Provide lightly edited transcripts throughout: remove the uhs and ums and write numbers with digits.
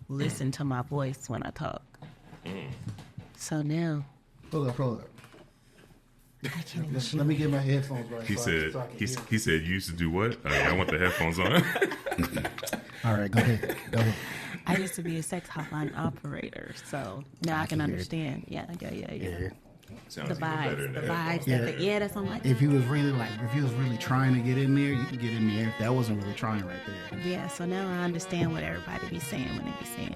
listen to my voice when I talk. So now. Hold up. Let me get my headphones right. He said you used to do what? I want the headphones on. All right, go ahead. I used to be a sex hotline operator, so now I can understand. Yeah. Sounds The vibes. Yeah. That's something like If you was really trying to get in there, you could get in there. That wasn't really trying right there. Yeah, so now I understand what everybody be saying when they be saying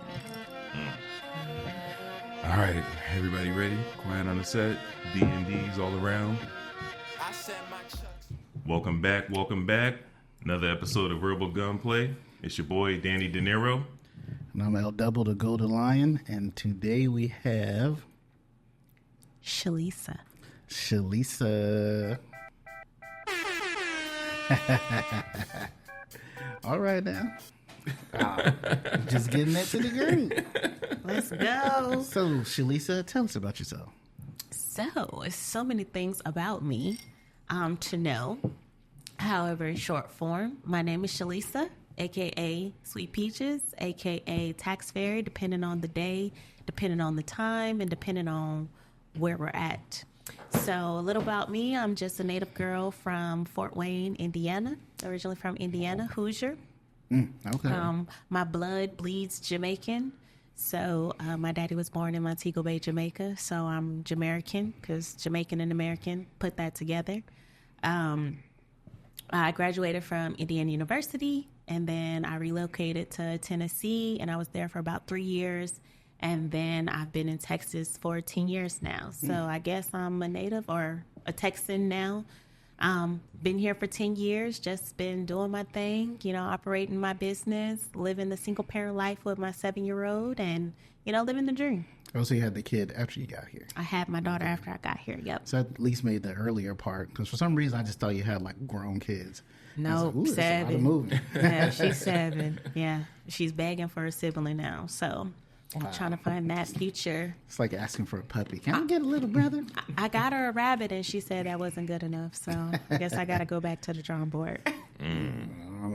All right, everybody ready? Quiet on the set. D&Ds all around. Welcome back. Another episode of Verbal Gunplay. It's your boy, Danny De Niro. And I'm El Double, the Golden Lion. And today we have... Shalisa. All right now. Just getting that to the group. Let's go. So, Shalisa, tell us about yourself. So, it's so many things about me to know. However, in short form, my name is Shalisa, a.k.a. Sweet Peaches, a.k.a. Tax Fairy, depending on the day, depending on the time, and depending on where we're at. So a little about me. I'm just a native girl from Fort Wayne, Indiana, originally from Indiana, Hoosier. Okay. My blood bleeds Jamaican. So my daddy was born in Montego Bay, Jamaica. So I'm Jamaican because Jamaican and American put that together. I graduated from Indiana University, and then I relocated to Tennessee, and I was there for about 3 years. And then I've been in Texas for 10 years now. So I guess I'm a native or a Texan now. Been here for 10 years, just been doing my thing, operating my business, living the single parent life with my 7-year-old and, living the dream. Oh, so you had the kid after you got here. I had my daughter after I got here, yep. So that at least made the earlier part, because for some reason I just thought you had like grown kids. No, like, 7. That's a lot of moving. Yeah, she's 7. Yeah, she's begging for a sibling now, so... I'm trying to find that future. It's like asking for a puppy. Can I get a little brother? I got her a rabbit, and she said that wasn't good enough. So I guess I got to go back to the drawing board.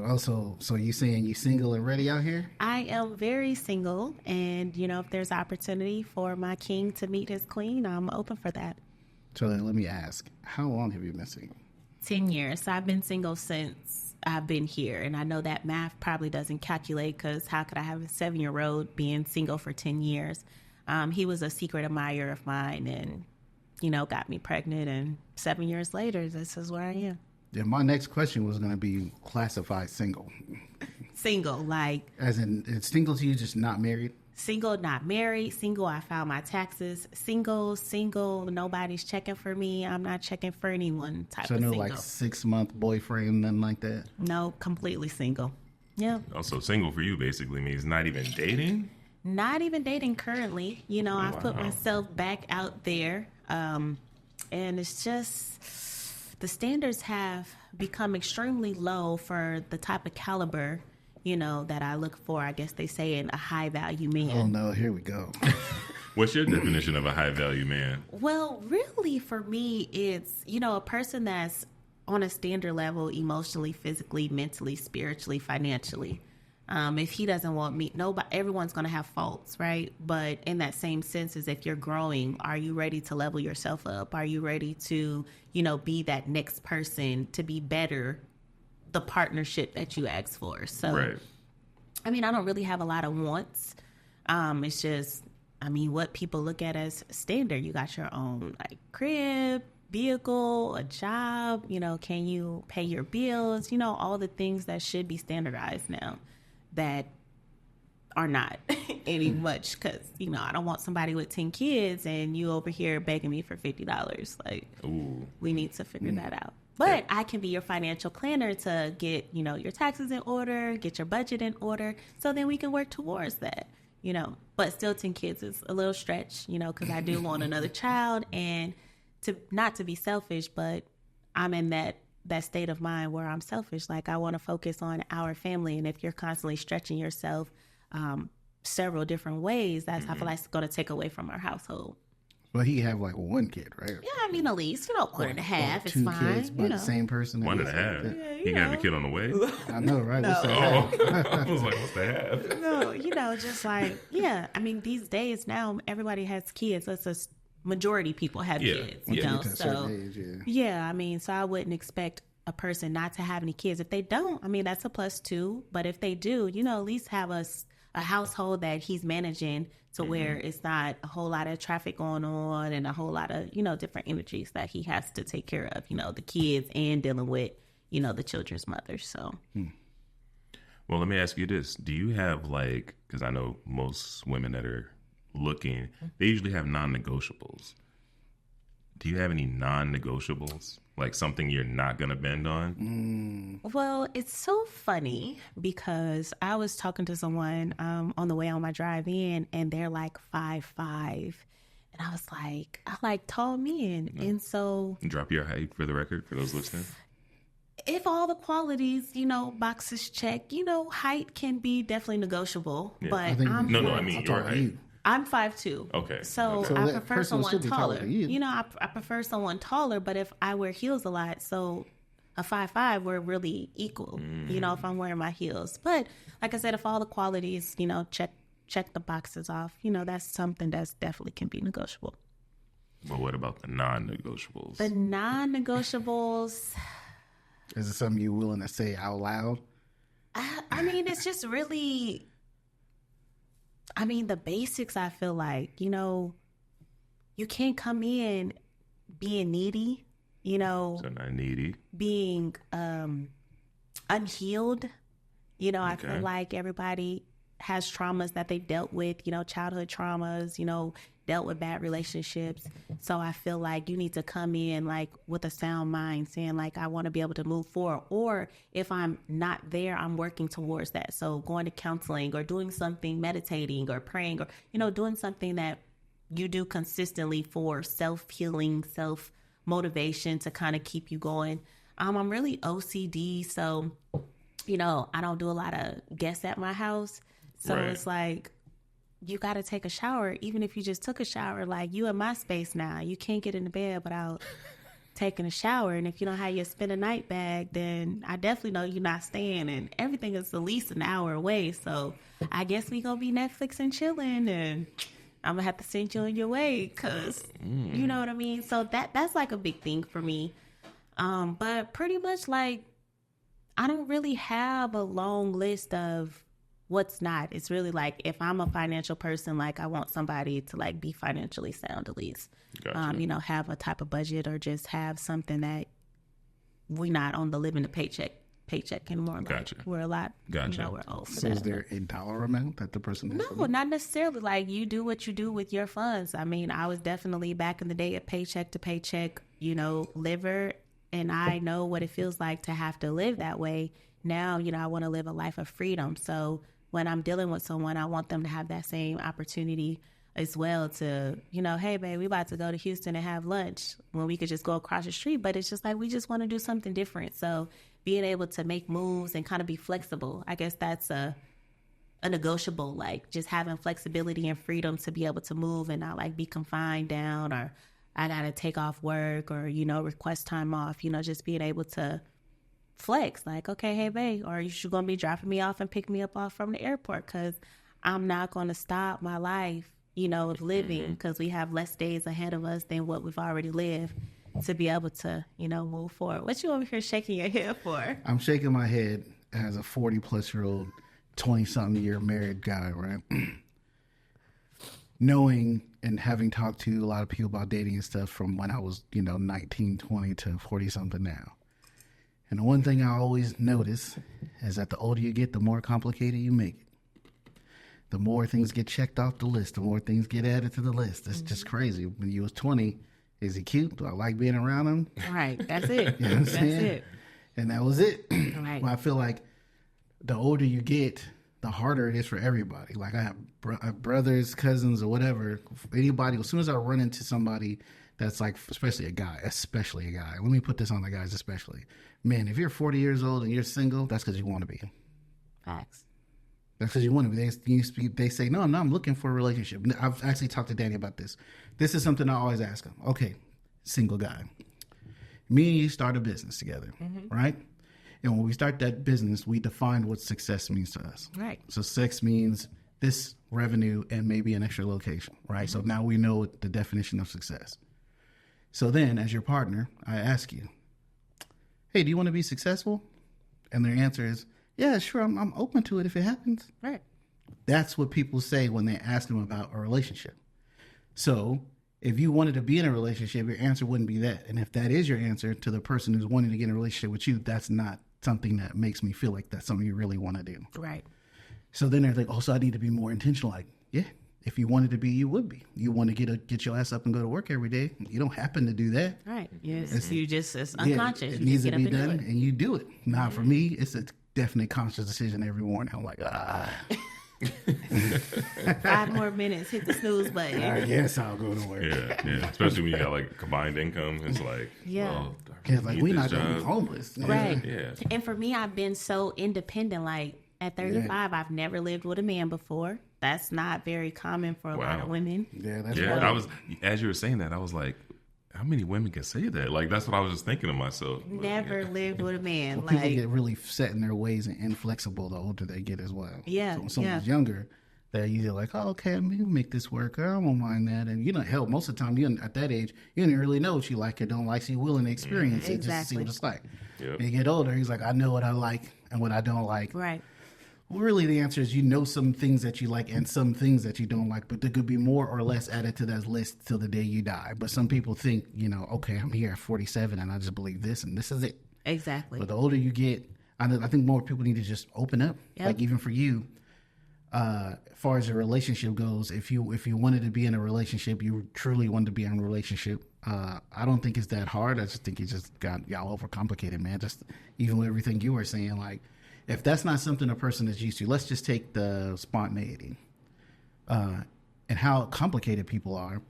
Also, so you saying you single and ready out here? I am very single, and if there's opportunity for my king to meet his queen, I'm open for that. So then let me ask, how long have you been single? 10 years. So I've been single since I've been here, and I know that math probably doesn't calculate because how could I have a 7-year-old being single for 10 years? He was a secret admirer of mine and, got me pregnant, and 7 years later, this is where I am. Yeah, my next question was going to be classified single. Single, like... As in, it's single to you, just not married? Single, not married. Single, I filed my taxes. Single, nobody's checking for me. I'm not checking for anyone type of single. So no like 6-month boyfriend, nothing like that? No, completely single. Yeah. Also, single for you basically means not even dating? Not even dating currently. I've put myself back out there. And it's just, the standards have become extremely low for the type of caliber that I look for, I guess they say, in a high-value man. Oh, no, here we go. What's your definition of a high-value man? Well, really, for me, it's, a person that's on a standard level emotionally, physically, mentally, spiritually, financially. If he doesn't want me, everyone's going to have faults, right? But in that same sense, as if you're growing, are you ready to level yourself up? Are you ready to, be that next person to be better? The partnership that you asked for. So, right. I don't really have a lot of wants. It's just, what people look at as standard. You got your own crib, vehicle, a job, can you pay your bills? All the things that should be standardized now that are not any much because, I don't want somebody with 10 kids and you over here begging me for $50. Ooh. We need to figure that out. But I can be your financial planner to get, your taxes in order, get your budget in order, so then we can work towards that, But still 10 kids is a little stretch, because I do want another child and not to be selfish, but I'm in that state of mind where I'm selfish. Like I want to focus on our family. And if you're constantly stretching yourself several different ways, I feel like it's going to take away from our household. Well, he have like one kid, right? Yeah, I mean, at least, one and a half is two fine. kids by the same person. One and a half. He can have a kid on the way. I know, right? No. What's that? I was like, what's the half? No, just like, yeah. I mean, these days now, everybody has kids. That's a majority people have kids, Once you know. get to a So, certain age, yeah, I mean, so I wouldn't expect a person not to have any kids. If they don't, I mean, that's a plus too. But if they do, at least have a household that he's managing to where it's not a whole lot of traffic going on and a whole lot of, different energies that he has to take care of, the kids and dealing with, the children's mothers. So. Well, let me ask you this. Do you have because I know most women that are looking, they usually have non-negotiables. Do you have any non-negotiables? Like something you're not going to bend on? Well, it's so funny because I was talking to someone on the way on my drive in, and they're like 5'5", and I was like, I like tall men, and so Drop your height for the record for those listening. If all the qualities, boxes check, height can be definitely negotiable. Yeah. But I think I'm I mean your height. I'm 5'2". Okay. So Okay. I that prefer person will someone still be taller taller. than you. I prefer someone taller, but if I wear heels a lot, so a 5'5", we're really equal, if I'm wearing my heels. But like I said, if all the qualities, check the boxes off, that's something that's definitely can be negotiable. But what about the non-negotiables? The non-negotiables, Is it something you're willing to say out loud? I mean, it's just really... the basics, I feel like, you can't come in being needy, So not needy. being unhealed. I Okay. feel like everybody has traumas that they've dealt with, childhood traumas, dealt with bad relationships. So I feel like you need to come in like with a sound mind saying like, I want to be able to move forward. Or if I'm not there, I'm working towards that. So going to counseling or doing something, meditating or praying or, doing something that you do consistently for self-healing, self-motivation to kind of keep you going. I'm really OCD. So, I don't do a lot of guests at my house. So It's like, you got to take a shower. Even if you just took a shower, like you in my space now, you can't get in the bed without taking a shower. And if you don't have your spend a night bag, then I definitely know you're not staying, and everything is at least an hour away. So I guess we gonna be Netflix and chilling, and I'm gonna have to send you on your way because you know what I mean? So that's like a big thing for me. But pretty much like, I don't really have a long list of what's not. It's really like, if I'm a financial person, like I want somebody to like be financially sound at least. Gotcha. Have a type of budget or just have something that we're not on the living the paycheck anymore. Gotcha. Like we're a lot, Gotcha. we're old for So that. is there a dollar amount that the person has? No, not necessarily. Like you do what you do with your funds. I mean, I was definitely back in the day a paycheck to paycheck, liver, and I know what it feels like to have to live that way. Now, I want to live a life of freedom. So when I'm dealing with someone, I want them to have that same opportunity as well to, hey, babe, we about to go to Houston and have lunch when we could just go across the street. But it's just like, we just want to do something different. So being able to make moves and kind of be flexible, I guess that's a negotiable, like just having flexibility and freedom to be able to move and not like be confined down, or I got to take off work or, request time off, just being able to flex like, okay, hey babe, or you should gonna be dropping me off and pick me up off from the airport, because I'm not going to stop my life of living, because we have less days ahead of us than what we've already lived, to be able to move forward. What you over here shaking your head for? I'm shaking my head as a 40-plus-year-old 20-something year married guy, right? Knowing and having talked to a lot of people about dating and stuff from when I was 19, 20 to 40 something now. And the one thing I always notice is that the older you get, the more complicated you make it. The more things get checked off the list, the more things get added to the list. It's just crazy. When you was 20, is he cute? Do I like being around him? Right. That's it. You know what I'm That's saying? it. And that was it. Right. Well, I feel like the older you get, the harder it is for everybody. Like I have brothers, cousins, or whatever. Anybody, as soon as I run into somebody that's like, especially a guy. Let me put this on the guys especially. Man, if you're 40 years old and you're single, that's because you want to be. Facts. That's because you want to. They say, no, I'm looking for a relationship. I've actually talked to Danny about this. This is something I always ask him. Okay, single guy. Me and you start a business together, right? And when we start that business, we define what success means to us. Right. So sex means this revenue and maybe an extra location, right? So now we know the definition of success. So then, as your partner, I ask you, hey, do you want to be successful? And their answer is, yeah, sure, I'm open to it if it happens. Right. That's what people say when they ask them about a relationship. So if you wanted to be in a relationship, your answer wouldn't be that. And if that is your answer to the person who's wanting to get in a relationship with you, that's not something that makes me feel like that's something you really want to do. Right. So then they're like, oh, so I need to be more intentional. Like, yeah, if you wanted to be, you would be. You want to get your ass up and go to work every day. You don't happen to do that. Right. Yes. It's unconscious. It You needs just to get be up and done, do it. and you do it. Now, for me, it's a definite conscious decision every morning. I'm like, 5 more minutes, hit the snooze button. I guess I'll go to work. Yeah. Especially when you got like combined income. It's like, Yeah. well, It's like, we're not going to be job. homeless. Right. Yeah. And for me, I've been so independent. Like at 35, I've never lived with a man before. That's not very common for a lot of women. Yeah, that's Yeah, right. I was, as you were saying that, I was like, how many women can say that? Like, that's what I was just thinking to myself. But, Never lived with a man. People Like, get really set in their ways and inflexible the older they get as well. Yeah, So when someone's younger, they're usually like, oh, okay, I mean, we'll make this work. I won't mind that. And, hell, most of the time, at that age, you don't really know what you like or don't like, so you're willing to experience it just to see Exactly. what it's like. Yep. When you get older, he's like, I know what I like and what I don't like. right. Well, really, the answer is you know some things that you like and some things that you don't like, but there could be more or less added to that list till the day you die. But some people think, okay, I'm here at 47 and I just believe this and this is it. Exactly. But the older you get, I think more people need to just open up. Yep. Like even for you, as far as a relationship goes, if you wanted to be in a relationship, you truly wanted to be in a relationship. I don't think it's that hard. I just think it just got y'all overcomplicated, man. Just even with everything you were saying, like if that's not something a person is used to, let's just take the spontaneity and how complicated people are.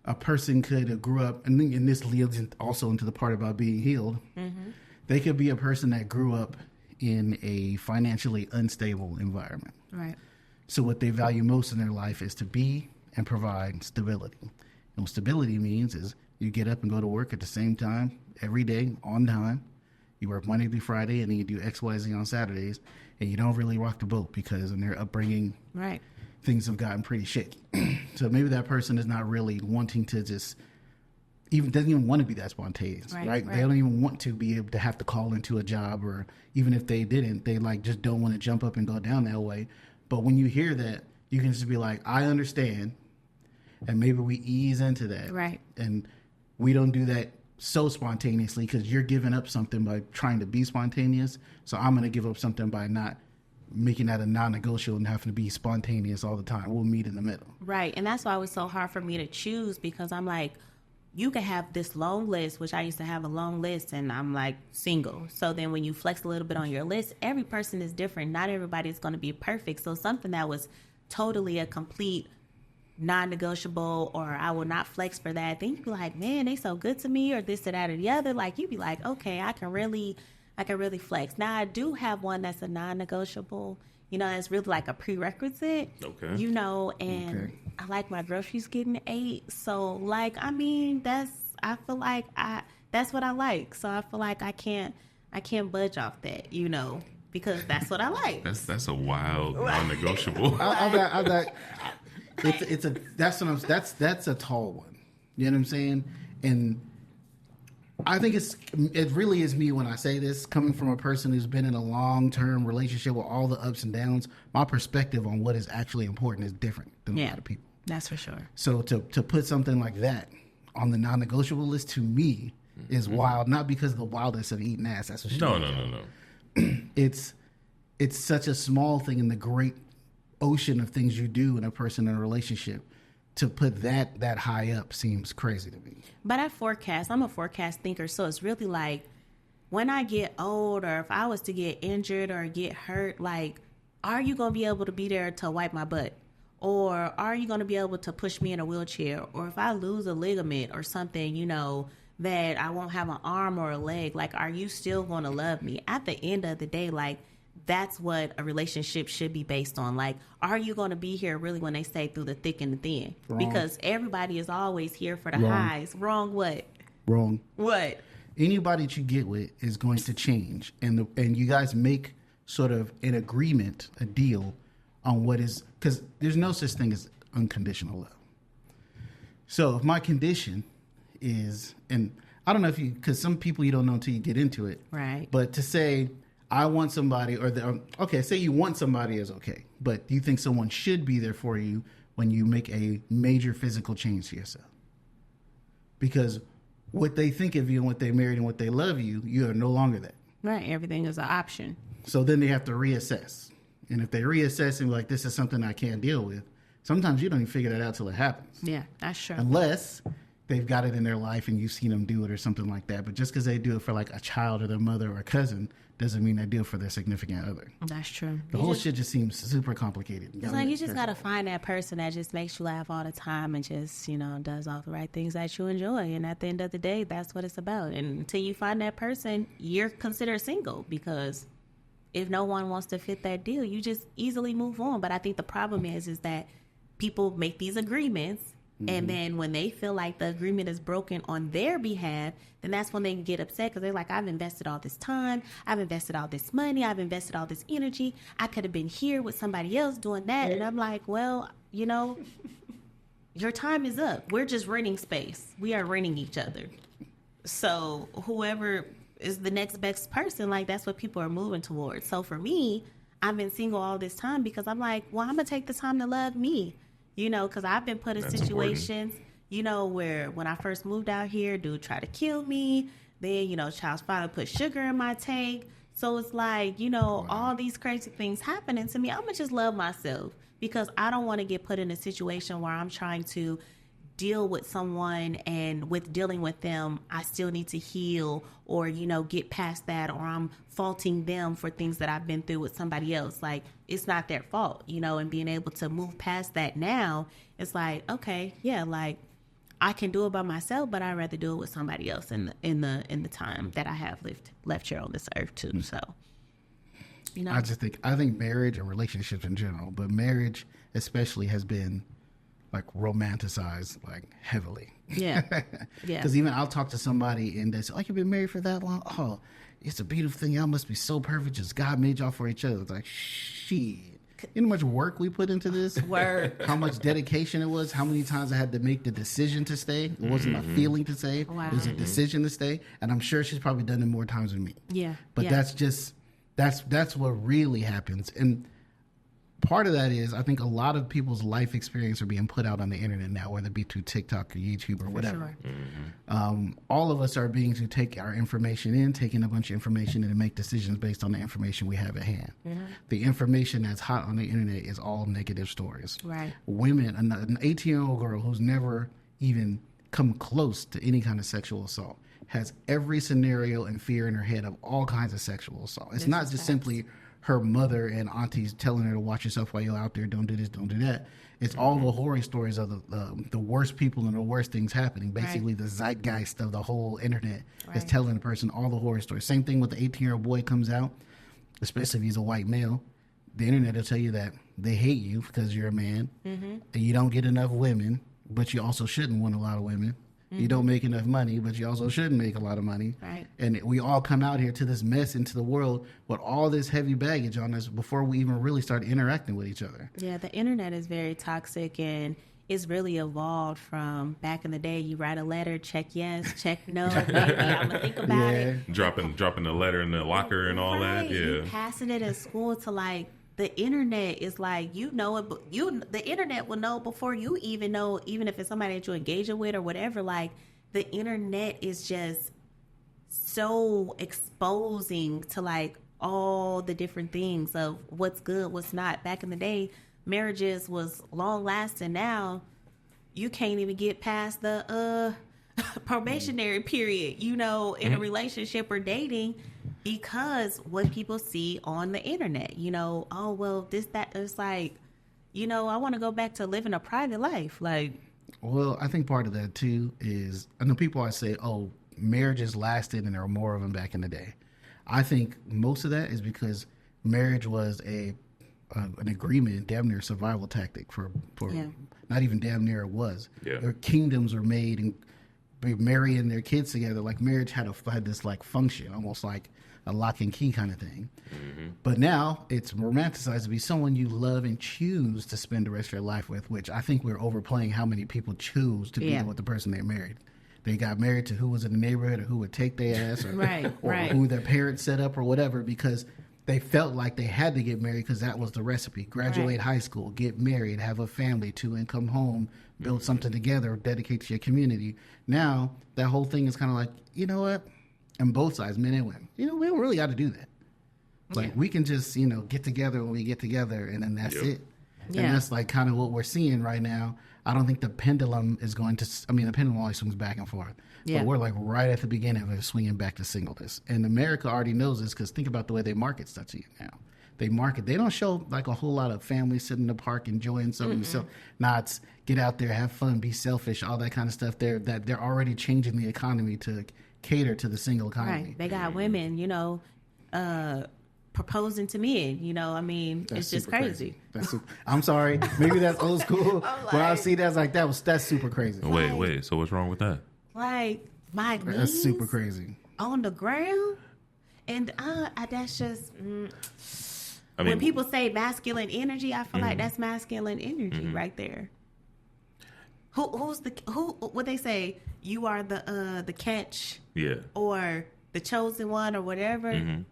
A person could have grew up, and this leads also into the part about being healed. Mm-hmm. They could be a person that grew up in a financially unstable environment. Right. So what they value most in their life is to be and provide stability. And what stability means is you get up and go to work at the same time every day on time. You work Monday through Friday, and then you do X, Y, Z on Saturdays, and you don't really rock the boat because in their upbringing, Right. things have gotten pretty shaky. So maybe that person is not really wanting to doesn't even want to be that spontaneous, right? They don't even want to be able to have to call into a job, or even if they didn't, they just don't want to jump up and go down that way. But when you hear that, you can just be like, I understand, and maybe we ease into that. Right. And we don't do that so spontaneously because you're giving up something by trying to be spontaneous. So I'm going to give up something by not making that a non-negotiable and having to be spontaneous all the time. We'll meet in the middle. Right. And that's why it was so hard for me to choose, because I'm like, you can have this long list, which I used to have a long list, and I'm like single. So then when you flex a little bit on your list, every person is different. Not everybody's going to be perfect. So something that was totally a complete non-negotiable, or I will not flex for that, then you'd be like, man, they so good to me, or this or that or the other. Like you'd be like, okay, I can really flex. Now I do have one that's a non-negotiable, it's really like a prerequisite. Okay. And I like my groceries getting 8. So I feel like that's what I like. So I feel like I can't budge off that, because that's what I like. That's a wild non-negotiable. I'm not. That's a tall one. You know what I'm saying? And I think it really is me when I say this, coming from a person who's been in a long-term relationship with all the ups and downs. My perspective on what is actually important is different than a lot of people. That's for sure. So to put something like that on the non-negotiable list to me is wild. Not because of the wildness of eating ass. That's what she No. It's such a small thing in the great ocean of things you do in a person in a relationship. To put that high up seems crazy to me. But I'm a forecast thinker, so it's really like when I get old, or if I was to get injured or get hurt, like, are you going to be able to be there to wipe my butt? Or are you going to be able to push me in a wheelchair? Or if I lose a ligament or something, that I won't have an arm or a leg, like, are you still going to love me? At the end of the day, like, that's what a relationship should be based on. Like, are you going to be here really when they say through the thick and the thin? Wrong. Because everybody is always here for the Wrong. highs. Wrong what? Wrong. What? Anybody that you get with is going to change. And you guys make sort of an agreement, a deal on what is, because there's no such thing as unconditional love. So if my condition is, and I don't know if you, because some people you don't know until you get into it. Right. But to say, I want somebody, okay, say you want somebody is okay. But you think someone should be there for you when you make a major physical change to yourself. Because what they think of you and what they married and what they love you, you are no longer that. Right. Everything is an option. So then they have to reassess. And if they reassess and be like, this is something I can't deal with, sometimes you don't even figure that out till it happens. Yeah, that's true. Unless they've got it in their life and you've seen them do it or something like that. But just because they do it for like a child or their mother or a cousin doesn't mean they do it for their significant other. That's true. The whole shit just seems super complicated. It's like you just got to find that person that just makes you laugh all the time and just, does all the right things that you enjoy. And at the end of the day, that's what it's about. And until you find that person, you're considered single, because if no one wants to fit that deal, you just easily move on. But I think the problem is that people make these agreements, and then when they feel like the agreement is broken on their behalf, then that's when they get upset, because they're like, I've invested all this time, I've invested all this money, I've invested all this energy, I could have been here with somebody else doing that. And I'm like, well, your time is up. We're just renting space. We are renting each other. So whoever is the next best person, like, that's what people are moving towards. So for me, I've been single all this time because I'm like, well, I'm going to take the time to love me. Because I've been put in situations, where when I first moved out here, dude tried to kill me. Then, child's father put sugar in my tank. So it's like, all these crazy things happening to me. I'm going to just love myself, because I don't want to get put in a situation where I'm trying to deal with someone, and with dealing with them, I still need to heal or, get past that, or I'm faulting them for things that I've been through with somebody else. Like, it's not their fault, and being able to move past that now, it's like, okay, yeah, like, I can do it by myself, but I'd rather do it with somebody else in the time that I have left here on this earth too. So, I think marriage and relationships in general, but marriage especially, has been like romanticized like heavily. Yeah. Yeah. Because even I'll talk to somebody and they say, oh, you've been married for that long? Oh, it's a beautiful thing. Y'all must be so perfect. Just God made y'all for each other. It's like, shit. You know how much work we put into this? Word. How much dedication it was? How many times I had to make the decision to stay? It wasn't a feeling to stay. Wow. It was a decision to stay. And I'm sure she's probably done it more times than me. Yeah. But that's what really happens. And part of that is, I think a lot of people's life experience are being put out on the internet now, whether it be through TikTok or YouTube or whatever. Sure. All of us are being to take our information in, taking a bunch of information in, and make decisions based on the information we have at hand. The information that's hot on the internet is all negative stories. Right. Women, an 18-year-old girl who's never even come close to any kind of sexual assault, has every scenario and fear in her head of all kinds of sexual assault. It's not just simply her mother and aunties telling her to watch yourself while you're out there, don't do this, don't do that. It's all the horror stories of the worst people and the worst things happening. Basically, the zeitgeist of the whole internet is telling the person all the horror stories. Same thing with the 18-year-old boy comes out, especially if he's a white male. The internet will tell you that they hate you because you're a man, and you don't get enough women, but you also shouldn't want a lot of women. You don't make enough money, but you also shouldn't make a lot of money. Right. And we all come out here to this mess, into the world, with all this heavy baggage on us before we even really start interacting with each other. Yeah, the internet is very toxic, and it's really evolved from back in the day. You write a letter, check yes, check no, maybe I'm going to think about it. Dropping the letter in the locker and all that. Yeah. You passing it in school to like, the internet is like, the internet will know before you even know, even if it's somebody that you're engaging with or whatever. Like, the internet is just so exposing to like all the different things of what's good, what's not. Back in the day, marriages was long lasting. Now you can't even get past the probationary period, in a relationship or dating, because what people see on the internet, oh, well, this, that, it's like, I want to go back to living a private life. Like, well, I think part of that too is, I know people always say, oh, marriages lasted and there were more of them back in the day. I think most of that is because marriage was an agreement, damn near survival tactic for not even damn near it was. Yeah. Their kingdoms were made and marrying their kids together. Like marriage had this like function, almost like a lock and key kind of thing. Mm-hmm. But now it's romanticized to be someone you love and choose to spend the rest of your life with, which I think we're overplaying how many people choose to be with the person they married. They got married to who was in the neighborhood or who would take their ass or, who their parents set up or whatever, because they felt like they had to get married because that was the recipe. Graduate high school, get married, have a family, and come home, build something together, dedicate to your community. Now, that whole thing is kind of like, you know what? And both sides, men and women, we don't really got to do that. Like, we can just, get together when we get together, and then that's it. Yeah. And that's, like, kind of what we're seeing right now. I don't think the pendulum is going to, the pendulum always swings back and forth. Yeah. But we're, like, right at the beginning of it swinging back to singleness. And America already knows this because think about the way they market stuff to you now. They don't show, like, a whole lot of families sitting in the park enjoying something. So, it's get out there, have fun, be selfish, all that kind of stuff. They're already changing the economy to cater to the single economy. Right. They got women, proposing to men. That's it's just crazy. I'm sorry. Maybe that's old school. But I see that's like that's super crazy. Wait. So what's wrong with that? Like my knees that's super crazy on the ground, and that's just. When people say masculine energy, I feel like that's masculine energy right there. Who would they say? You are the catch, or the chosen one, or whatever. Mm-hmm.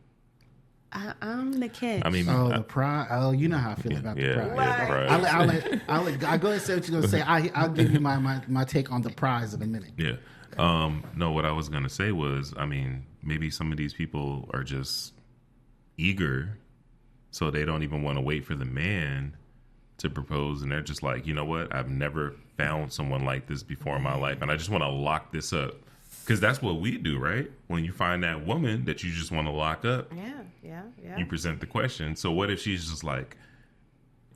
I'm the catch. The prize. Oh, you know how I feel about the prize. Yeah, I'll go ahead and say what you're gonna say. I'll give you my take on the prize in a minute. Yeah. No, what I was gonna say was, maybe some of these people are just eager, so they don't even want to wait for the man to propose, and they're just like, you know what? I've never found someone like this before in my life, and I just want to lock this up. Because that's what we do, right? When you find that woman that you just want to lock up, you present the question. So what if she's just like,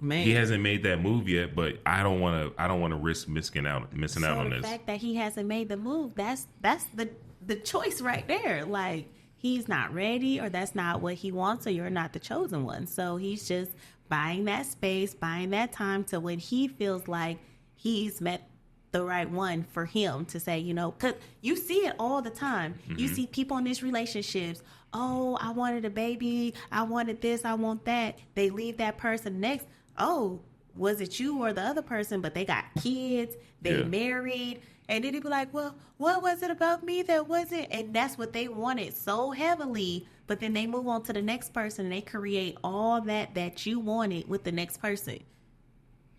man, he hasn't made that move yet, but I don't want to risk missing out on this. The fact that he hasn't made the move, that's the choice right there. Like, he's not ready, or that's not what he wants, or you're not the chosen one. So he's just buying that space, buying that time to when he feels like he's met the right one for him to say, because you see it all the time. Mm-hmm. You see people in these relationships. Oh, I wanted a baby. I wanted this. I want that. They leave that person next. Oh, was it you or the other person? But they got kids. They married. And then they'd be like, well, what was it about me that wasn't? And that's what they wanted so heavily. But then they move on to the next person and they create all that you wanted with the next person.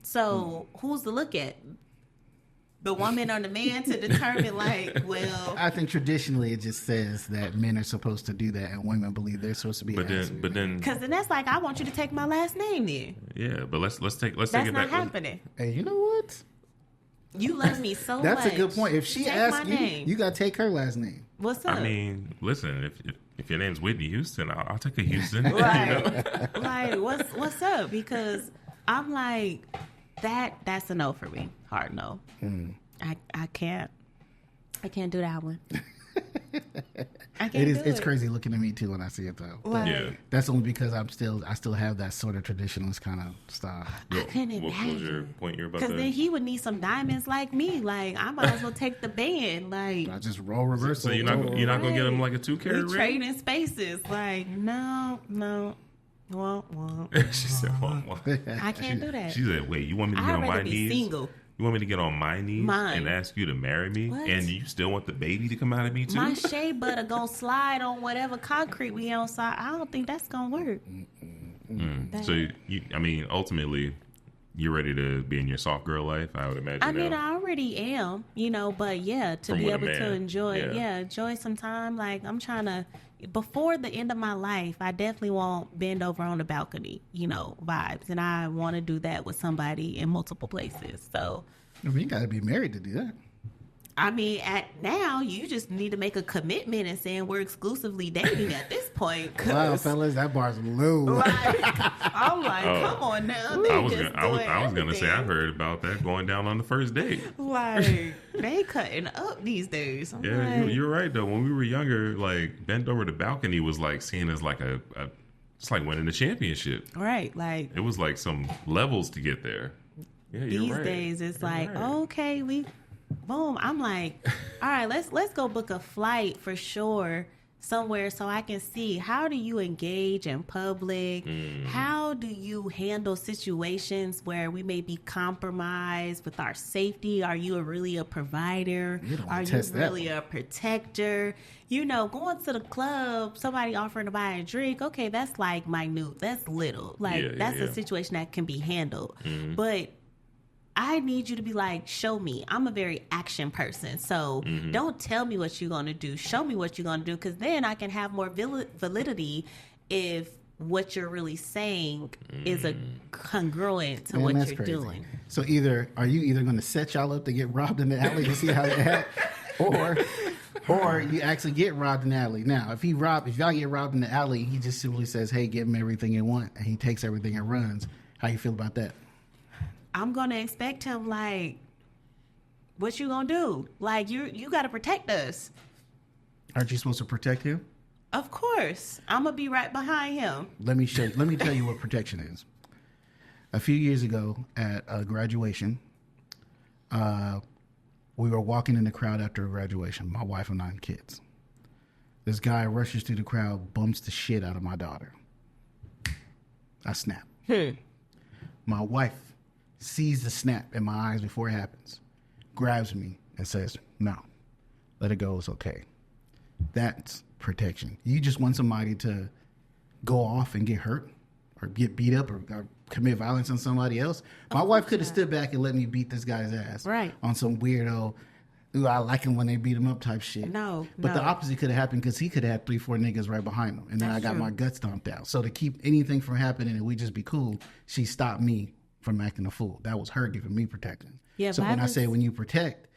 So who's to look at? The woman or the man to determine, well... I think traditionally it just says that men are supposed to do that and women believe they're supposed to be... But then... Because then that's like, I want you to take my last name then. Yeah, but let's take it back. That's not happening. Hey, you know what? You love me so That's much. A good point. If she asks you, you got to take her last name. What's up? Listen, if your name's Whitney Houston, I'll take a Houston. Right. Like, what's up? Because I'm like... That's a no for me. Hard no. I can't do that one. I can't it's crazy looking at me too when I see it though. That's only because I still have that sort of traditionalist kind of style. I couldn't imagine. What was your point you're about? Because then he would need some diamonds like me. Like, I might as well take the band. Like, I just roll reverse. So you're not gonna get him like a 2-carat ring? Trading spaces. Like, no. Well. She said, well. I can't do that. She said, wait, you want me to get on my knees? Single. You want me to get on my knees and ask you to marry me? What? And you still want the baby to come out of me too? My shea butter gonna slide on whatever concrete we outside. I don't think that's gonna work. So ultimately, you're ready to be in your soft girl life, I would imagine. I already am, but to be able to enjoy some time. Like, I'm trying to, before the end of my life, I definitely won't bend over on the balcony, vibes. And I want to do that with somebody in multiple places. So, you got to be married to do that. At now, you just need to make a commitment and saying we're exclusively dating at this point. Wow, fellas, that bar's low. I'm like, come on now. I was gonna say I heard about that going down on the first date. Like, they cutting up these days. You're right though. When we were younger, like, bent over the balcony was like seen as like a It's like winning the championship. Right. Like, it was like some levels to get there. Yeah, you're these right. days it's You're like, right. okay, boom. I'm like, all right, let's go book a flight for sure somewhere so I can see, how do you engage in public? How do you handle situations where we may be compromised with our safety? Are you really a provider? Are you really a protector? You know, going to the club, somebody offering to buy a drink, okay, that's like minute, that's little. Like, that's a situation that can be handled. But I need you to be like, show me. I'm a very action person. So don't tell me what you're going to do. Show me what you're going to do, because then I can have more validity if what you're really saying is a congruent to what you're doing. So are you either going to set y'all up to get robbed in the alley to see how it happens, or you actually get robbed in the alley. Now, if y'all get robbed in the alley, he just simply says, hey, give him everything you want, and he takes everything and runs. How you feel about that? I'm going to expect him, like, what you going to do? Like, you got to protect us. Aren't you supposed to protect him? Of course. I'm going to be right behind him. Let me tell you what protection is. A few years ago at a graduation, we were walking in the crowd after a graduation, my wife and 9 kids. This guy rushes through the crowd, bumps the shit out of my daughter. I snap. My wife sees the snap in my eyes before it happens, grabs me and says, no, let it go, it's okay. That's protection. You just want somebody to go off and get hurt or get beat up or commit violence on somebody else. My wife could have stood back and let me beat this guy's ass on some weirdo, ooh, I like him when they beat him up type shit. But the opposite could have happened, because he could have had 3-4 niggas right behind him, and then I got my guts stomped out. So to keep anything from happening and we just be cool, she stopped me from acting a fool. That was her giving me protection. Yeah, so when I say when you protect,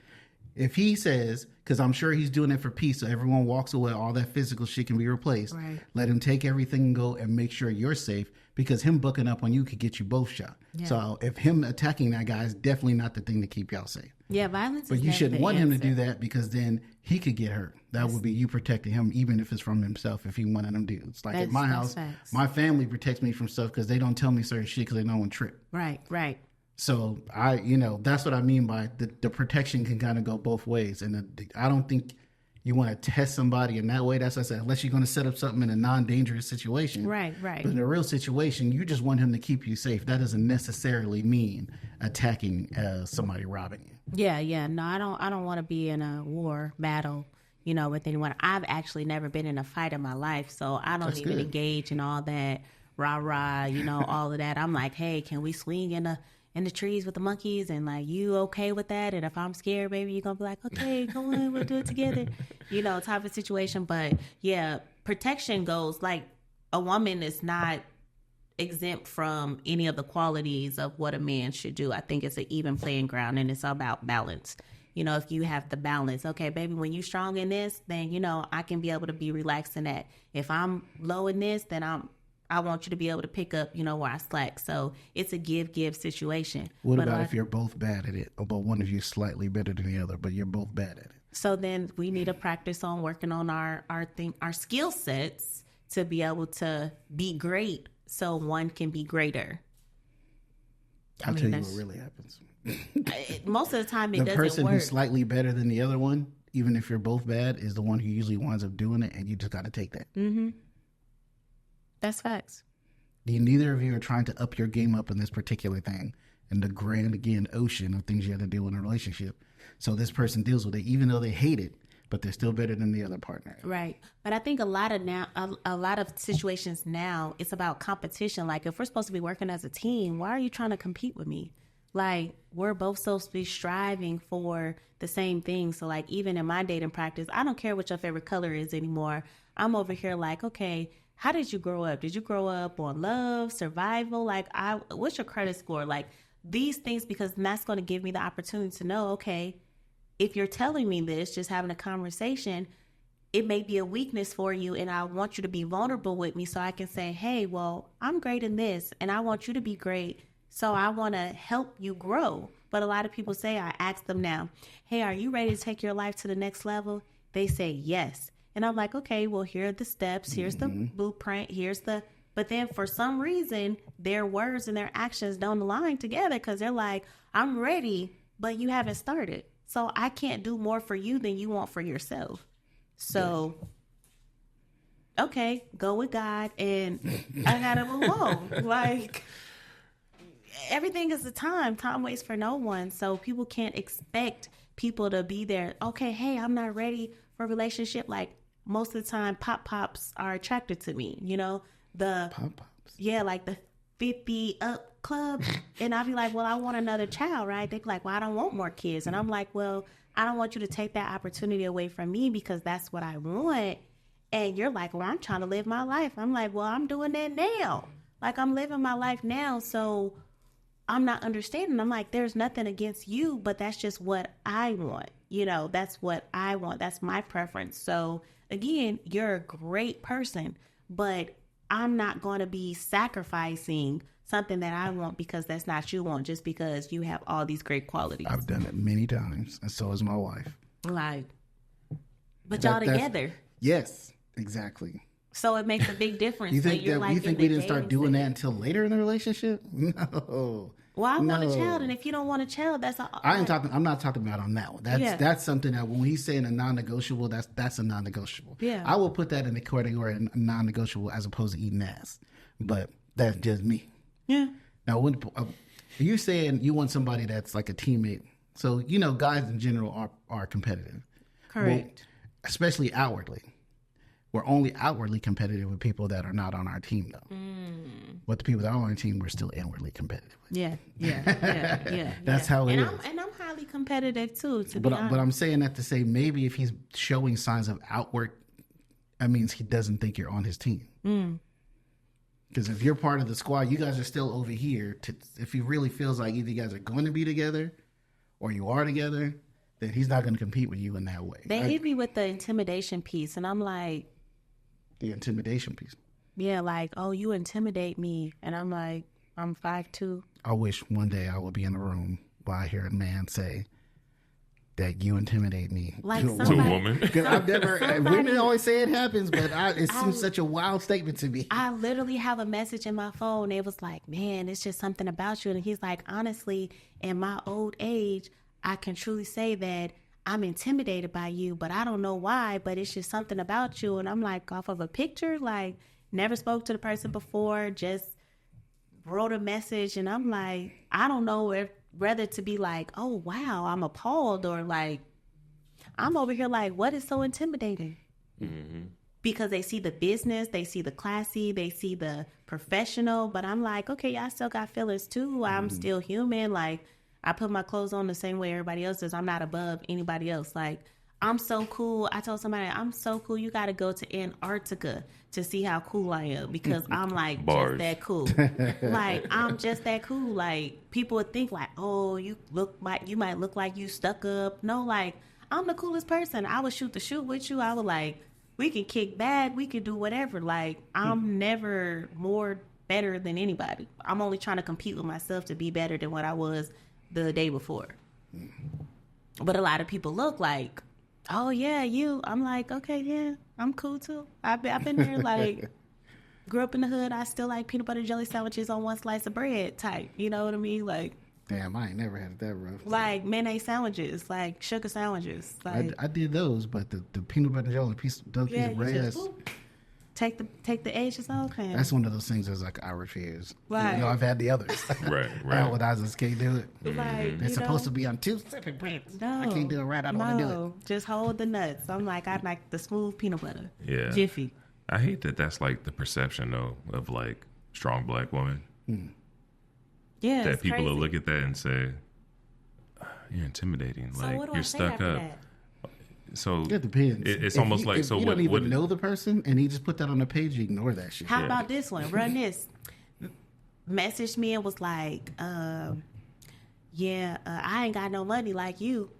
if he says, because I'm sure he's doing it for peace, so everyone walks away, all that physical shit can be replaced. Let him take everything and go and make sure you're safe, because him booking up on you could get you both shot. So if him attacking that guy is definitely not the thing to keep y'all safe. Yeah, violence but is you shouldn't want answer. him to do that, because then he could get hurt. That would be you protecting him, even if it's from himself, if he one of them dudes. Like at my house, my family protects me from stuff because they don't tell me certain shit because they don't want to trip. Right. So that's what I mean by the protection can kind of go both ways. And I don't think you want to test somebody in that way. That's what I said, unless you're going to set up something in a non-dangerous situation. Right. But in a real situation, you just want him to keep you safe. That doesn't necessarily mean attacking somebody robbing you. Yeah. No, I don't want to be in a war battle, with anyone. I've actually never been in a fight in my life, so I don't even engage in all that rah-rah, all of that. I'm like, hey, can we swing in the trees with the monkeys, and like, you okay with that? And if I'm scared, baby, you're gonna be like, okay, go on, we'll do it together, type of situation. But yeah, protection goes, like, a woman is not exempt from any of the qualities of what a man should do. I think it's an even playing ground, and it's about balance. If you have the balance, okay, baby, when you're strong in this, then I can be able to be relaxed in that. If I'm low in this, then I want you to be able to pick up, where I slack. So it's a give situation. What about if you're both bad at it, but one of you is slightly better than the other, but you're both bad at it? So then we need to practice on working on our skill sets to be able to be great, so one can be greater. I'll tell you what really happens. Most of the time, it doesn't work. The person who's slightly better than the other one, even if you're both bad, is the one who usually winds up doing it, and you just got to take that. Mm-hmm. That's facts. Neither of you are trying to up your game up in this particular thing, in the grand, again, ocean of things you have to deal with in a relationship. So this person deals with it, even though they hate it, but they're still better than the other partner. Right. But I think a lot of situations now, it's about competition. Like, if we're supposed to be working as a team, why are you trying to compete with me? Like, we're both supposed to be striving for the same thing. So, like, even in my dating practice, I don't care what your favorite color is anymore. I'm over here like, okay, how did you grow up? Did you grow up on love, survival? Like, what's your credit score? Like, these things, because that's going to give me the opportunity to know, okay, if you're telling me this, just having a conversation, it may be a weakness for you, and I want you to be vulnerable with me so I can say, hey, well, I'm great in this, and I want you to be great, so I want to help you grow. But a lot of people say, I ask them now, hey, are you ready to take your life to the next level? They say yes. And I'm like, okay, well, here are the steps. Here's the blueprint. Here's the But then for some reason, their words and their actions don't align together because they're like, I'm ready, but you haven't started. So I can't do more for you than you want for yourself. So, okay, go with God, and I gotta move on. Like, everything is a time. Time waits for no one. So people can't expect people to be there. Okay, hey, I'm not ready for a relationship. Like, most of the time, pop-pops are attracted to me. You know, the Pop-pops. Yeah, like the 50 up club. And I'll be like, well, I want another child, right? They're like, well, I don't want more kids. And I'm like, well, I don't want you to take that opportunity away from me because that's what I want. And you're like, well, I'm trying to live my life. I'm like, well, I'm doing that now. Like, I'm living my life now. So I'm not understanding. I'm like, there's nothing against you, but that's just what I want. You know, that's what I want. That's my preference. So again, you're a great person, but I'm not going to be sacrificing something that I want because that's not you want, just because you have all these great qualities. I've done it many times, and so has my wife. Like, but y'all together. Yes, exactly. So it makes a big difference. You think you're like, you think we didn't start doing that until later in the relationship? No. Well, I want a child, and if you don't want a child, that's I'm not talking about on that one. That's something that when he's saying a non-negotiable, that's a non-negotiable. Yeah, I will put that in the category of non-negotiable as opposed to eating ass. But that's just me. Yeah. Now, when you saying you want somebody that's like a teammate, so you know, guys in general are competitive. Correct. Well, especially outwardly. We're only outwardly competitive with people that are not on our team, though. But the people that are on our team, we're still inwardly competitive with. Yeah. That's how it is. And I'm highly competitive, too, to be But honest. I'm saying that to say maybe if he's showing signs of outward, that means he doesn't think you're on his team. Because if you're part of the squad, you guys are still over here. If he really feels like either you guys are going to be together or you are together, then he's not going to compete with you in that way. They hit me with the intimidation piece, and I'm like... The intimidation piece. Yeah, like, oh, you intimidate me. And I'm like, I'm 5'2". I wish one day I would be in a room while I hear a man say that you intimidate me. Like to a woman. Because I've never, women always say it happens, but it seems such a wild statement to me. I literally have a message in my phone. It was like, man, it's just something about you. And he's like, honestly, in my old age, I can truly say that I'm intimidated by you, but I don't know why, but it's just something about you. And I'm like, off of a picture, like, never spoke to the person before, just wrote a message. And I'm like, I don't know whether to be like, oh, wow, I'm appalled, or like, I'm over here like, what is so intimidating? Mm-hmm. Because they see the business, they see the classy, they see the professional, but I'm like, okay, I still got feelings too. I'm still human. Like, I put my clothes on the same way everybody else does. I'm not above anybody else. Like, I'm so cool. I told somebody, I'm so cool. You got to go to Antarctica to see how cool I am, because I'm like just that cool. Like, I'm just that cool. Like, people would think like, oh, you might look like you stuck up. No, like, I'm the coolest person. I would shoot the shoot with you. I would like, we can kick back. We can do whatever. Like, I'm never better than anybody. I'm only trying to compete with myself to be better than what I was the day before. But a lot of people look like, oh yeah, you. I'm like, okay, yeah, I'm cool too. I've been there. Like, grew up in the hood. I still like peanut butter jelly sandwiches on one slice of bread type. You know what I mean? Like, damn, I ain't never had it that rough. Like mayonnaise sandwiches, like sugar sandwiches. Like, I did those, but the peanut butter jelly piece of bread. Take the edges off. Okay. That's one of those things that's like I refuse. Right. You know, I've had the others. Right. When I just can't do it. Like, they're supposed to be on two separate breads. No, I can't do it right. I don't want to do it. Just hold the nuts. I'm like, I like the smooth peanut butter. Yeah. Jiffy. I hate that that's like the perception though of like strong black woman. Yeah. That people crazy. will look at that and say, you're intimidating. So like, what do you're I say stuck after up. that? So it depends. It's almost like, so you what? don't even know the person, and he just put that on the page. You ignore that shit. How about this one? Run this. Messaged me and was like, I ain't got no money like you.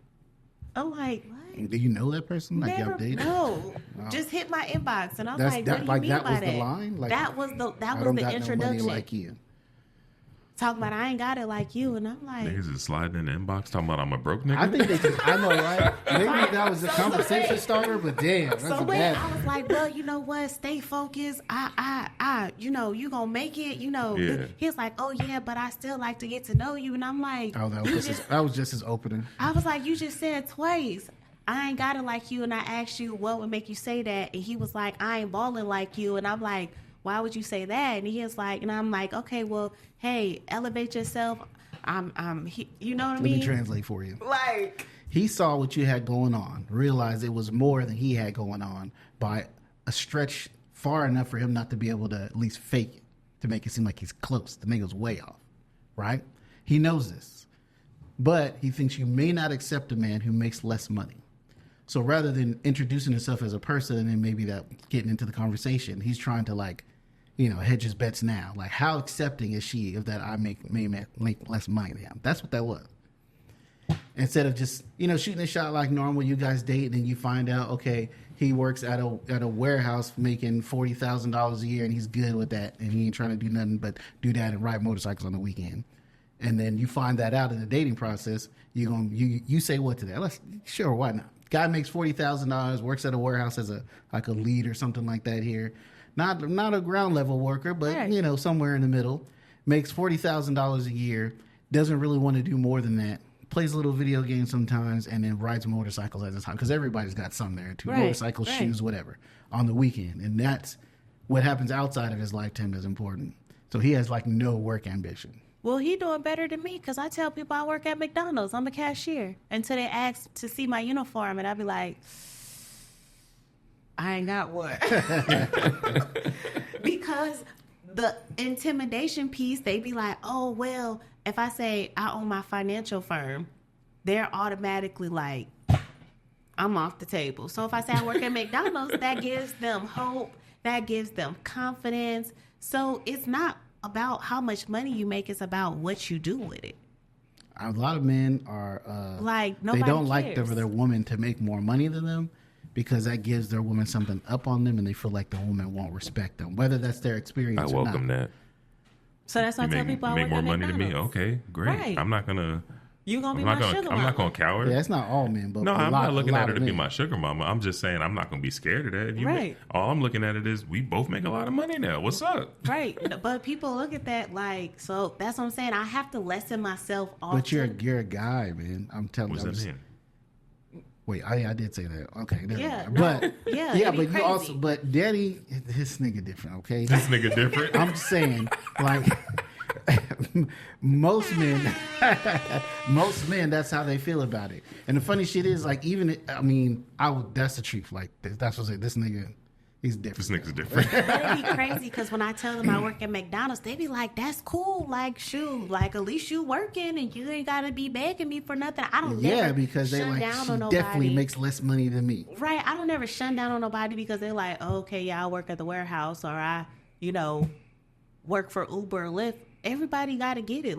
I'm like, what? Do you know that person? Like, y'all dated? No. Just hit my inbox, and I'm like, what do you mean that by was that? the line? Like, that was the I don't got introduction. no money like you. talking about I ain't got it like you, and I'm like, niggas is sliding in the inbox talking about I'm a broke nigga. I think they just, I know, right? Maybe that was a conversation starter, but damn, that's so a wait, bad I was like, well, you know what? Stay focused. You know, you gonna make it. You know, Yeah. he's like, oh yeah, but I still like to get to know you, and I'm like, Oh, that was just his opening. I was like, you just said twice, I ain't got it like you, and I asked you what would make you say that, and he was like, I ain't balling like you, and I'm like, why would you say that? And he was like, and I'm like, okay, well, hey, elevate yourself. You know what I mean? Let me translate for you. Like, He saw what you had going on, realized it was more than he had going on by a stretch far enough for him not to be able to at least fake it, to make it seem like he's close. The nigga's way off, right? He knows this. But he thinks you may not accept a man who makes less money. So rather than introducing himself as a person and maybe that getting into the conversation, he's trying to hedge his bets now. Like, how accepting is she of that I may make less money than him? That's what that was. Instead of just, shooting a shot like normal, you guys date, and then you find out, okay, he works at a warehouse making $40,000 a year, and he's good with that, and he ain't trying to do nothing but do that and ride motorcycles on the weekend. And then you find that out in the dating process. You say what to that? Sure, why not? Guy makes $40,000, works at a warehouse as a lead or something like that here. Not a ground level worker, but right. Somewhere in the middle. Makes $40,000 a year. Doesn't really want to do more than that. Plays a little video game sometimes, and then rides motorcycles at the time, because everybody's got some there too. Right, motorcycles, right. Shoes, whatever, on the weekend. And that's what happens outside of his life to him is important. So he has no work ambition. Well, he doing better than me, because I tell people I work at McDonald's. I'm a cashier. Until they ask to see my uniform, and I be like, I ain't got one. Because the intimidation piece, they be like, oh, well, if I say I own my financial firm, they're automatically like, I'm off the table. So if I say I work at McDonald's, that gives them hope. That gives them confidence. So it's not about how much money you make. It's about what you do with it. A lot of men are nobody they don't cares. like their woman to make more money than them, because that gives their woman something up on them, and they feel like the woman won't respect them, whether that's their experience or not. I welcome that. So that's why I tell people I make work more at money McDonald's. than me. Okay, great. Right. I'm not gonna. You gonna be my sugar mama. I'm not gonna cower. Yeah, that's not all men, but no, I'm not looking at her to men. be my sugar mama. I'm just saying I'm not gonna be scared of that. Right. All I'm looking at it is we both make a lot of money now. What's up? Right. But people look at that so that's what I'm saying. I have to lessen myself off. But you're a guy, man. I'm telling you. What's that mean? Wait, I did say that. Okay, yeah, but yeah, but crazy. you also, but Daddy, his nigga different. Okay, this nigga different. I'm just saying, most men, that's how they feel about it. And the funny shit is, that's the truth. That's what I say. This nigga, he's different. This nigga's different. That'd be crazy, because when I tell them I work at McDonald's, they be like, that's cool. At least you working and you ain't gotta be begging me for nothing. I don't never because they shun down she on nobody. Definitely makes less money than me. Right. I don't never shun down on nobody because they're like, oh, okay, yeah, I work at the warehouse, or I, work for Uber or Lyft. Everybody gotta get it.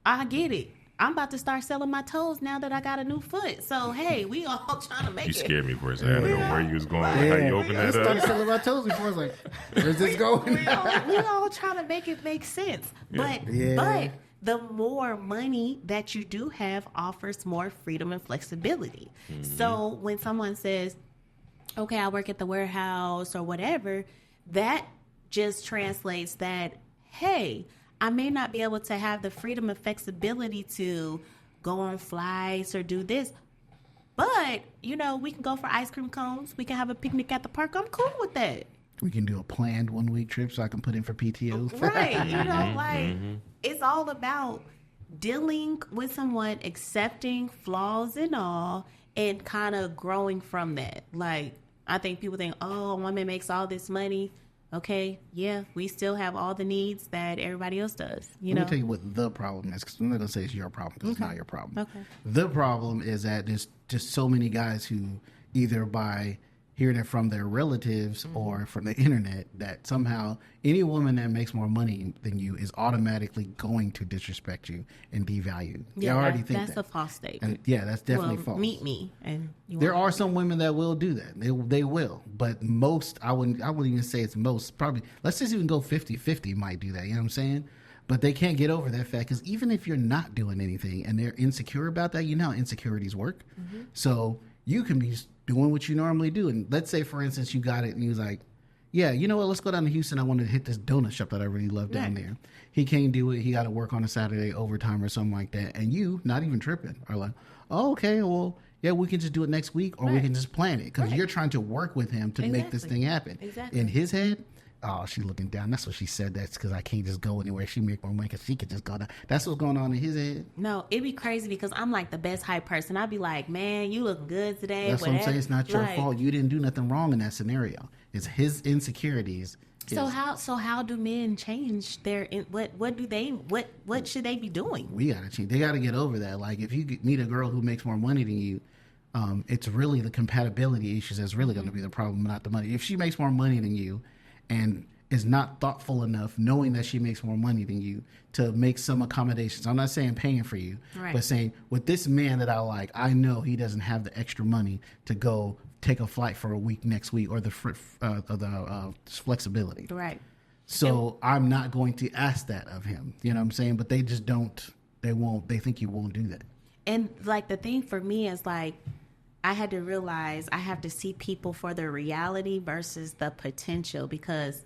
I get it. I'm about to start selling my toes now that I got a new foot. So, hey, we all trying to make it. You scared me for a second. I didn't know where you was going. How you open that I started up. selling my toes before. I was like, where's this going? we all trying to make it make sense. But the more money that you do have offers more freedom and flexibility. Mm-hmm. So when someone says, okay, I work at the warehouse or whatever, that just translates that, hey, I may not be able to have the freedom and flexibility to go on flights or do this, but, we can go for ice cream cones. We can have a picnic at the park. I'm cool with that. We can do a planned 1 week trip so I can put in for PTO. Right. It's all about dealing with someone, accepting flaws and all, and kind of growing from that. I think people think, oh, a woman makes all this money. Okay, yeah, we still have all the needs that everybody else does. Let me tell you what the problem is, because I'm not going to say it's your problem, because it's not your problem. Okay. The problem is that there's just so many guys who either by hearing it from their relatives or from the internet that somehow any woman that makes more money than you is automatically going to disrespect you and devalue you. Yeah, I already think that's a false statement. And that's definitely false. Meet me, and there are some women that will do that. They will, but most I wouldn't even say it's most. Probably let's just even go 50-50 might do that. You know what I'm saying? But they can't get over that fact, because even if you're not doing anything and they're insecure about that, you know how insecurities work. So you can be just doing what you normally do. And let's say, for instance, you got it and he was like, yeah, you know what, let's go down to Houston. I want to hit this donut shop that I really love down there. He can't do it. He got to work on a Saturday overtime or something like that. And you, not even tripping, are like, oh, okay, well, yeah, we can just do it next week, or we can just plan it, because you're trying to work with him to make this thing happen. In his head, oh, she's looking down. That's what she said. That's because I can't just go anywhere. She make more money because she could just go down. That's what's going on in his head. No, it'd be crazy because I'm like the best hype person. I'd be like, man, you look good today. That's what I'm saying. It's not your fault. You didn't do nothing wrong in that scenario. It's his insecurities. So how do men change their what should they be doing? We gotta change. They gotta get over that. Like, if you meet a girl who makes more money than you, it's really the compatibility issues that's really going to be the problem, not the money. If she makes more money than you and is not thoughtful enough, knowing that she makes more money than you, to make some accommodations. I'm not saying paying for you, but saying, with this man that I like, I know he doesn't have the extra money to go take a flight for a week next week, or the flexibility. Right. So I'm not going to ask that of him. You know what I'm saying? But they just don't. They won't. They think you won't do that. And like, the thing for me is, like, I had to realize I have to see people for their reality versus the potential, because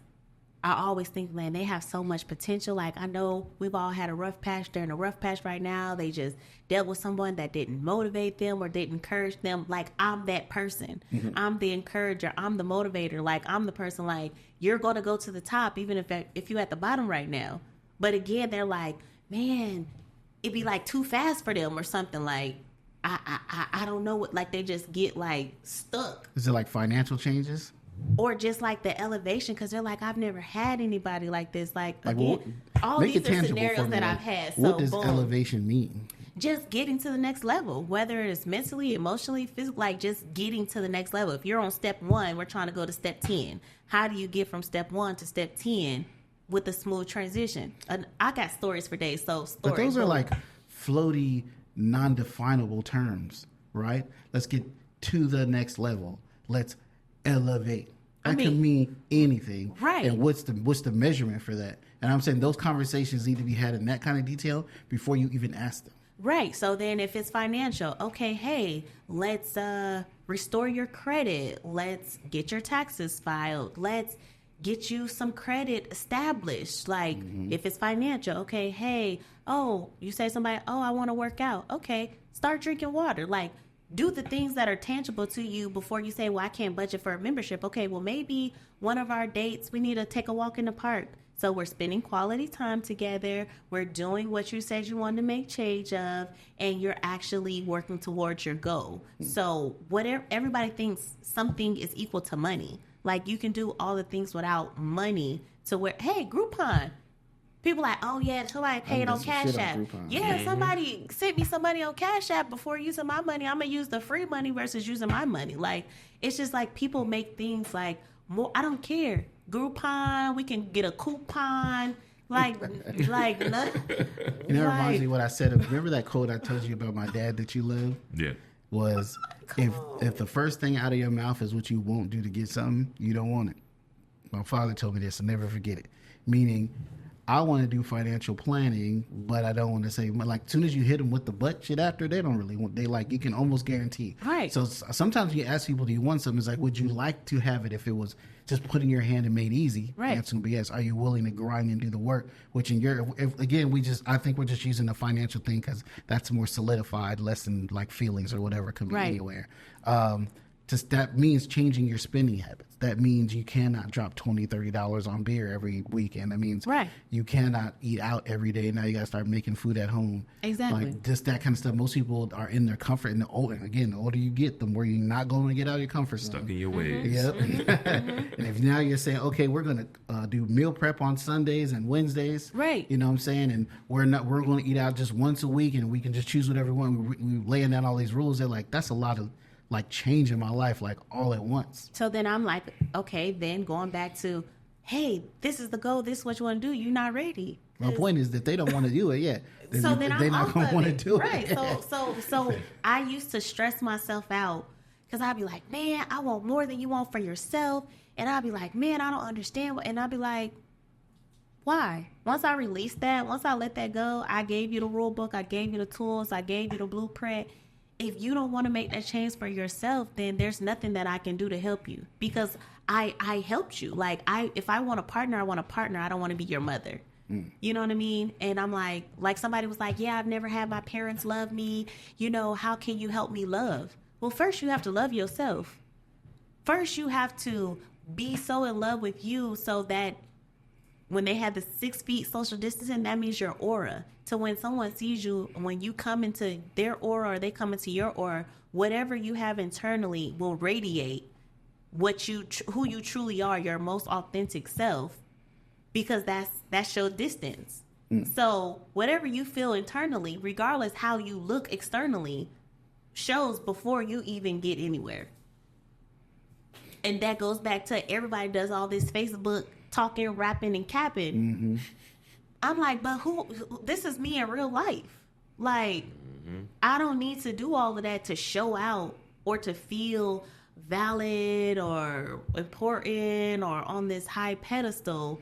I always think, man, they have so much potential. Like, I know we've all had a rough patch. They're in a rough patch right now. They just dealt with someone that didn't motivate them or didn't encourage them. Like, I'm that person. I'm the encourager. I'm the motivator. Like, I'm the person, like, you're going to go to the top even if you're at the bottom right now. But again, they're like, man, it'd be like too fast for them or something. Like, I don't know what, like, they just get like stuck. Is it like financial changes? Or just like the elevation, because they're like, I've never had anybody like this. Like again, all these are scenarios that I've had. So what does elevation mean? Just getting to the next level, whether it's mentally, emotionally, physically, like just getting to the next level. If you're on step 1, we're trying to go to step 10. How do you get from step 1 to step 10 with a smooth transition? And I got stories for days. But those are like floaty, non-definable terms, right? Let's get to the next level. Let's elevate. That can mean anything, right? And what's the measurement for that? And I'm saying those conversations need to be had in that kind of detail before you even ask them. Right. So then, if it's financial, okay, hey, let's restore your credit. Let's get your taxes filed. Let's get you some credit established. Like, if it's financial, okay, hey, oh, you say somebody, oh, I want to work out. Okay, start drinking water. Like, do the things that are tangible to you before you say, well, I can't budget for a membership. Okay, well, maybe one of our dates, we need to take a walk in the park. So we're spending quality time together. We're doing what you said you wanted to make change of, and you're actually working towards your goal. So whatever, everybody thinks something is equal to money. Like, you can do all the things without money, to where, hey, Groupon. People like, oh, yeah, somebody paid on Cash App. Yeah, somebody sent me some money on Cash App before using my money. I'm going to use the free money versus using my money. Like, it's just like people make things like, more. I don't care. Groupon, we can get a coupon. Like nothing. You know, it reminds me of what I said. Remember that quote I told you about my dad that you love? Yeah. Was, if the first thing out of your mouth is what you won't do to get something, you don't want it. My father told me this, and never forget it. Meaning, I want to do financial planning, but I don't want to say, like, as soon as you hit them with the butt shit after, they don't really want, they like, you can almost guarantee. Right. So sometimes you ask people, do you want something? It's like, would you like to have it if it was just put in your hand and made easy? Right. The answer would be yes. Are you willing to grind and do the work? Which again, I think we're just using the financial thing because that's more solidified, less than like feelings or whatever can be anywhere. That means changing your spending habits. That means you cannot drop $20, $30 on beer every weekend. That means you cannot eat out every day. Now you got to start making food at home. Exactly. Like, just that kind of stuff. Most people are in their comfort. And the older you get, the more you're not going to get out of your comfort zone. Stuck in your ways. Yep. And if now you're saying, okay, we're going to do meal prep on Sundays and Wednesdays. Right. You know what I'm saying? And we're going to eat out just once a week and we can just choose whatever we want. We're laying down all these rules. They're like, that's a lot of, like, changing my life, like, all at once. So then I'm like, okay, then going back to, hey, this is the goal, this is what you want to do, you're not ready. My point is that they don't want to do it yet. So then they're not going to want to do it. Right. So I used to stress myself out because I'd be like, man, I want more than you want for yourself. And I'd be like, man, I don't understand. And I'd be like, Why? Once I released that, once I let that go, I gave you the rule book, I gave you the tools, I gave you the blueprint. If you don't want to make that change for yourself, then there's nothing that I can do to help you, because I helped you. Like, if I want a partner, I want a partner. I don't want to be your mother. You know what I mean? And I'm like somebody was like, yeah, I've never had my parents love me. You know, how can you help me love? Well, first you have to love yourself. First you have to be so in love with you so that when they have the 6 feet social distancing, that means your aura. So when someone sees you, when you come into their aura or they come into your aura, whatever you have internally will radiate who you truly are, your most authentic self, because that's your distance. So whatever you feel internally, regardless how you look externally, shows before you even get anywhere. And that goes back to everybody does all this Facebook talking, rapping, and capping. I'm like, but this is me in real life. Like, I don't need to do all of that to show out or to feel valid or important or on this high pedestal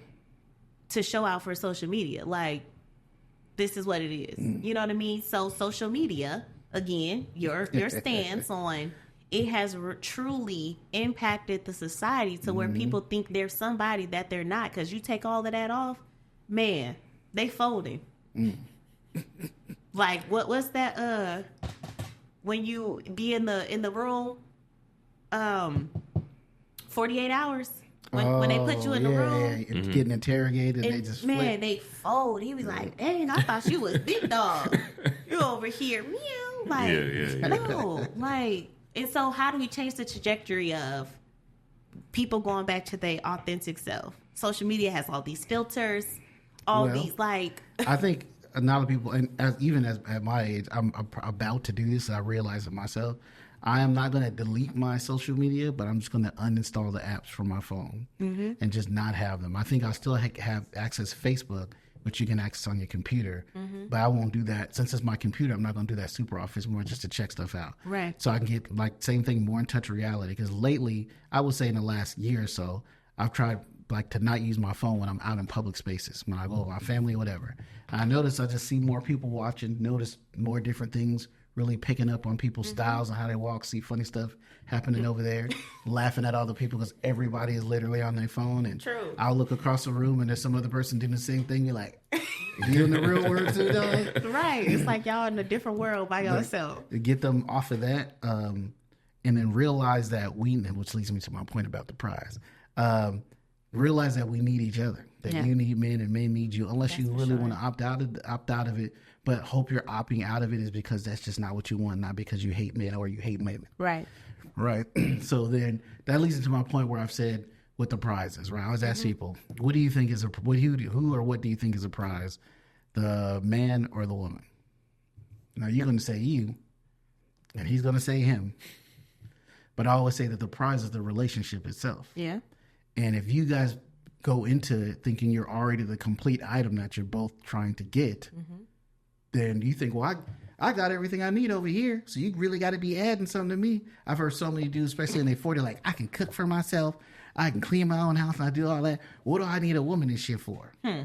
to show out for social media. Like, this is what it is. You know what I mean? So social media, again, your stance on it has truly impacted the society to where people think they're somebody that they're not. Because you take all of that off, man, they folding. Like, what's that? When you be in the room, 48 hours. When they put you in the room, getting interrogated, and they just flip. They fold. He was like, "Dang, I thought you was big dog. You over here, meow." Like, no, like. And so, how do we change the trajectory of people going back to their authentic self? Social media has all these filters, these like. I think a lot of people, and even at my age, I'm about to do this. I realize it myself. I am not going to delete my social media, but I'm just going to uninstall the apps from my phone and just not have them. I think I'll still have access to Facebook, which you can access on your computer, but I won't do that. Since it's my computer, I'm not going to do that super often. It's more just to check stuff out. Right. So I can get, like, same thing, more in touch with reality. Because lately, I would say in the last year or so, I've tried, like, to not use my phone when I'm out in public spaces, when I go with my family or whatever. I notice I just see more people watching, notice more different things, really picking up on people's styles and how they walk, see funny stuff happening over there, laughing at other people because everybody is literally on their phone. And True. I'll look across the room and there's some other person doing the same thing. You're like, you in the real world too, dog? Right. It's like y'all in a different world by yourself. To get them off of that, and then realize that which leads me to my point about the prize, realize that we need each other. That you need men and men need you, unless you really want to opt out of it. But hope you're opting out of it is because that's just not what you want, not because you hate men or you hate women. Right. Right. So then that leads into my point where I've said with the prizes, right? I always ask people, what do you think is who or what do you think is a prize? The man or the woman? Now you're going to say you, and he's going to say him. But I always say that the prize is the relationship itself. Yeah. And if you guys go into it thinking you're already the complete item that you're both trying to get, then you think, well, I got everything I need over here, so you really got to be adding something to me. I've heard so many dudes, especially in their 40s, like, I can cook for myself, I can clean my own house, and I do all that. What do I need a woman and shit for? I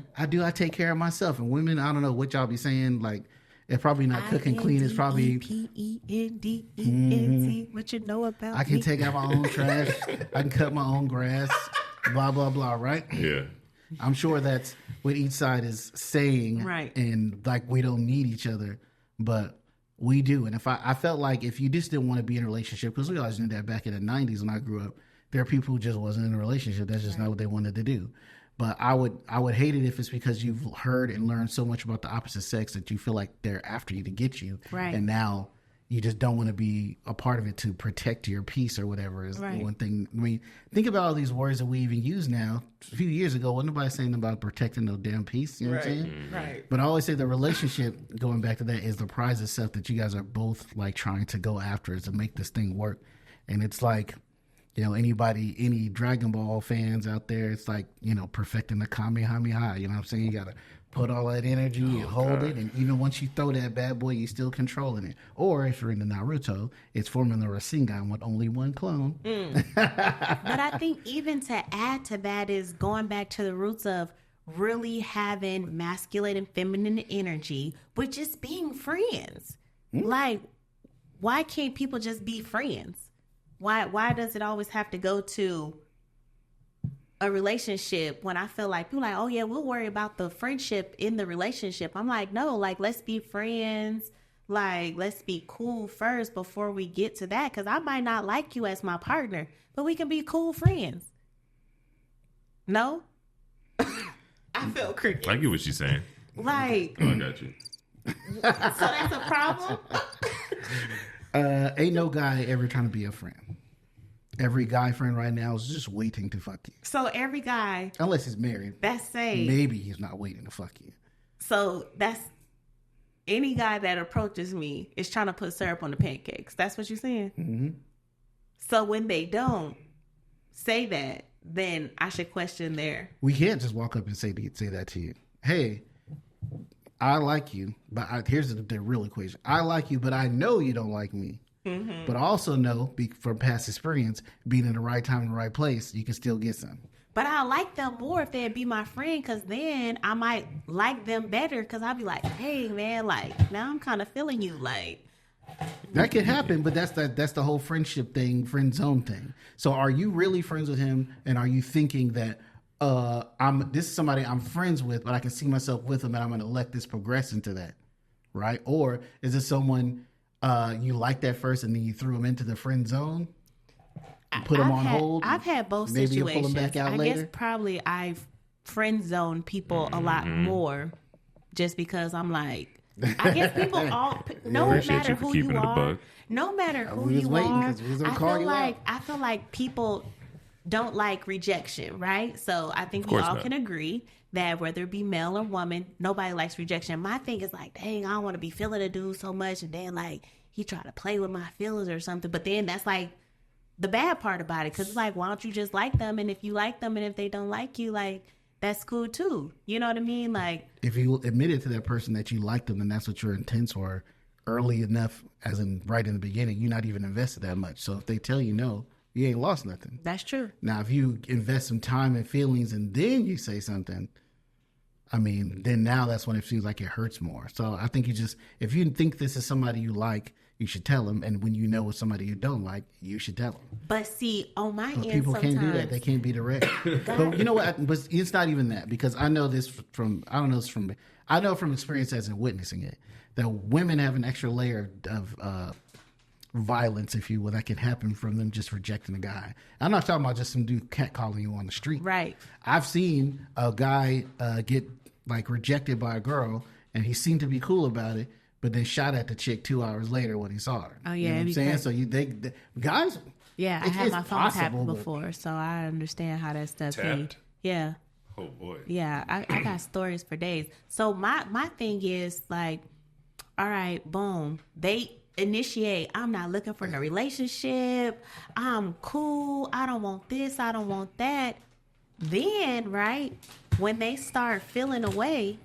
take care of myself. And women, I don't know what y'all be saying, like, it's probably not cooking clean. It's probably P-E-N-D-E-N-T. What you know about I can me? take out my own trash. I can cut my own grass. Blah, blah, blah, right? Yeah. I'm sure that's what each side is saying. Right. And like, we don't need each other, but we do. And if I felt like if you just didn't want to be in a relationship, because we always knew that back in the 90s when I grew up, there are people who just wasn't in a relationship. That's just not what they wanted to do. But I would hate it if it's because you've heard and learned so much about the opposite sex that you feel like they're after you to get you. Right. And now you just don't want to be a part of it to protect your peace or whatever is Right. one thing. I mean, think about all these words that we even use now. A few years ago, wasn't nobody saying about protecting no damn peace. You know what I'm saying? Right. But I always say the relationship, going back to that, is the prize itself that you guys are both like trying to go after is to make this thing work. And it's like, you know, any Dragon Ball fans out there, it's like, you know, perfecting the Kamehameha. You know what I'm saying? You got to put all that energy and hold it. And even once you throw that bad boy, you're still controlling it. Or if you're in the Naruto, it's forming the Rasengan with only one clone. But I think even to add to that is going back to the roots of really having masculine and feminine energy with just being friends. Like, why can't people just be friends? Why does it always have to go to a relationship when I feel like people are like, oh yeah, we'll worry about the friendship in the relationship. I'm like, no, like, let's be friends. Like, let's be cool first before we get to that. Because I might not like you as my partner, but we can be cool friends. No? I feel cricket. I get what she's saying. Like, Oh, I got you. so that's a problem? Ain't no guy ever trying to be a friend. Every guy friend right now is just waiting to fuck you. So every guy, Unless he's married. that's saying, Maybe he's not waiting to fuck you. so that's any guy that approaches me is trying to put syrup on the pancakes. That's what you're saying? Mm-hmm. So when they don't say that, then I should question their... We can't just walk up and say that to you. Hey, I like you, but here's the real equation. I like you, but I know you don't like me. Mm-hmm. But I also know, from past experience, being in the right time in the right place, you can still get some. But I like them more if they'd be my friend, because then I might like them better, because I'd be like, hey, man, like, now I'm kind of feeling you, like... That could happen, but that's the whole friendship thing, friend zone thing. So are you really friends with him, and are you thinking that this is somebody I'm friends with, but I can see myself with him, and I'm going to let this progress into that, right? Or is it someone you liked at first, and then you threw him into the friend zone, and put him on hold? I've had both maybe situations. You'll pull him back out I later? guess probably I've friend zoned people a lot more, just because I'm like, I guess people all, no matter who you are, no matter who you are, I feel like people don't like rejection, right? So I think we all can agree that whether it be male or woman, nobody likes rejection. My thing is like, dang, I don't want to be feeling a dude so much, and then like he try to play with my feelings or something. But then that's like the bad part about it, because it's like, why don't you just like them? And if you like them, and if they don't like you, like, that's cool too. You know what I mean? Like, if you admitted to that person that you liked them, then that's what your intents were early enough, as in right in the beginning. You're not even invested that much. So if they tell you no, you ain't lost nothing. That's true. Now, if you invest some time and feelings and then you say something, I mean, then now that's when it seems like it hurts more. So I think if you think this is somebody you like, you should tell them. And when you know it's somebody you don't like, you should tell them. But see, on my end, people can't do that. They can't be direct. But you know what? But it's not even that, because I know this I know from experience as in witnessing it, that women have an extra layer of violence, if you will, that can happen from them just rejecting a guy. I'm not talking about just some dude catcalling you on the street. Right. I've seen a guy get like rejected by a girl, and he seemed to be cool about it, but then shot at the chick 2 hours later when he saw her. Oh yeah, you know what I'm saying? So guys. Yeah, I had my phone tapped before, so I understand how that stuff tapped. Yeah. Oh boy. Yeah, I got stories for days. So my thing is like, all right, boom, they initiate. I'm not looking for a relationship. I'm cool. I don't want this. I don't want that. Then, right, when they start feeling away,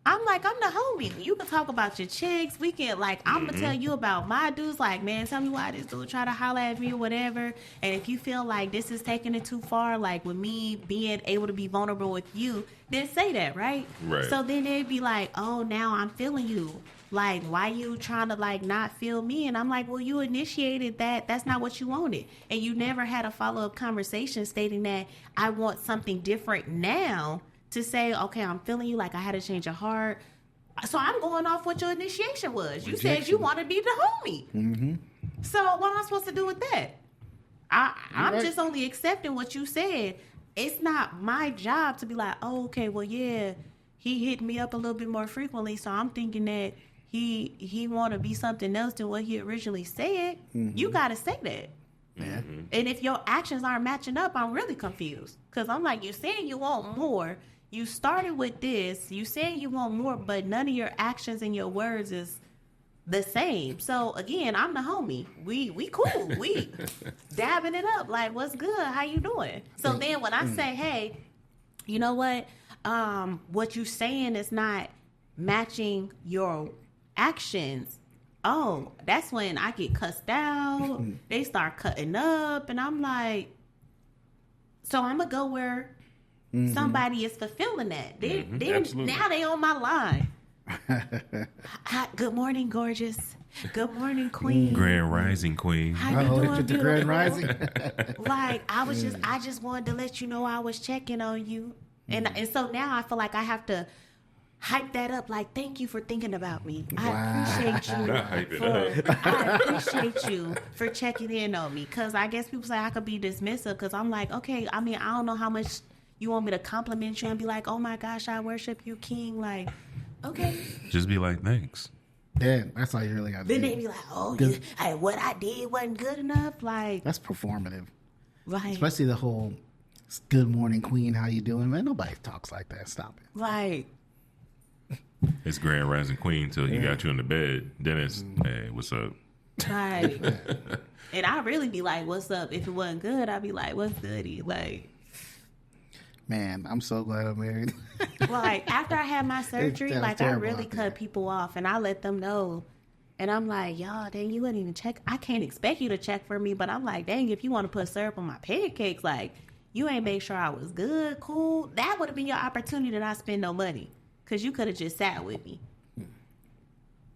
I'm like, I'm the homie. You can talk about your chicks. We can, like, I'm going to tell you about my dudes. Like, man, tell me why this dude try to holler at me or whatever. And if you feel like this is taking it too far, like with me being able to be vulnerable with you, then say that, right? Right. So then they'd be like, oh, now I'm feeling you. Like, why you trying to, like, not feel me? And I'm like, well, you initiated that. That's not what you wanted. And you never had a follow-up conversation stating that I want something different now to say, okay, I'm feeling you, like I had to change your heart. So I'm going off what your initiation was. You said you wanted to be the homie. Mm-hmm. So what am I supposed to do with that? I'm just only accepting what you said. It's not my job to be like, oh, okay, well, yeah, he hit me up a little bit more frequently, so I'm thinking that he want to be something else than what he originally said. Mm-hmm. You got to say that. Yeah. And if your actions aren't matching up, I'm really confused. Because I'm like, you're saying you want more. You started with this. You saying you want more, but none of your actions and your words is the same. So, again, I'm the homie. We cool. We dabbing it up. Like, what's good? How you doing? So then when I say, hey, you know what you saying is not matching your actions, oh, that's when I get cussed out. They start cutting up, and I'm like, so I'm gonna go where somebody is fulfilling that. Absolutely. Now they on my line. Hi, good morning, gorgeous. Good morning, queen. Grand Rising Queen. How you doing, the beautiful? Grand Rising. Like I just wanted to let you know I was checking on you, and so now I feel like I have to hype that up. Like, thank you for thinking about me. I appreciate you for checking in on me. Because I guess people say I could be dismissive. Because I'm like, okay, I mean, I don't know how much you want me to compliment you and be like, oh my gosh, I worship you, King. Like, okay. Just be like, thanks. Yeah, that's all you really got to do. Then they be like, oh, hey, what I did wasn't good enough. Like, That's performative. right. Especially the whole good morning, queen, how you doing? Man, nobody talks like that. Stop it. Right. It's Grand Rising Queen till he got you in the bed. Then it's, hey, what's up? Right. And I really be like, what's up? If it wasn't good, I'd be like, what's goody? Like, Man, I'm so glad I'm married. like after I had my surgery, That was like I terrible really out there. cut people off and I let them know. And I'm like, y'all, dang, you wouldn't even check. I can't expect you to check for me, but I'm like, dang, if you want to put syrup on my pancakes, like you ain't make sure I was good, cool. That would have been your opportunity to not spend no money. Because you could have just sat with me.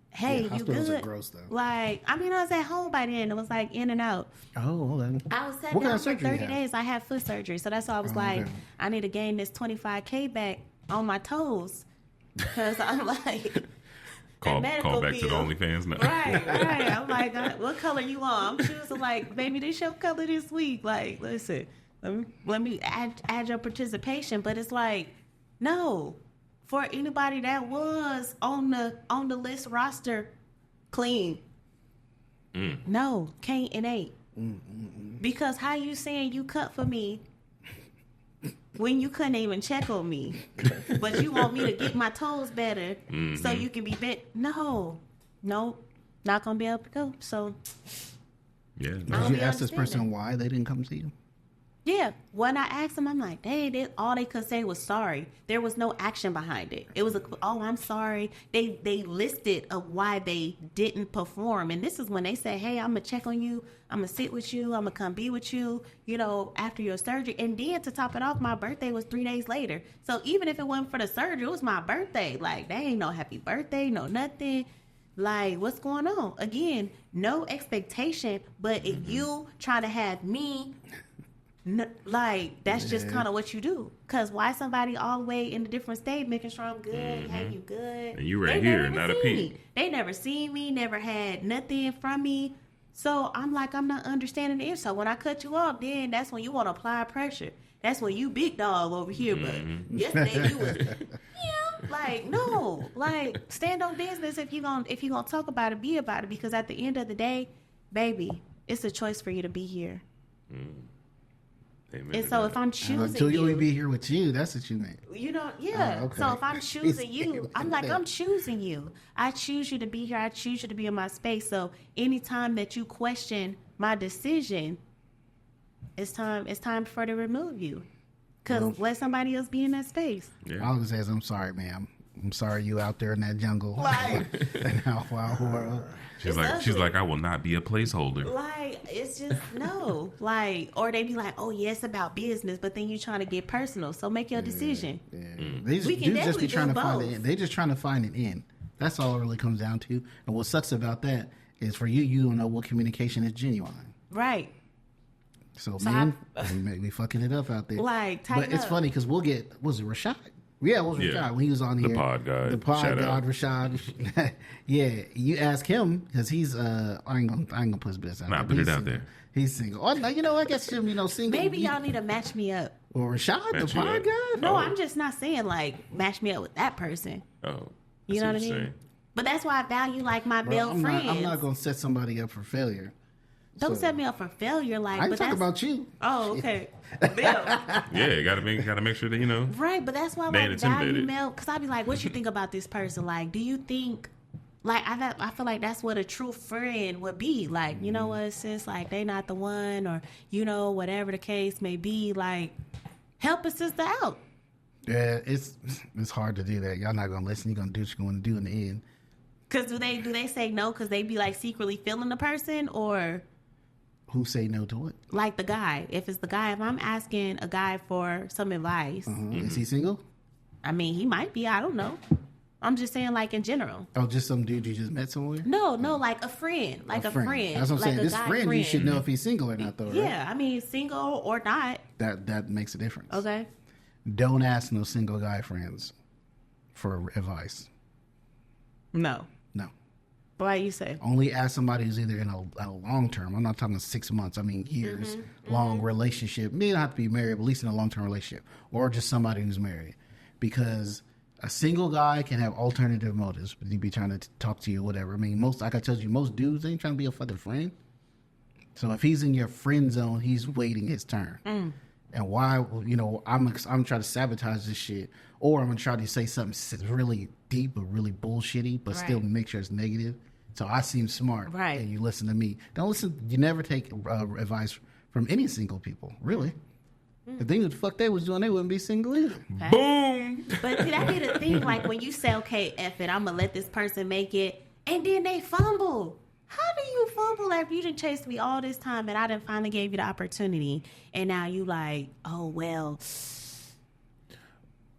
Hey, Yeah, you hospitals are good? gross, though. Like, I mean, I was at home by then. It was like in and out. Oh, okay. I was sat What kind down of for surgery you 30 had? days. I had foot surgery. So that's why I was like, okay. I need to gain this 25K back on my toes. Because I'm like, Call medical back to the bill. OnlyFans now. right. I'm like, what color you on? I'm choosing like, baby, this your color this week. Like, listen, let me add your participation. But it's like, no. For anybody that was on the list roster, clean. No, can't and ain't. Because how you saying you cut for me when you couldn't even check on me, but you want me to get my toes better so you can be bent? No, not gonna be able to go. So Yeah. I don't Did you be ask this understanding. person why they didn't come see you? yeah, when I asked them, I'm like, dang, all they could say was sorry. There was no action behind it. It was I'm sorry. They listed of why they didn't perform. And this is when they say, hey, I'm going to check on you. I'm going to sit with you. I'm going to come be with you, after your surgery. And then to top it off, my birthday was 3 days later. So even if it wasn't for the surgery, it was my birthday. Like, they ain't no happy birthday, no nothing. Like, what's going on? Again, no expectation. But if you try to have me... that's just kind of what you do. Because why somebody all the way in a different state making sure I'm good, hey, you good. And you right here, not a peep. They never seen me, never had nothing from me. So I'm like, I'm not understanding it. So when I cut you off, then that's when you want to apply pressure. That's when you big dog over here. But yesterday you was, no. Like, stand on business if you gonna talk about it, be about it. Because at the end of the day, baby, it's a choice for you to be here. Amen And to so that. if I'm choosing Until you, you be here with you, that's what you meant. yeah. Oh, okay. So if I'm choosing you, I'm like, I'm choosing you. I choose you to be here. I choose you to be in my space. So anytime that you question my decision, it's time for to remove you. Because let somebody else be in that space. Yeah. All I can say is, I'm sorry, ma'am. I'm sorry you out there in that jungle. Like- in that wild world. She's ugly. like, I will not be a placeholder. Like, it's just, no. Like, or they be like, oh, yeah, it's about business, but then you trying to get personal. So make your decision. Yeah. They just, We can dudes just be definitely trying do to find both. the end. They just trying to find an end. That's all it really comes down to. And what sucks about that is for you don't know what communication is genuine. Right. So So man, we may be fucking it up out there. Like, tighten but it's up. funny because we'll get, was it Rashad? Yeah, it was Rashad Yeah. when he was on The here. pod god. The pod Shout god, out. Rashad. Yeah, you ask him because he's I ain't gonna put his business out Nah, there. put He's it out single. there. He's single. Oh, no, I guess him, single. Maybe y'all need to match me up. Or Rashad, Match the you pod up. god. No, Oh. I'm just not saying like match me up with that person. Oh. You know what I you're mean? saying. But that's why I value like my Bro, male I'm friends. not gonna set somebody up for failure. Don't so- set me up for failure. Like, I ain't but talking that's about you. oh, okay. Bill. Yeah, gotta make sure that Right, but that's why I They ain't like value intimidated. male. Because I be like, what you think about this person? Like, do you think? Like, I feel like that's what a true friend would be. Like, you know what, sis? Like, they not the one, or whatever the case may be. Like, help a sister out. Yeah, it's hard to do that. Y'all not gonna listen. You're gonna do what you're gonna do in the end. Because do they say no because they be like secretly feeling the person, or Who say no to it? Like the guy. If it's the guy, if I'm asking a guy for some advice. Is he single? I mean, he might be. I don't know. I'm just saying, like, in general. Oh, just some dude you just met somewhere? No, like a friend. Like a friend. That's what I'm saying. Like This friend, you should know if he's single or not, though, right? Yeah, I mean, single or not. That makes a difference. Okay. Don't ask no single guy friends for advice. No. Why you say? Only ask somebody who's either in a long term. I'm not talking 6 months. I mean years long relationship. May not have to be married, but at least in a long term relationship, or just somebody who's married. Because a single guy can have alternative motives, but he'd be trying to talk to you, or whatever. I mean, like I told you, most dudes ain't trying to be a fucking friend. So if he's in your friend zone, he's waiting his turn. And why? I'm trying to sabotage this shit, or I'm gonna try to say something really deep but really bullshitty, but still make sure it's negative. So I seem smart, right? And you listen to me. Don't listen. You never take advice from any single people, really. The thing that the fuck they was doing, they wouldn't be single either. Okay. Boom. But see, that be the thing. Like when you say, "Okay, F it, I'm gonna let this person make it," and then they fumble. How do you fumble after you done chased me all this time and I done finally gave you the opportunity, and now you like, oh well.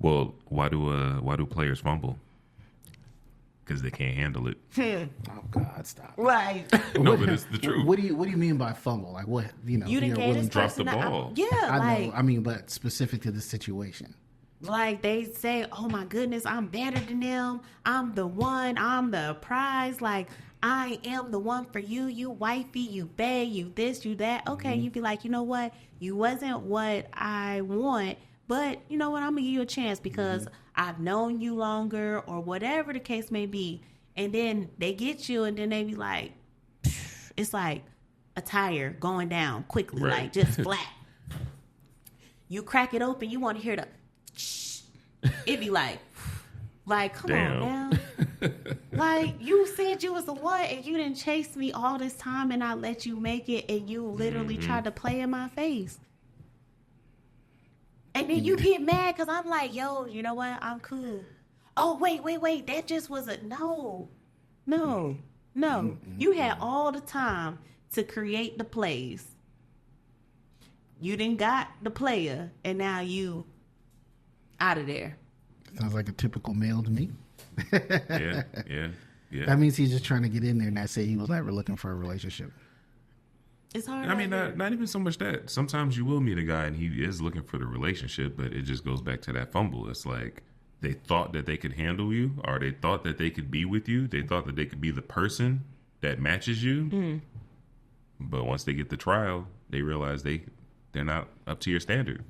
Well, why do players fumble? Because they can't handle it. Oh God, stop! Right. No, but it's the truth. What do you mean by fumble? Like what? You done gave this drop the person ball. I know. I mean, but specific to the situation. Like they say, oh my goodness, I'm better than them. I'm the one. I'm the prize. Like I am the one for you. You wifey, you bae, you this, you that. Okay, you be like, you know what? You wasn't what I want, but you know what? I'm gonna give you a chance because I've known you longer, or whatever the case may be. And then they get you, and then they be like, it's like a tire going down quickly, like just flat. You crack it open, you want to hear the. It be like come on now. Like you said you was the one and you didn't chase me all this time and I let you make it and you literally tried to play in my face. And then you get mad because I'm like, yo, you know what? I'm cool. Oh, wait. That just was a no. You had all the time to create the plays. You done got the player and now you out of there. Sounds like a typical male to me. Yeah. That means he's just trying to get in there and not say he was ever looking for a relationship. It's hard. I mean, not even so much that. Sometimes you will meet a guy and he is looking for the relationship, but it just goes back to that fumble. It's like they thought that they could handle you, or they thought that they could be with you. They thought that they could be the person that matches you. But once they get the trial, they realize they're not up to your standard.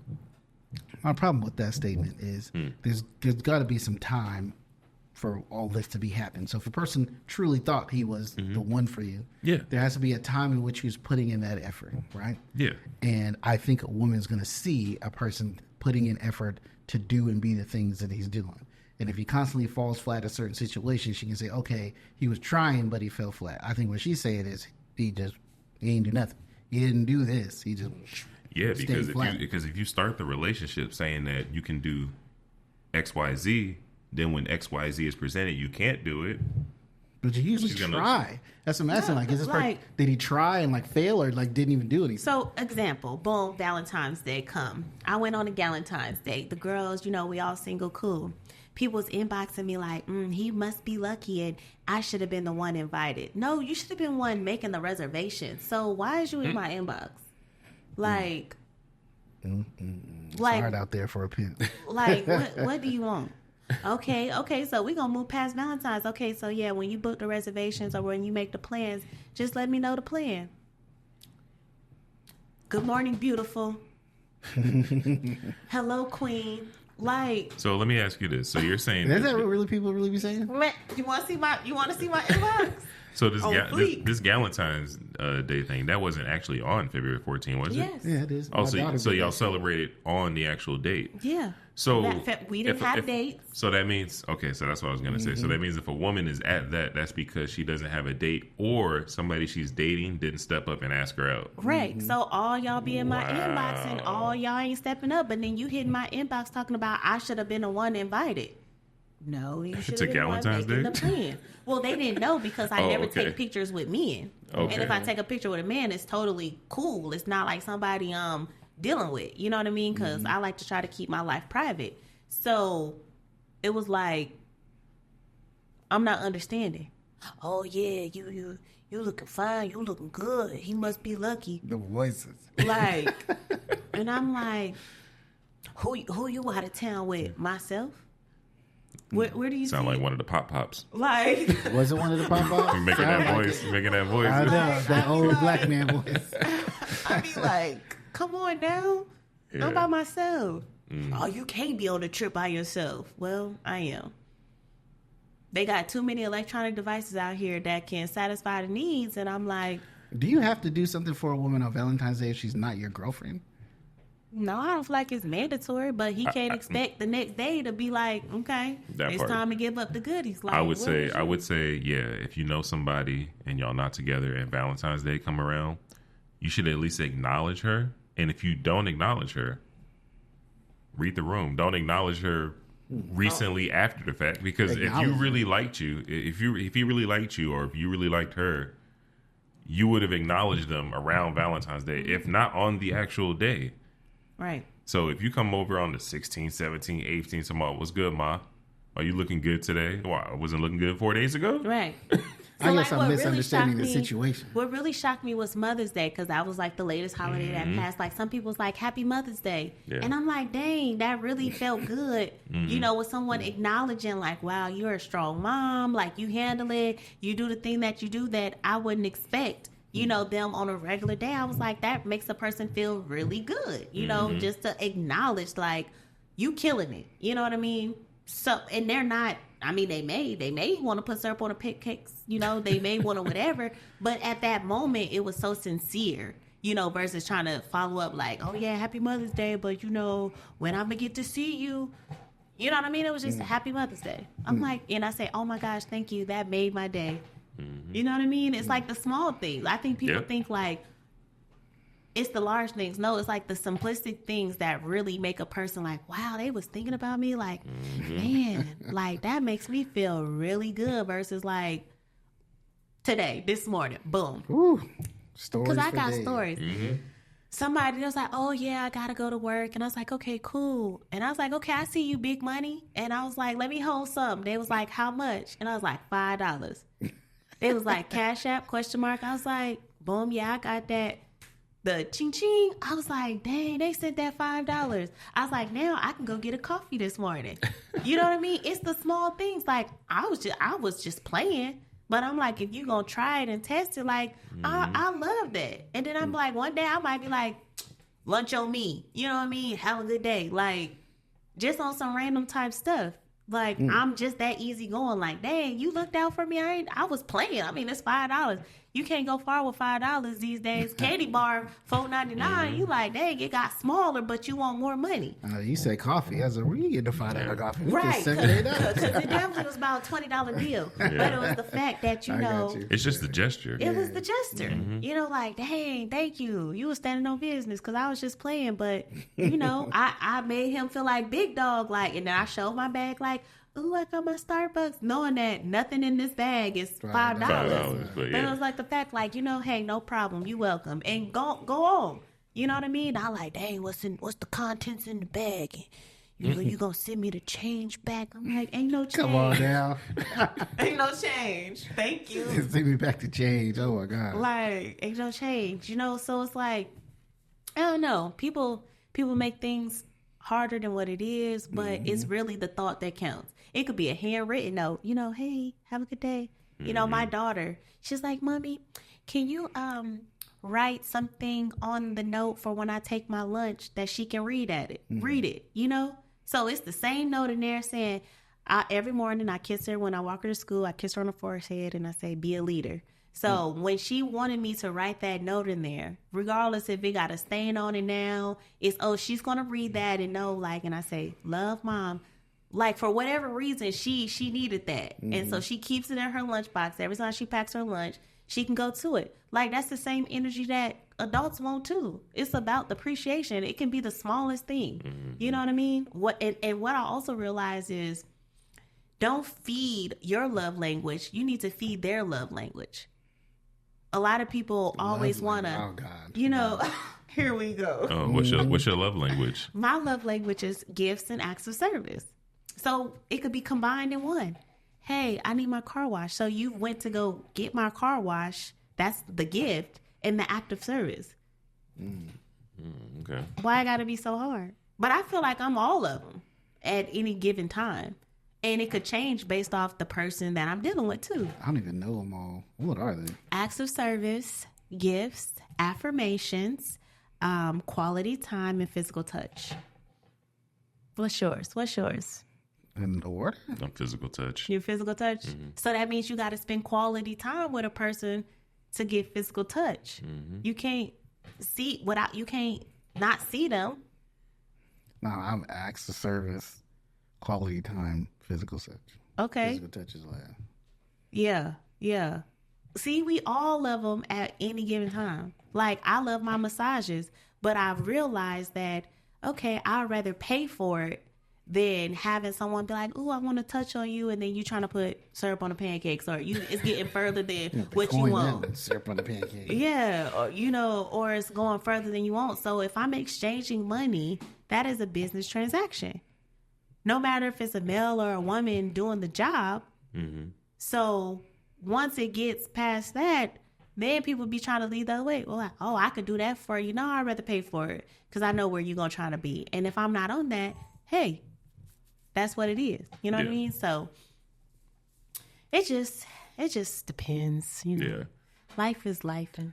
My problem with that statement is there's got to be some time for all this to be happening. So if a person truly thought he was the one for you, there has to be a time in which he was putting in that effort, right? Yeah. And I think a woman's going to see a person putting in effort to do and be the things that he's doing. And if he constantly falls flat in certain situations, she can say, okay, he was trying, but he fell flat. I think what she's saying is he ain't do nothing. He didn't do this. He just... Yeah, because if you start the relationship saying that you can do XYZ, then when XYZ is presented, you can't do it. But you usually try. That's what I'm asking. Like, is this like, did he try and like fail or like didn't even do anything? So, example, boom, Valentine's Day come. I went on a Valentine's Day. The girls, we all single, cool. People's inboxing me like, he must be lucky and I should have been the one invited. No, you should have been one making the reservation. So why is you in my inbox? Like, it's hard out there for a pimp. Like, what do you want? Okay, so we're going to move past Valentine's. Okay, so yeah, when you book the reservations or when you make the plans, just let me know the plan. Good morning, beautiful. Hello, queen. Like, so let me ask you this. So you're saying is that what people really be saying? You want to see my inbox? So this Valentine's Day thing, that wasn't actually on February 14th, was it? Yes. Yeah, it is. Oh, so y'all celebrated on the actual date. Yeah. So we didn't have dates. So that means, okay, so that's what I was going to say. So that means if a woman is at that's because she doesn't have a date or somebody she's dating didn't step up and ask her out. Right. So all y'all be in my inbox and all y'all ain't stepping up. But then you hit my inbox talking about I should have been the one invited. No, you should To have been Valentine's making Day? the plan. Well, they didn't know because I never okay. take pictures with men. Okay. And if I take a picture with a man, it's totally cool. It's not like somebody dealing with. You know what I mean? Because I like to try to keep my life private. So it was like, I'm not understanding. Oh yeah, you looking fine. You looking good. He must be lucky. The voices. Like, and I'm like, who you out of town with? Myself? Where do you Sound see like one of the pop-pops. Like, Was it one of the pop-ups? You making that voice. You making that voice. I know, that old black man voice. I be like, come on now. Yeah. I'm by myself. Oh, you can't be on a trip by yourself. Well, I am. They got too many electronic devices out here that can satisfy the needs, and I'm like, Do you have to do something for a woman on Valentine's Day if she's not your girlfriend? no, I don't feel like it's mandatory, but he can't expect the next day to be like, okay, That it's part. time to give up the goodies. Like, I would what say, was you- yeah, if you know somebody and y'all not together and Valentine's Day come around, you should at least acknowledge her. And if you don't acknowledge her, read the room. Don't acknowledge her recently after the fact, because if Acknowledge you her. really liked you, if he really liked you, or if you really liked her, you would have acknowledged them around Valentine's Day, if not on the actual day. Right. So if you come over on the 16th, 17th, 18th, tomorrow, what's good, Ma? Are you looking good today? Why, I wasn't looking good 4 days ago? Right. I guess what I'm really misunderstanding shocked the situation. What really shocked me was Mother's Day, because that was like the latest holiday that passed. Like, some people's like, Happy Mother's Day. Yeah. And I'm like, dang, that really felt good. You know, with someone acknowledging like, wow, you're a strong mom. Like, you handle it. You do the thing that you do that I wouldn't expect, you know, them on a regular day. I was like, that makes a person feel really good. You know, just to acknowledge like, you killing it. You know what I mean? So, and they're not, I mean, they may want to put syrup on the pancakes, you know, they may want to whatever, but at that moment, it was so sincere, you know, versus trying to follow up like, oh yeah, Happy Mother's Day, but you know, when I'm gonna get to see you, you know what I mean? It was just a Happy Mother's Day. I'm like, and I say, oh my gosh, thank you, that made my day. You know what I mean? It's like the small things. I think people think like, it's the large things. No, it's like the simplistic things that really make a person like, wow, they was thinking about me. Like, man, like that makes me feel really good versus like today, this morning, boom. Ooh, stories. Because I for got days. stories. Somebody was like, oh yeah, I got to go to work. And I was like, okay, cool. And I was like, okay, I see you, big money. And I was like, let me hold some. They was like, how much? And I was like, $5. They was like, Cash App, ? I was like, boom, yeah, I got that. The ching ching, I was like, dang, they sent that $5. I was like, now I can go get a coffee this morning. You know what I mean? It's the small things. Like, I was just playing, but I'm like, if you gonna try it and test it, like, I love that. And then I'm like, one day I might be like, lunch on me. You know what I mean? Have a good day. Like, just on some random type stuff. Like, I'm just that easy going. Like, dang, you looked out for me. I was playing. I mean, it's $5. You can't go far with $5 these days. Candy bar, $4.99. You like, dang, it got smaller, but you want more money. You said coffee. I was like, where you get the $5 coffee? You Right, just because $7, $8. it definitely was about a $20 deal. But it was the fact that, you I know, got you. It's just the gesture. it was the gesture. You know, like, dang, thank you. You was standing on business because I was just playing. But, you know, I made him feel like big dog. Like, and then I showed my bag like, ooh, I got my Starbucks, knowing that nothing in this bag is $5. $5, but But yeah. it was like the fact, like, you know, hey, no problem, you welcome, and go on. You know what I mean? I like, dang, what's the contents in the bag? And, you know, you gonna send me the change back? I'm like, ain't no change. Come on now. Ain't no change. Thank you. Send me back to change. Oh my God. Like, ain't no change. You know, so it's like, I don't know. People make things harder than what it is, but it's really the thought that counts. It could be a handwritten note, you know, hey, have a good day. You know, my daughter, she's like, Mommy, can you write something on the note for when I take my lunch that she can read it, you know? So it's the same note in there saying, every morning I kiss her when I walk her to school, I kiss her on the forehead and I say, be a leader. So when she wanted me to write that note in there, regardless if it got a stain on it now, it's, oh, she's going to read that and know, like, and I say, love, Mom. Like, for whatever reason, she needed that. And so she keeps it in her lunchbox. Every time she packs her lunch, she can go to it. Like, that's the same energy that adults want too. It's about the appreciation. It can be the smallest thing. You know what I mean? And what I also realize is don't feed your love language. You need to feed their love language. A lot of people always want to, oh God, you know, here we go. Oh, what's your love language? My love language is gifts and acts of service. So it could be combined in one. Hey, I need my car wash. So you went to go get my car wash. That's the gift and the act of service. Okay. Why I got to be so hard? But I feel like I'm all of them at any given time. And it could change based off the person that I'm dealing with, too. I don't even know them all. What are they? Acts of service, gifts, affirmations, quality time, and physical touch. What's yours? In order? On physical touch. Your physical touch? Mm-hmm. So that means you got to spend quality time with a person to get physical touch. Mm-hmm. You can't not see them. No, I'm acts of service, quality time, physical touch. Okay. Physical touch is last. Yeah. See, we all love them at any given time. Like, I love my massages, but I've realized that, okay, I'd rather pay for it than having someone be like, ooh, I want to touch on you, and then you trying to put syrup on the pancakes, or it's getting further than what you want. Syrup on the pancakes. Yeah, or it's going further than you want. So if I'm exchanging money, that is a business transaction. No matter if it's a male or a woman doing the job. Mm-hmm. So once it gets past that, then people be trying to lead the other way. Well, like, oh, I could do that for you. No, I'd rather pay for it because I know where you're going to try to be. And if I'm not on that, hey, that's what it is. You know what I mean? So it just depends. You know, life is life. And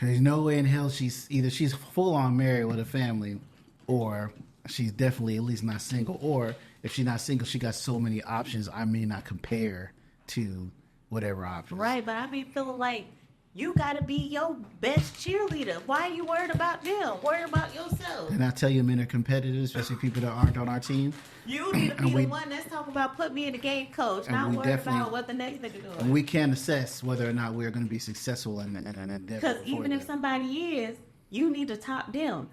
there's no way in hell she's full on married with a family, or she's definitely at least not single. Or if she's not single, she got so many options. I may not compare to whatever option. Right, but I be feeling like you got to be your best cheerleader. Why are you worried about them? Worry about yourself. And I tell you, men are competitors, especially people that aren't on our team. You need to be the one that's talking about put me in the game, coach, not worry about what the next nigga doing. And we can assess whether or not we're going to be successful in that endeavor. Because even if somebody is, you need to top them.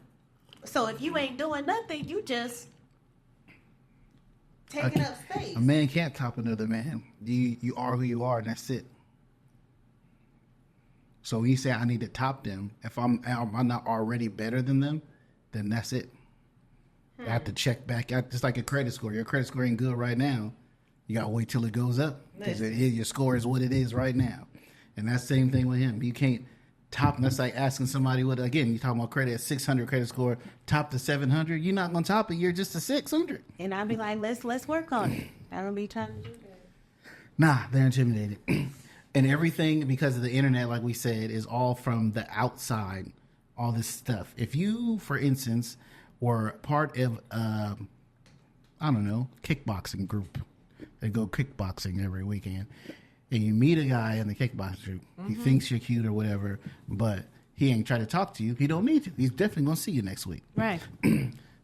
So if you ain't doing nothing, you just taking up space. A man can't top another man. You are who you are, and that's it. So when you say I need to top them, if I'm not already better than them, then that's it. I have to check back out. Just like a credit score. Your credit score ain't good right now. You got to wait till it goes up. Because your score is what it is right now. And that's the same thing with him. You can't top. That's like asking somebody what, again, you're talking about credit, 600 credit score, top to 700. You're not going to top it. You're just a 600. And I'll be like, let's work on it. I don't be trying to do that. Nah, they're intimidated. And everything, because of the internet, like we said, is all from the outside, all this stuff. If you, for instance, were part of, kickboxing group, they go kickboxing every weekend, and you meet a guy in the kickboxing group, he thinks you're cute or whatever, but he ain't trying to talk to you, he don't need to. He's definitely going to see you next week. Right.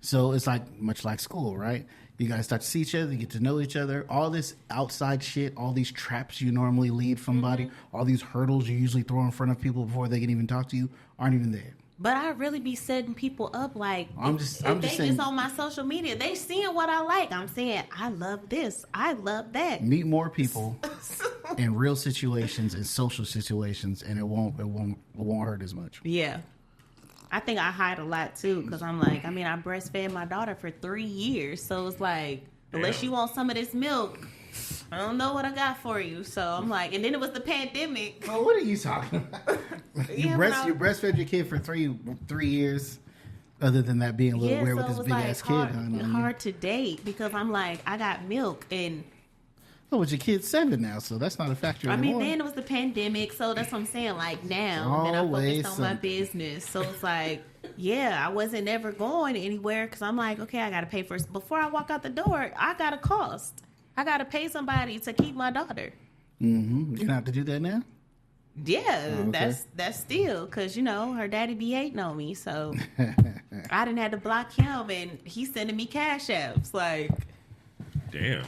So it's like, much like school, right? You guys start to see each other, you get to know each other. All this outside shit, all these traps you normally lead somebody, all these hurdles you usually throw in front of people before they can even talk to you aren't even there. But I really be setting people up like, I'm just saying, just on my social media, they seeing what I like. I'm saying, I love this. I love that. Meet more people in real situations, in social situations, and it won't hurt as much. Yeah. I think I hide a lot too, because I'm like, I breastfed my daughter for 3 years. So it's like, unless you want some of this milk, I don't know what I got for you. So I'm like, and then it was the pandemic. Oh, what are you talking about? You breastfed your kid for three years, other than that being a little weird with this big ass kid. Hard to date because I'm like, I got milk and. Oh, but your kid's 7 now, so that's not a factor anymore. Then it was the pandemic, so that's what I'm saying. Like now, then I focused on my business. So it's like, I wasn't ever going anywhere because I'm like, okay, I got to pay for it. Before I walk out the door, I got a cost. I got to pay somebody to keep my daughter. Mm-hmm. You don't have to do that now? Yeah, okay. That's still because, her daddy be hating on me. So I didn't have to block him, and he's sending me cash apps. Like, damn.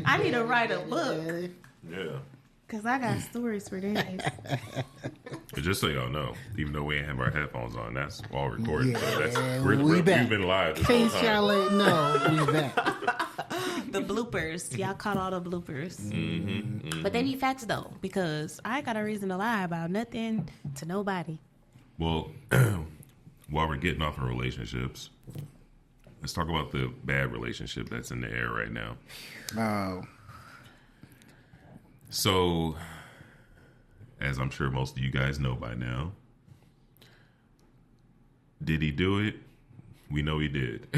I need to write a book. Yeah. Because I got stories for days. Just so y'all know, even though we ain't have our headphones on, that's all recorded. Yeah, so we've been live this whole case time. y'all ain't know, we back. The bloopers. Y'all caught all the bloopers. But they need facts, though, because I ain't got a reason to lie about nothing to nobody. Well, while we're getting off of relationships, let's talk about the bad relationship that's in the air right now. Oh. So, as I'm sure most of you guys know by now, did he do it? We know he did.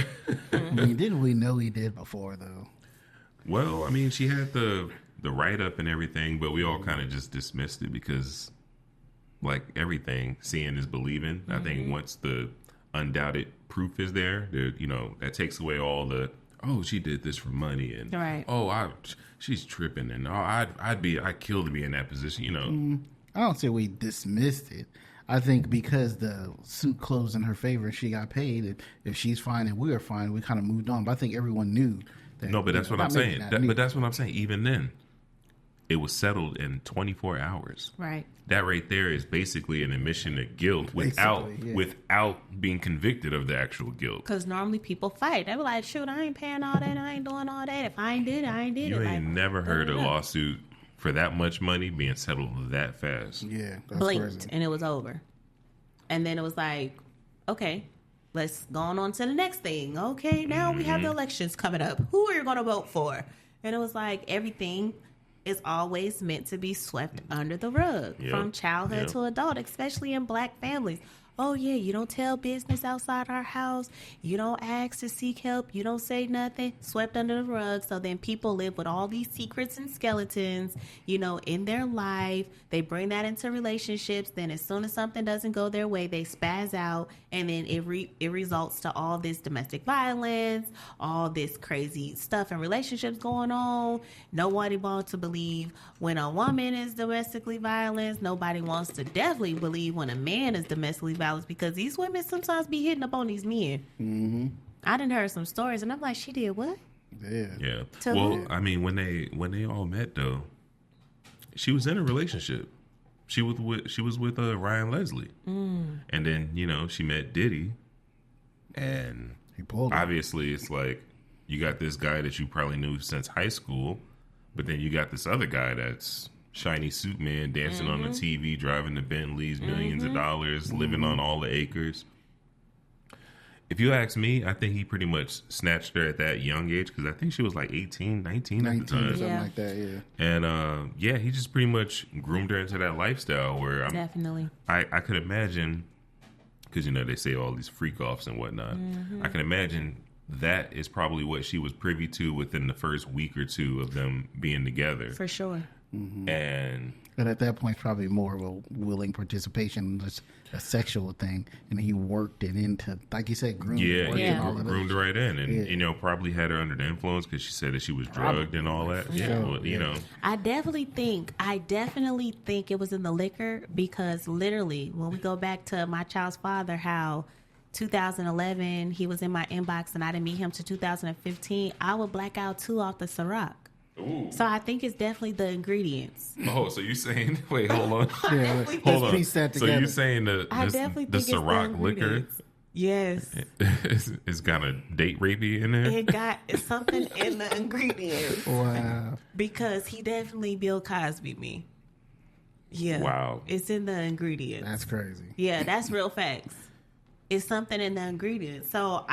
I mean, didn't we know he did before, though? Well, I mean, she had the write-up and everything, but we all kind of just dismissed it because, like everything, seeing is believing. I think once the undoubted proof is there, that takes away all the, oh, she did this for money, and she's tripping, and I'd kill to be in that position, I don't say we dismissed it. I think because the suit closed in her favor and she got paid, if she's fine and we were fine, we kind of moved on. But I think everyone knew that. No, but that's what I'm saying. But that's what I'm saying. Even then, it was settled in 24 hours. Right. That right there is basically an admission of guilt without being convicted of the actual guilt. Because normally people fight. They be like, shoot, I ain't paying all that. I ain't doing all that. If I ain't did it, I ain't did it. You ain't never heard a lawsuit for that much money being settled that fast. Yeah. That's blinked crazy. and it was over. And then it was like, okay, let's go on to the next thing. Okay, now we have the elections coming up. Who are you going to vote for? And it was like everything is always meant to be swept under the rug from childhood to adult, especially in Black families. Oh, yeah, you don't tell business outside our house. You don't ask to seek help. You don't say nothing. Swept under the rug. So then people live with all these secrets and skeletons, in their life. They bring that into relationships. Then as soon as something doesn't go their way, they spaz out. And then it results to all this domestic violence, all this crazy stuff in relationships going on. Nobody wants to believe when a woman is domestically violent. Nobody wants to definitely believe when a man is domestically violent, because these women sometimes be hitting up on these men. Mm-hmm. I done heard some stories, and I'm like, she did what? Yeah. Well, I mean, when they all met, though, she was in a relationship. She was with Ryan Leslie, and then she met Diddy, and he pulled her. Obviously it's like you got this guy that you probably knew since high school, but then you got this other guy that's shiny suit man dancing on the TV, driving the Bentleys, millions of dollars, living on all the acres. If you ask me, I think he pretty much snatched her at that young age, because I think she was like 18, 19 at the time. Something like that, yeah. And he just pretty much groomed her into that lifestyle where Definitely. I could imagine, because they say all these freak offs and whatnot. I can imagine that is probably what she was privy to within the first week or two of them being together. For sure. Mm-hmm. And at that point, it's probably more of a willing participation, just a sexual thing, and he worked it into, like you said, groomed. Groomed right in, and probably had her under the influence because she said that she was drugged and all that. I definitely think it was in the liquor, because literally when we go back to my child's father, how 2011 he was in my inbox and I didn't meet him to 2015, I would black out too off the Ciroc. Ooh. So I think it's definitely the ingredients. Oh, so you saying? Wait, hold on. Hold on. Piece that together. So you saying the Ciroc liquor? Yes. It's got a date rapey in there. It got something in the ingredients. Wow. Because he definitely Bill Cosby me. Yeah. Wow. It's in the ingredients. That's crazy. Yeah, that's real facts. It's something in the ingredients. So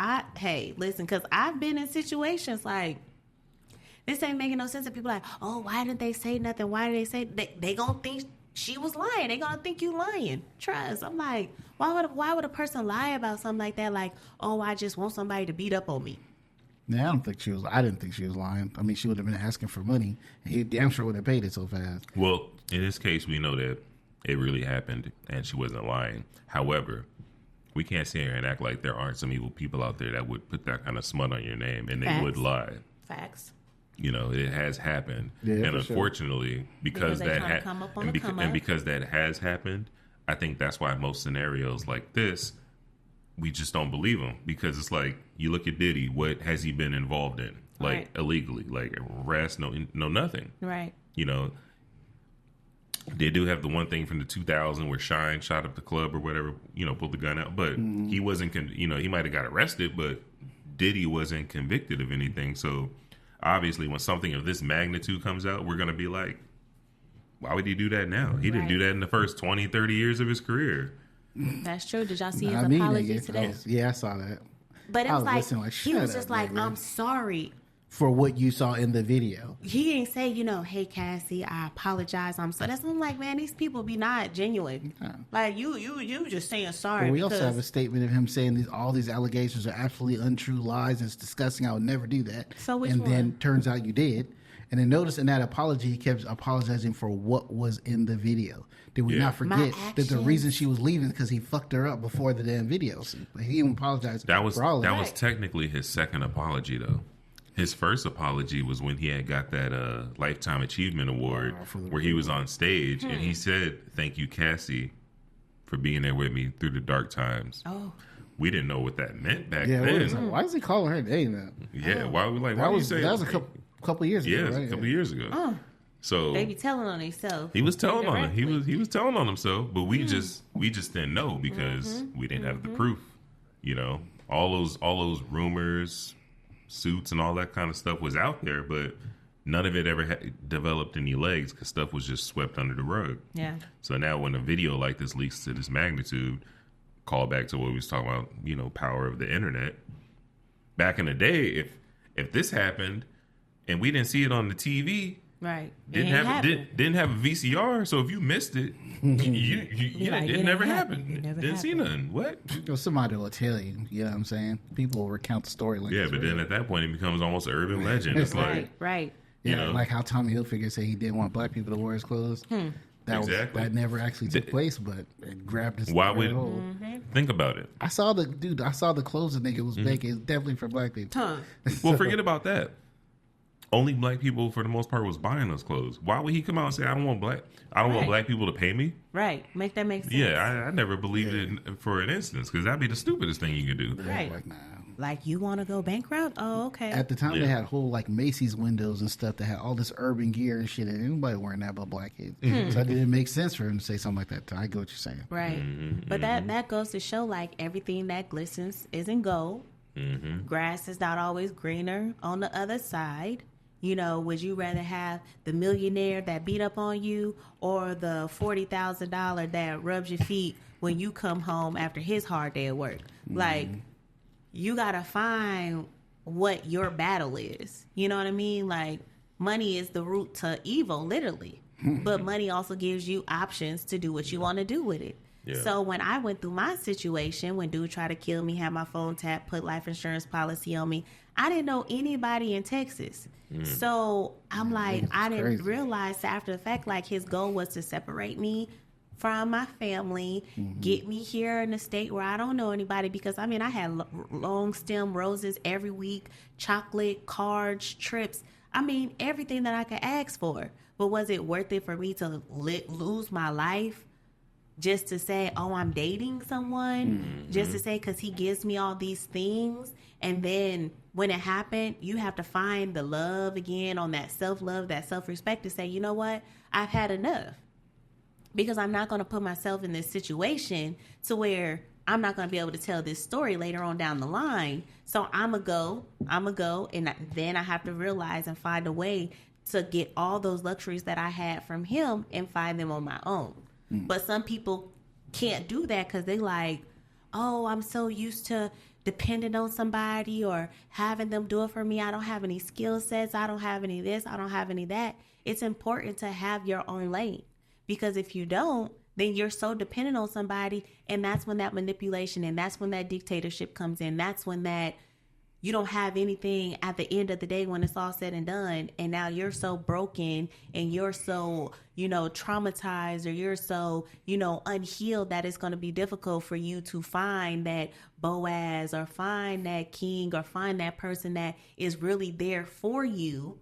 listen, because I've been in situations like, this ain't making no sense. And people are like, oh, why didn't they say nothing? Why did they say they gonna think she was lying? They gonna think you lying. Trust. I'm like, why would a person lie about something like that? Like, oh, I just want somebody to beat up on me. Yeah, I didn't think she was lying. I mean, she would have been asking for money. He damn sure would have paid it so fast. Well, in this case, we know that it really happened and she wasn't lying. However, we can't sit here and act like there aren't some evil people out there that would put that kind of smut on your name and they would lie. Facts. It has happened, and unfortunately, because that has happened, I think that's why most scenarios like this, we just don't believe them, because it's like you look at Diddy, what has he been involved in, like illegally, like arrest, no nothing, right? They do have the one thing from the 2000 where Shine shot up the club or whatever, pulled the gun out, but he wasn't, he might have got arrested, but Diddy wasn't convicted of anything, so. obviously when something of this magnitude comes out, we're going to be like, why would he do that now? He didn't do that in the first 20, 30 years of his career. That's true. Did y'all see his apology today? Yeah, I saw that. But it was like he was just like, I'm sorry. For what you saw in the video. He didn't say, hey, Cassie, I apologize. I'm sorry. That's what I'm like, man, these people be not genuine. Yeah. Like, you just saying sorry. Well, we also have a statement of him saying all these allegations are absolutely untrue lies. And it's disgusting. I would never do that. So which and one? Then turns out you did. And then notice in that apology, he kept apologizing for what was in the video. Did we not forget that the reason she was leaving is because he fucked her up before the damn video? So he even apologized for all of that. That was technically his second apology, though. His first apology was when he had got that Lifetime Achievement Award where he was on stage and he said, "Thank you, Cassie, for being there with me through the dark times." Oh. We didn't know what that meant back then. Why is he calling her name now? Yeah, why we like? That was a couple years ago. Yeah, right? a couple years ago. Oh. So they be telling on themselves. He was telling on him. He was telling on himself, but we just didn't know because we didn't have the proof. All those rumors, suits, and all that kind of stuff was out there, but none of it ever developed any legs because stuff was just swept under the rug. Yeah. So now when a video like this leaks to this magnitude, call back to what we was talking about, power of the internet. Back in the day, if this happened and we didn't see it on the TV, right, didn't have a VCR, so if you missed it, it never happened. Didn't see nothing. What? Somebody will tell you. You know what I'm saying? People will recount the story. Then at that point, it becomes almost an urban legend. It's right. Yeah, like how Tommy Hilfiger said he didn't want black people to wear his clothes. That never actually took place, but it grabbed his. Why would think about it? I saw the clothes the nigga was making. It's definitely for black people. Well, forget about that. Only black people, for the most part, was buying those clothes. Why would he come out and say, "I don't want black people to pay me"? Right, make sense. Yeah, I never believed it for an instance because that'd be the stupidest thing you could do. Right, like you want to go bankrupt? Oh, okay. At the time, they had whole Macy's windows and stuff that had all this urban gear and shit, and anybody wearing that but black kids. So it didn't make sense for him to say something like that. I get what you're saying. Right, but that goes to show everything that glistens isn't gold. Grass is not always greener on the other side. Would you rather have the millionaire that beat up on you or the $40,000 that rubs your feet when you come home after his hard day at work? You got to find what your battle is. You know what I mean? Money is the root to evil, literally. But money also gives you options to do what you want to do with it. Yeah. So when I went through my situation, when dude tried to kill me, had my phone tapped, put life insurance policy on me, I didn't know anybody in Texas. So I'm like, I didn't realize after the fact, his goal was to separate me from my family, get me here in a state where I don't know anybody because, I had long stem roses every week, chocolate, cards, trips. Everything that I could ask for. But was it worth it for me to lose my life just to say, oh, I'm dating someone? Just to say, because he gives me all these things. And then when it happened, you have to find the love again on that self-love, that self-respect to say, you know what? I've had enough. Because I'm not going to put myself in this situation to where I'm not going to be able to tell this story later on down the line. So I'm going to go. And then I have to realize and find a way to get all those luxuries that I had from him and find them on my own. But some people can't do that because they oh, I'm so used to depending on somebody or having them do it for me. I don't have any skill sets. I don't have any of this. I don't have any of that. It's important to have your own lane because if you don't, then you're so dependent on somebody. And that's when that manipulation and that's when that dictatorship comes in. That's when that you don't have anything at the end of the day when it's all said and done. And now you're so broken and you're so, traumatized or you're so, unhealed that it's going to be difficult for you to find that Boaz or find that king or find that person that is really there for you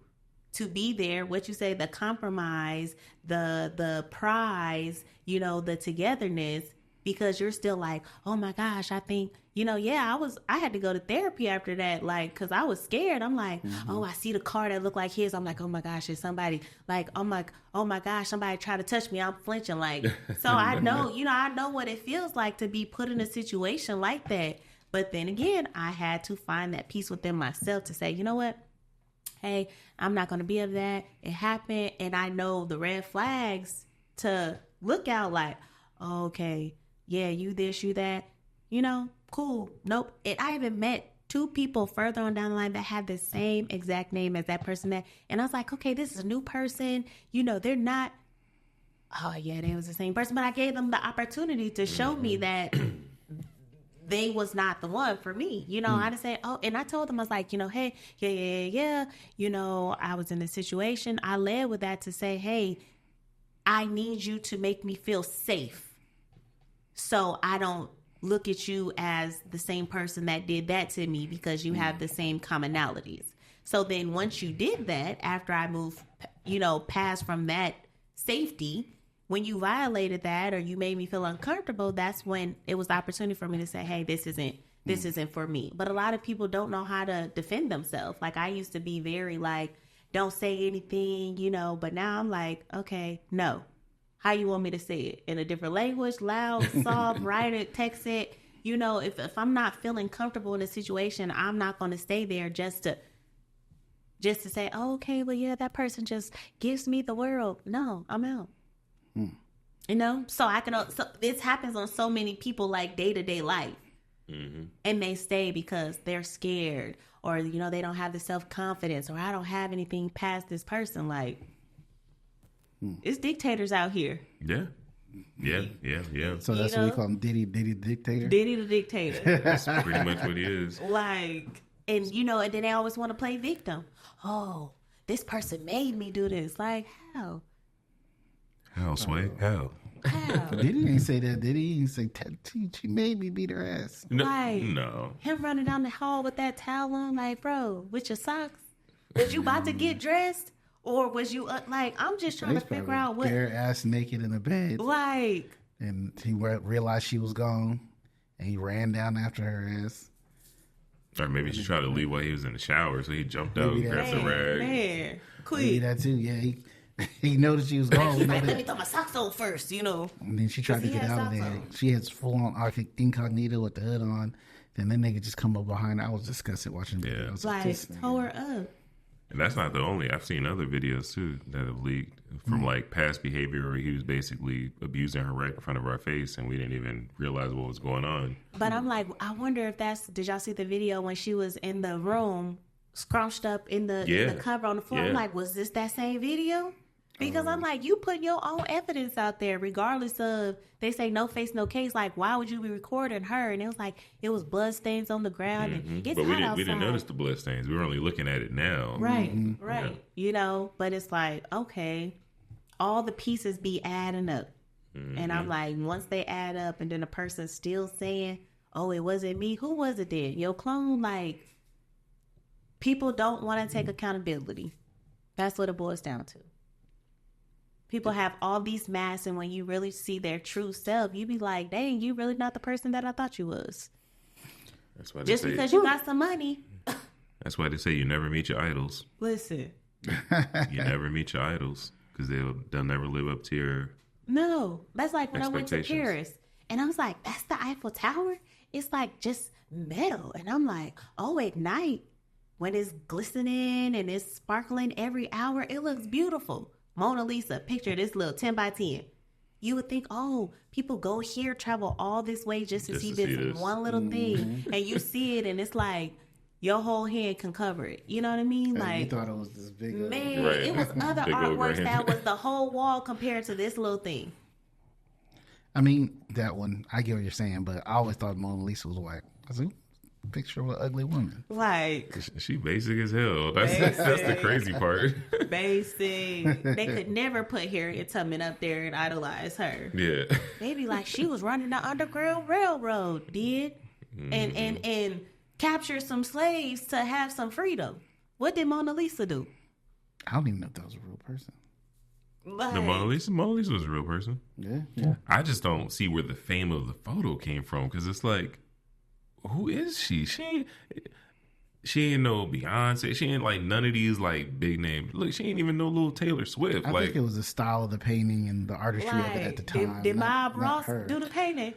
to be there. What you say, the compromise, the prize, the togetherness, because you're still oh my gosh, I think, I had to go to therapy after that, because I was scared. I'm oh, I see the car that looked like his. I'm oh my gosh, is somebody I'm oh my gosh, somebody tried to touch me. I'm flinching so I know, I know what it feels like to be put in a situation like that. But then again, I had to find that peace within myself to say, you know what? hey, I'm not going to be of that. It happened. And I know the red flags to look out like, oh, okay, yeah, you this, you that, cool. Nope. And I haven't met 2 people further on down the line that had the same exact name as that person and I was like, okay, this is a new person. They're not, oh yeah, they was the same person, but I gave them the opportunity to show me that they was not the one for me. I just say, oh, and I told them, I was like, hey, yeah. I was in a situation. I led with that to say, hey, I need you to make me feel safe. So I don't look at you as the same person that did that to me because you have the same commonalities. So then once you did that, after I moved, past from that safety, when you violated that or you made me feel uncomfortable, that's when it was the opportunity for me to say, hey, this isn't for me. But a lot of people don't know how to defend themselves. Like I used to be very like, don't say anything, but now I'm like, okay, no. How you want me to say it? In a different language, loud, soft, write it, text it. If I'm not feeling comfortable in a situation, I'm not going to stay there just to say, oh, okay, well, yeah, that person just gives me the world. No, I'm out. So this happens on so many people like day-to-day life. Mm-hmm. And they stay because they're scared or, they don't have the self-confidence or I don't have anything past this person. Like, it's dictators out here. Yeah. So that's what we call him, Diddy the dictator? Diddy the dictator. That's pretty much what he is. Like, and and then they always want to play victim. Oh, this person made me do this. Like, how? How, Sway? How? Diddy ain't say that, did he? He say, she made me beat her ass. No. Him running down the hall with that towel on, like, bro, with your socks? Was you about to get dressed? Or was you, I'm just trying to figure out what... bare ass naked in the bed. Like... And he realized she was gone, and he ran down after her ass. Or maybe she tried to leave while he was in the shower, so he jumped out and grabbed the rag. Man, quick. Maybe that too, yeah. He noticed she was gone. He's like, let me throw my socks on first, And then she tried to get out of there. She had full-on incognito with the hood on. Then that nigga just come up behind her. I was disgusted watching the video. Like, tow her up. And that's not the only. I've seen other videos too that have leaked from like past behavior where he was basically abusing her right in front of our face and we didn't even realize what was going on. But I'm like, I wonder if did y'all see the video when she was in the room, scrunched up in the cover on the floor? Yeah. I'm like, was this that same video? Because I'm like, you put your own evidence out there, regardless of, they say no face, no case. Like, why would you be recording her? And it was like, it was blood stains on the ground. Mm-hmm. And it's but hot outside. We didn't notice the blood stains. We were only looking at it now. Right, right. Yeah. But it's like, okay, all the pieces be adding up. Mm-hmm. And I'm like, once they add up and then the person's still saying, oh, it wasn't me. Who was it then? Your clone? Like, people don't want to take accountability. That's what it boils down to. People have all these masks, and when you really see their true self, you be like, dang, you really not the person that I thought you was. That's why just because you got some money. That's why they say you never meet your idols. Listen. You never meet your idols because they'll never live up to your No. That's like when I went to Paris, and I was like, that's the Eiffel Tower? It's like just metal. And I'm like, oh, at night, when it's glistening and it's sparkling every hour, it looks beautiful. Mona Lisa, picture this little 10 by 10. You would think, oh, people go here, travel all this way just to see this one little thing. And you see it and it's like your whole head can cover it. You know what I mean? Like, you thought it was this big. Man, right. It was other artworks that was the whole wall compared to this little thing. I mean, that one, I get what you're saying, but I always thought Mona Lisa was white. I was like, picture of an ugly woman. Like, she basic as hell. That's the crazy part. Basic. They could never put Harriet Tubman up there and idolize her. Yeah. They be like, she was running the Underground Railroad, did, and capture some slaves to have some freedom. What did Mona Lisa do? I don't even know if that was a real person. Like, the Mona Lisa was a real person. Yeah. I just don't see where the fame of the photo came from because it's like, who is she? She ain't no Beyonce. She ain't like none of these like big names. Look, she ain't even no little Taylor Swift. I think it was the style of the painting and the artistry of it at the time. Did Bob Ross do the painting?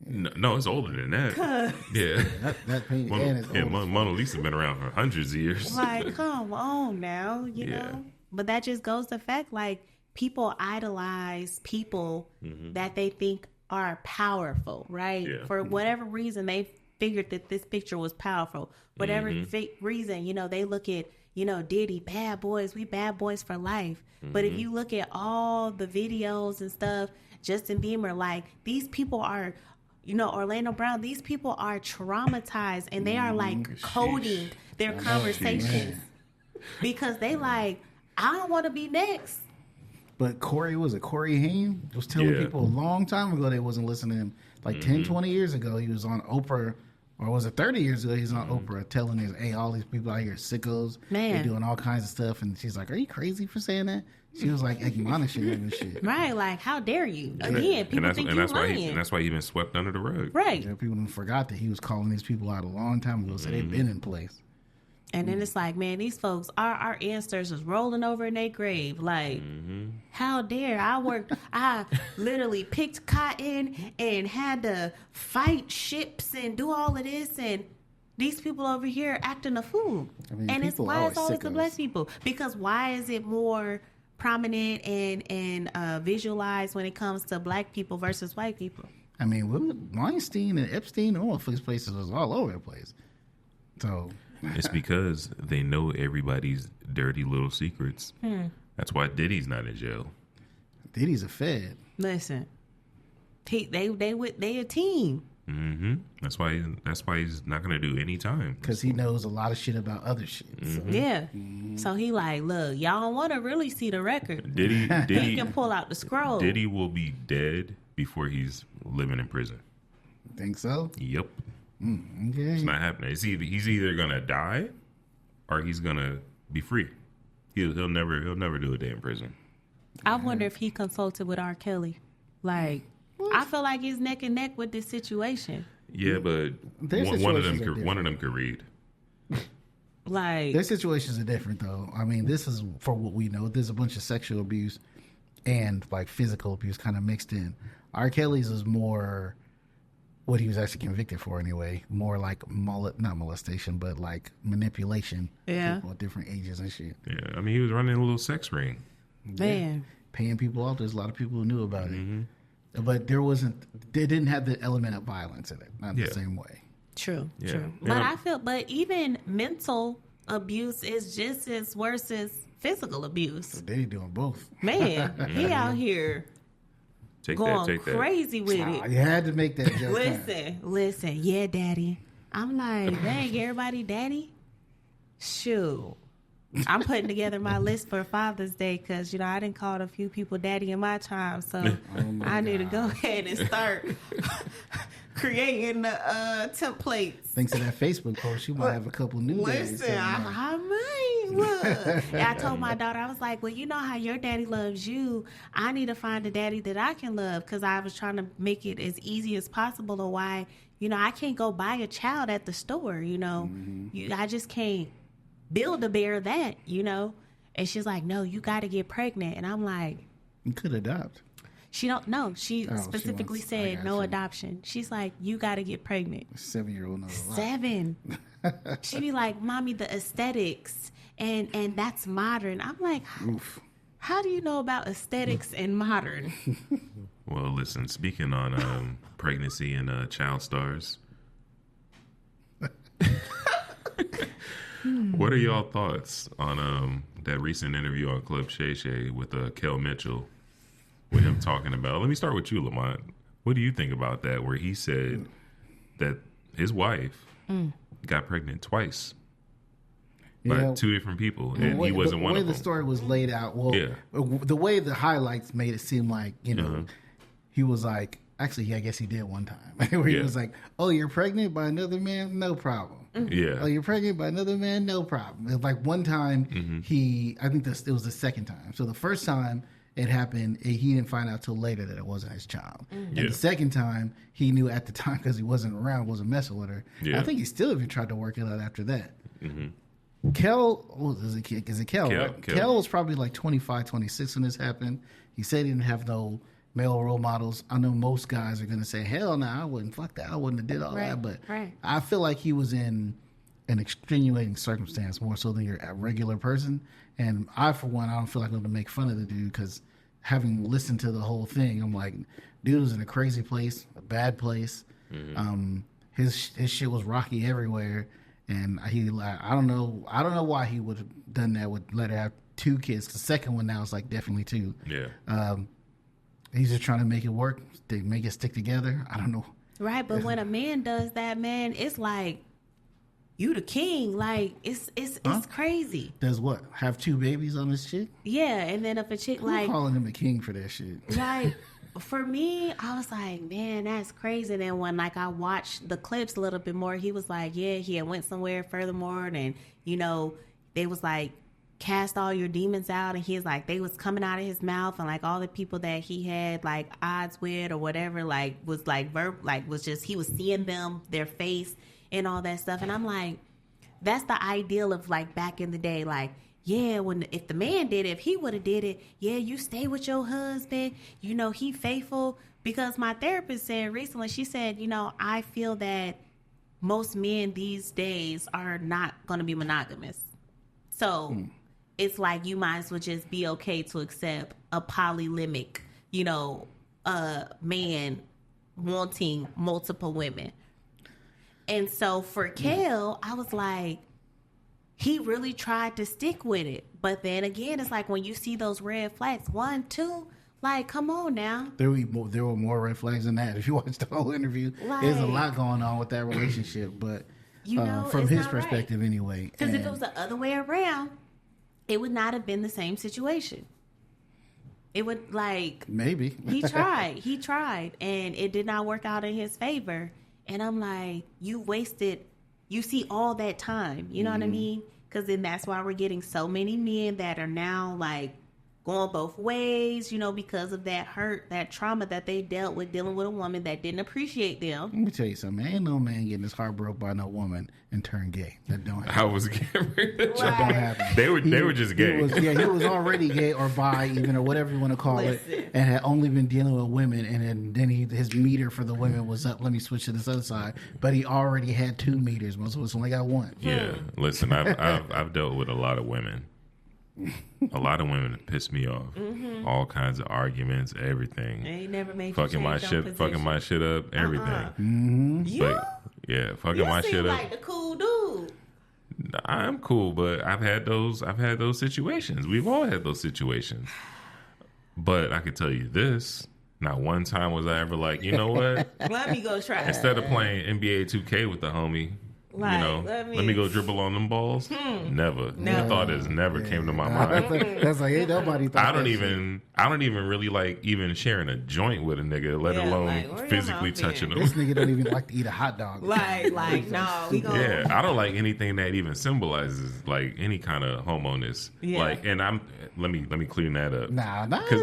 No, it's older than that. Yeah. That painting is old. Mona Lisa been around for hundreds of years. Like, come on now, you know? But that just goes to fact, like, people idolize people that they think are powerful, right? Yeah. For whatever reason, they figured that this picture was powerful. Whatever reason, you know, they look at, you know, Diddy, bad boys, we bad boys for life. But if you look at all the videos and stuff, Justin Bieber, like, these people are, you know, Orlando Brown, these people are traumatized and they are like coding their conversations because they like, I don't want to be next. But Corey Haim was telling people a long time ago they wasn't listening to him. Like 10, 20 years ago, he was on Oprah, or was it 30 years ago, he was on Oprah telling his, hey, all these people out here are sickos. Man. They're doing all kinds of stuff. And she's like, are you crazy for saying that? She was like admonishing him and shit. Right, like, how dare you? Again, people think you're lying. And that's why he's been swept under the rug. Right. Yeah, people forgot that he was calling these people out a long time ago, so they've been in place. And then it's like, man, these folks, our ancestors rolling over in their grave. Like, how dare I literally picked cotton and had to fight ships and do all of this. And these people over here acting a fool. I mean, and it's why it's always the sickos. black people. Because why is it more prominent and visualized when it comes to black people versus white people? I mean, Weinstein and Epstein and all these places was all over the place. So... It's because they know everybody's dirty little secrets. That's why Diddy's not in jail. Diddy's a fed. Listen, they a team. That's why he's not gonna do any time. Because he knows a lot of shit about other shit. So. Yeah. So he like, look, y'all don't want to really see the record. Diddy He can pull out the scroll. Diddy will be dead before he's living in prison. Think so? Yep. Okay. It's not happening. He's either gonna die or he's gonna be free. He'll never do a day in prison. I wonder if he consulted with R. Kelly. Like, I feel like he's neck and neck with this situation. Yeah, but one of them could read. Like, their situations are different, though. I mean, this is for what we know. There's a bunch of sexual abuse and like physical abuse kind of mixed in. R. Kelly's is more what he was actually convicted for, anyway. More like not molestation, but like manipulation. Yeah. People at different ages and shit. Yeah, I mean, he was running a little sex ring. man. Paying people off. There's a lot of people who knew about it. But they didn't have the element of violence in it. Not the same way. True. Yeah. True. But even mental abuse is just as worse as physical abuse. So they doing both. Man, he out here going crazy with it. You had to make that joke. Listen. Yeah, daddy. I'm like, dang, everybody daddy? Shoot. I'm putting together my list for Father's Day because, you know, I didn't call a few people daddy in my time. So I need to go ahead and start creating the templates. Thanks to that Facebook post, you might have a couple new daddies. Listen, I might. Look. I told my daughter, I was like, well, you know how your daddy loves you. I need to find a daddy that I can love because I was trying to make it as easy as possible to why, you know, I can't go buy a child at the store, you know. I just can't Build-A-Bear that, you know. And she's like, no, you got to get pregnant. And I'm like, you could adopt. She don't know. She specifically said no adoption. She's like, you got to get pregnant. 7-year-old knows a lot. 7. She be like, mommy, the aesthetics and that's modern. I'm like, how do you know about aesthetics and modern? Well, listen, speaking on pregnancy and child stars, what are y'all thoughts on that recent interview on Club Shay Shay with Kel Mitchell, with him talking about, let me start with you, Lamont. What do you think about that, where he said that his wife got pregnant twice by 2 different people, and he wasn't one of them? The way the story was laid out, the way the highlights made it seem like, you know, he was like, actually, I guess he did one time, where he was like, oh, you're pregnant by another man? No problem. Yeah. Oh, you're pregnant by another man? No problem. It was like one time I think it was the second time. So the first time it happened, he didn't find out till later that it wasn't his child. And the second time, he knew at the time because he wasn't around, wasn't messing with her. Yeah. I think he still even tried to work it out after that. Kel, is it Kel? Kel, right? Kel was probably like 25, 26 when this happened. He said he didn't have no male role models. I know most guys are going to say, hell no, I wouldn't. Fuck that. I wouldn't have did all that. But I feel like he was in an extenuating circumstance more so than your regular person. And I, for one, I don't feel like I'm going to make fun of the dude because having listened to the whole thing, I'm like, dude was in a crazy place, a bad place. Mm-hmm. His shit was rocky everywhere. And I don't know why he would have done that. Would let her have 2 kids. The second one now is like definitely 2. Yeah. He's just trying to make it work, make it stick together. I don't know. Right, but when a man does that, man, it's like you the king. Like it's crazy. Does what? Have 2 babies on this chick? Yeah, and then if a chick I'm calling him a king for that shit. Like for me, I was like, man, that's crazy. And then when like I watched the clips a little bit more, he was like, yeah, he had went somewhere furthermore, and they was like, cast all your demons out, and he's like, they was coming out of his mouth, and like all the people that he had like odds with or whatever, like was like was just, he was seeing them, their face and all that stuff. And I'm like, that's the ideal of like back in the day, like, yeah, if the man did it, if he would have did it, yeah, you stay with your husband, he faithful. Because my therapist said recently, she said, I feel that most men these days are not going to be monogamous. So it's like you might as well just be okay to accept a polylemic, man wanting multiple women. And so for Kel, I was like, he really tried to stick with it. But then again, it's like when you see those red flags, 1, 2, like, come on now. There were more red flags than that. If you watch the whole interview, there's a lot going on with that relationship. But from his perspective anyway. Because if it was the other way around, it would not have been the same situation. It would maybe he tried, and it did not work out in his favor. And I'm like, you see all that time. You know what I mean? Because then that's why we're getting so many men that are now like going both ways, because of that hurt, that trauma that they dealt with dealing with a woman that didn't appreciate them. Let me tell you something. Ain't no man getting his heart broke by no woman and turn gay. That don't happen. I was getting ready to That don't happen. They were just gay. He was already gay or bi, even, or whatever you want to call it, and had only been dealing with women. And then his meter for the women was up. Let me switch to this other side. But he already had 2 meters. Most of us only got 1. Yeah, listen, I've dealt with a lot of women. A lot of women piss me off. Mm-hmm. All kinds of arguments, everything. They never made fucking my shit up, everything. Mm-hmm. But yeah, fucking my shit up. You seem like the cool dude. I'm cool, but I've had those situations. We've all had those situations. But I can tell you this. Not one time was I ever like, you know what? Let me go try. Instead of playing NBA 2K with the homie, let me go dribble on them balls. Never. The thought has never came to my mind. That's like, ain't nobody thought I don't even really like even sharing a joint with a nigga, let alone physically touching him. This nigga don't even like to eat a hot dog. No, we gonna... Yeah, I don't like anything that even symbolizes like any kind of homo-ness. Yeah. Like, and let me clean that up. Nah, because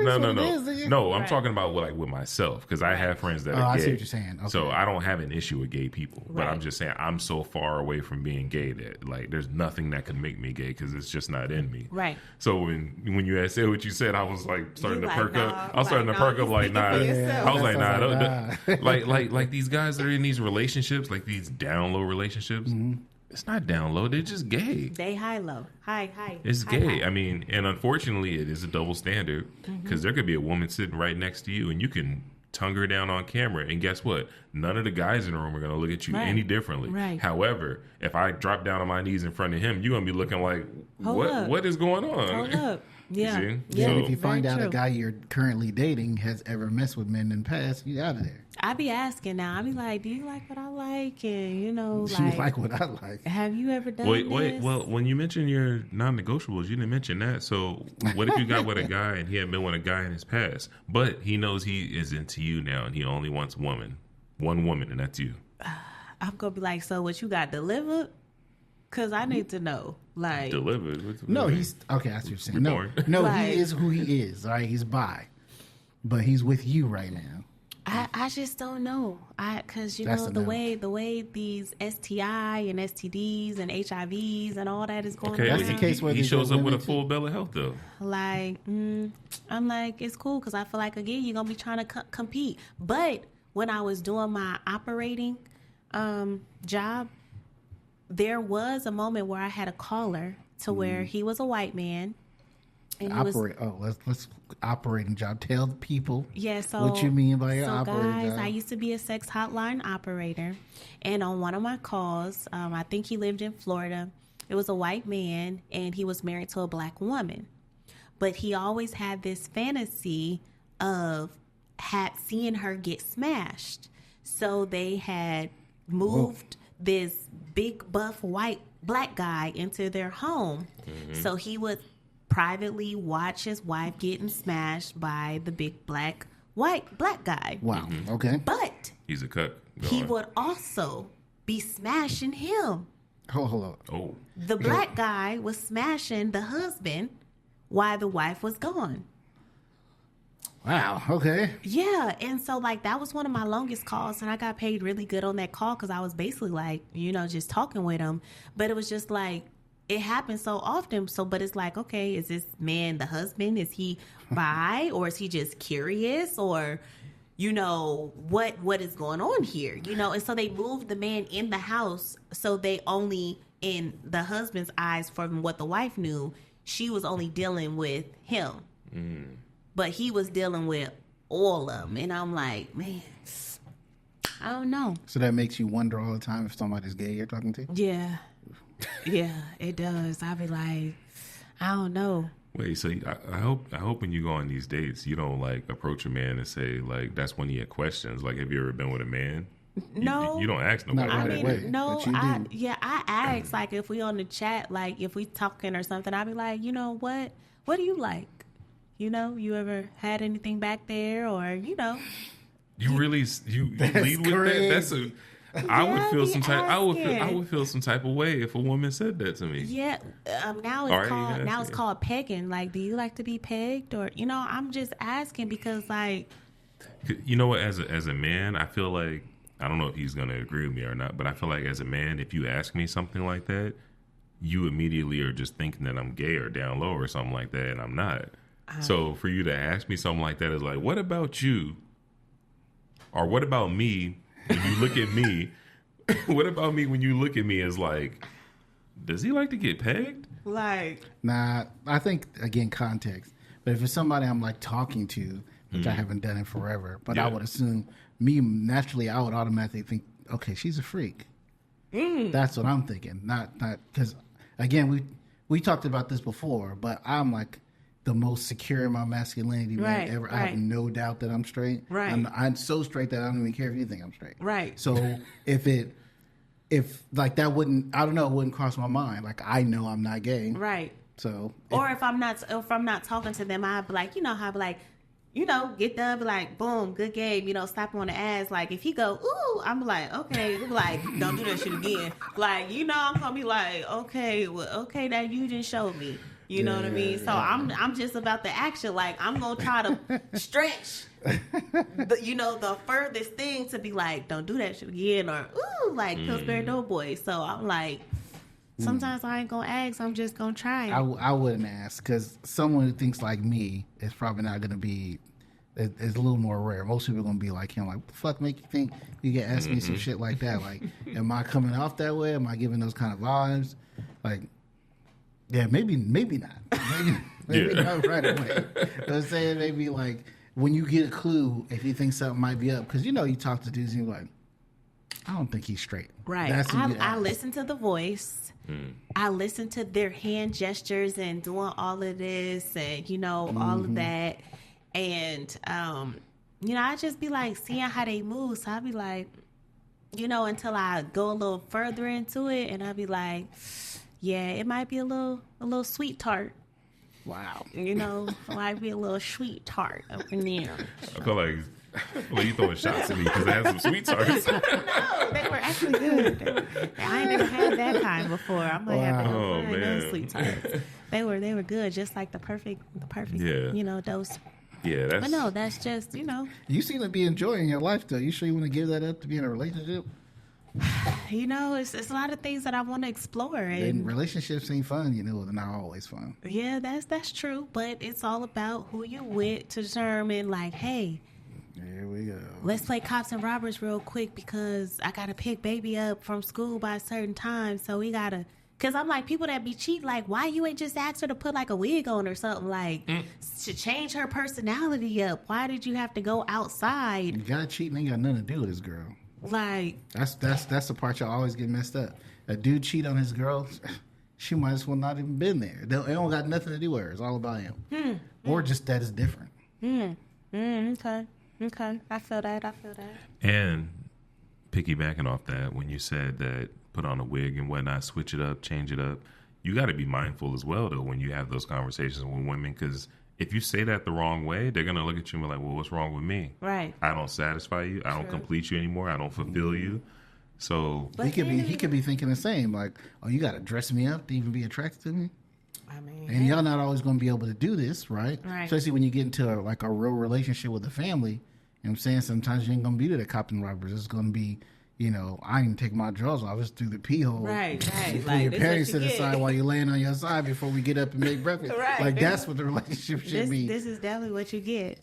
no, I'm talking about with myself, because I have friends that are gay. I see what you're saying. Okay. So I don't have an issue with gay people, but I'm just saying I'm so far away from being gay that like there's nothing that could make me gay because it's just not in me. Right. So when you had said what you said, I was like starting to perk up. I was starting to perk up like, nah. I was like, nah. Like these guys that are in these relationships, like these down low relationships. Mm-hmm. It's not down low. They're just gay. They high low. High. It's gay. High. I mean, and unfortunately, it is a double standard because there could be a woman sitting right next to you, and you can tongue her down on camera, and guess what? None of the guys in the room are going to look at you any differently. Right. However, if I drop down on my knees in front of him, you're going to be looking like, what is going on? Hold up. Yeah. Yeah. And if you find out a guy you're currently dating has ever messed with men in the past, you out of there. I be asking now. I be like, do you like what I like? And you like what I like. Have you ever done Wait. Well, when you mentioned your non-negotiables, you didn't mention that. So what if you got with a guy and he had been with a guy in his past, but he knows he is into you now and he only wants one woman, and that's you? I'm gonna be like, so what you got delivered? Because I need to know. Like, delivered? No, he's okay. That's what you're saying. No, he is who he is. All right, he's bi, but he's with you right now. I just don't know. Because you That's know a the no. way these STI and STDs and HIVs and all that is going Okay, around. That's the case where he they shows go up with a women full bill of health though. Like, I'm like, it's cool because I feel like, again, you're going to be trying to compete. But when I was doing my operating job, there was a moment where I had a caller to where he was a white man. And he was, let's operating job. Tell the people so what you mean by your so operating guys, job. I used to be a sex hotline operator, and on one of my calls, I think he lived in Florida. It was a white man, and he was married to a black woman, but he always had this fantasy of seeing her get smashed. So they had moved this big buff white black guy into their home, so he would privately watch his wife getting smashed by the big black guy. Wow. Okay. But He's a cut. Go he on. would also be smashing him. Hold on. Oh, The black guy was smashing the husband while the wife was gone. Wow. Okay. Yeah, and so like that was one of my longest calls, and I got paid really good on that call because I was basically like, just talking with him. But it was just like, it happens so often. So, but it's like, okay, is this man the husband? Is he bi, or is he just curious, or what is going on here? And so they moved the man in the house, so they only, in the husband's eyes, from what the wife knew, she was only dealing with him, but he was dealing with all of them. And I'm like, man, I don't know. So that makes you wonder all the time if somebody's gay you're talking to? Yeah. Yeah, it does. I be like, I don't know. wait. So I hope when you go on these dates, you don't like approach a man and say like that's when you get questions. Like, have you ever been with a man? No, You don't ask Not nobody. right that. away. no, but you do. I ask, like, if we on the chat, like if we talking or something, I be like, what do you like? You ever had anything back there, or You really you lead with crazy. that? That's a. I would feel be some type. I asking. would feel some type of way if a woman said that to me. Yeah, now it's All right, called yeah, now it's yeah. called pegging. Like, do you like to be pegged, or I'm just asking because like. You know what? As a man, I feel like I don't know if he's gonna agree with me or not, but I feel like as a man, if you ask me something like that, you immediately are just thinking that I'm gay or down low or something like that, and I'm not. So for you to ask me something like that is like, what about you? Or what about me when you look at me? What about me when you look at me is like, does he like to get pegged? Like, Nah, I think, again, context. But if it's somebody I'm like talking to, which I haven't done in forever, but I Yeah. would assume naturally, I would automatically think, okay, she's a freak. That's what I'm thinking. Not because, again, we talked about this before, but I'm like the most secure in my masculinity man Right, ever. I have right. no doubt that I'm straight. Right. I'm so straight that I don't even care if you think I'm straight. Right. So if like that wouldn't, I don't know, it wouldn't cross my mind. Like, I know I'm not gay. right. So Or if I'm not talking to them, I'd be like, how I'd be like, get done, be like, boom, good game, slap him on the ass. Like, if he go, ooh, I'm like, okay, like, don't do that shit again. Like, I'm gonna be like, okay, well, okay, that you just showed me. You know what I mean? So I'm just about the action. Like, I'm gonna try to stretch the furthest thing to be like, don't do that shit again, or ooh, like Pillsbury Doughboy. So I'm like, sometimes I ain't gonna ask. I'm just gonna try. I wouldn't ask, because someone who thinks like me is probably not going to be. It's a little more rare. Most people are going to be like him. Like, what the fuck make you think you can ask me some shit like that? Like, am I coming off that way? Am I giving those kind of vibes? Like, yeah, maybe not. Maybe not right away. Let's say maybe like when you get a clue, if you think something might be up, because you talk to dudes and you're like, I don't think he's straight. Right. That's when you I ask. listen to the voice. I listen to their hand gestures and doing all of this and, all of that. And, I just be like seeing how they move. So I be like, until I go a little further into it, and I be like, yeah, it might be a little sweet tart. Wow. It might be a little sweet tart up in there. I feel like you throwing shots at me because I had some sweet tarts. No, they were actually good. I ain't never had that kind before. I'm like, Oh, man. those sweet tarts. They were good, just like the perfect, Yeah. dose. Yeah, that's... But no, that's just, You seem to be enjoying your life, though. You sure you want to give that up to be in a relationship? It's a lot of things that I want to explore. And relationships ain't fun, they're not always fun. Yeah, that's true. But it's all about who you with to determine, like, hey, here we go. Let's play cops and robbers real quick because I got to pick baby up from school by a certain time. So we got to, because I'm like, people that be cheating, like, why you ain't just ask her to put like a wig on or something, like to change her personality up? Why did you have to go outside? You got cheating ain't got nothing to do with this girl. Like, that's the part y'all always get messed up. A dude cheat on his girl, she might as well not even been there. It don't got nothing to do with her. It's all about him. Or just that is different. Okay. I feel that. And piggybacking off that, when you said that put on a wig and whatnot, switch it up, change it up, you got to be mindful as well, though, when you have those conversations with women, because if you say that the wrong way, they're going to look at you and be like, well, what's wrong with me? Right. I don't satisfy you. I don't complete you anymore. I don't fulfill you. So he could be thinking the same, like, oh, you got to dress me up to even be attracted to me. I mean, and y'all not always going to be able to do this, right? Right. Especially when you get into a real relationship with a family. You know what I'm saying? Sometimes you ain't going to be the cop and robbers. It's going to be, I ain't take my drawers off. It's through the pee hole. Right. Like, your parents sit aside while you're laying on your side before we get up and make breakfast. Right. Like, that's what the relationship should be. This is definitely what you get,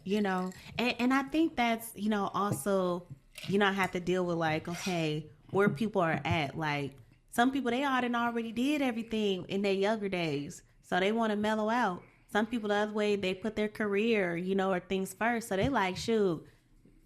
And I think that's, also, I have to deal with, like, okay, where people are at. Like, some people, they already did everything in their younger days. So they want to mellow out. Some people the other way, they put their career, or things first. So they like, shoot,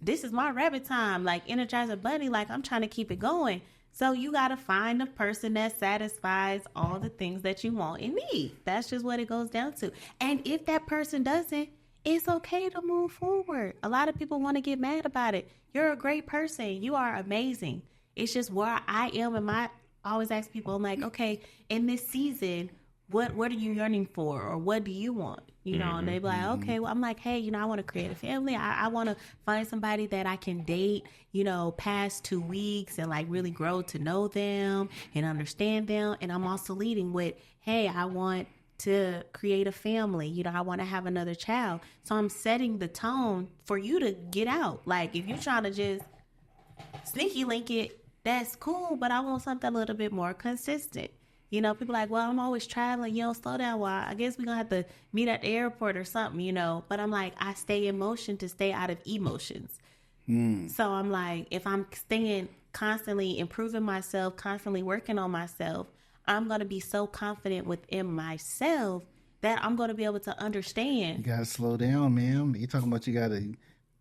this is my rabbit time. Like Energizer Bunny, like I'm trying to keep it going. So you got to find a person that satisfies all the things that you want and need. That's just what it goes down to. And if that person doesn't, it's okay to move forward. A lot of people want to get mad about it. You're a great person. You are amazing. It's just where I am. And I always ask people, I'm like, okay, in this season, what are you yearning for, or what do you want? And they be like, okay, well, I'm like, hey, I want to create a family. I want to find somebody that I can date, past 2 weeks and like really grow to know them and understand them. And I'm also leading with, hey, I want to create a family. I want to have another child. So I'm setting the tone for you to get out. Like if you're trying to just sneaky link it, that's cool, but I want something a little bit more consistent. People like, well, I'm always traveling. Slow down. Well, I guess we're going to have to meet at the airport or something, But I'm like, I stay in motion to stay out of emotions. So I'm like, if I'm staying constantly improving myself, constantly working on myself, I'm going to be so confident within myself that I'm going to be able to understand. You got to slow down, man. You're talking about you got to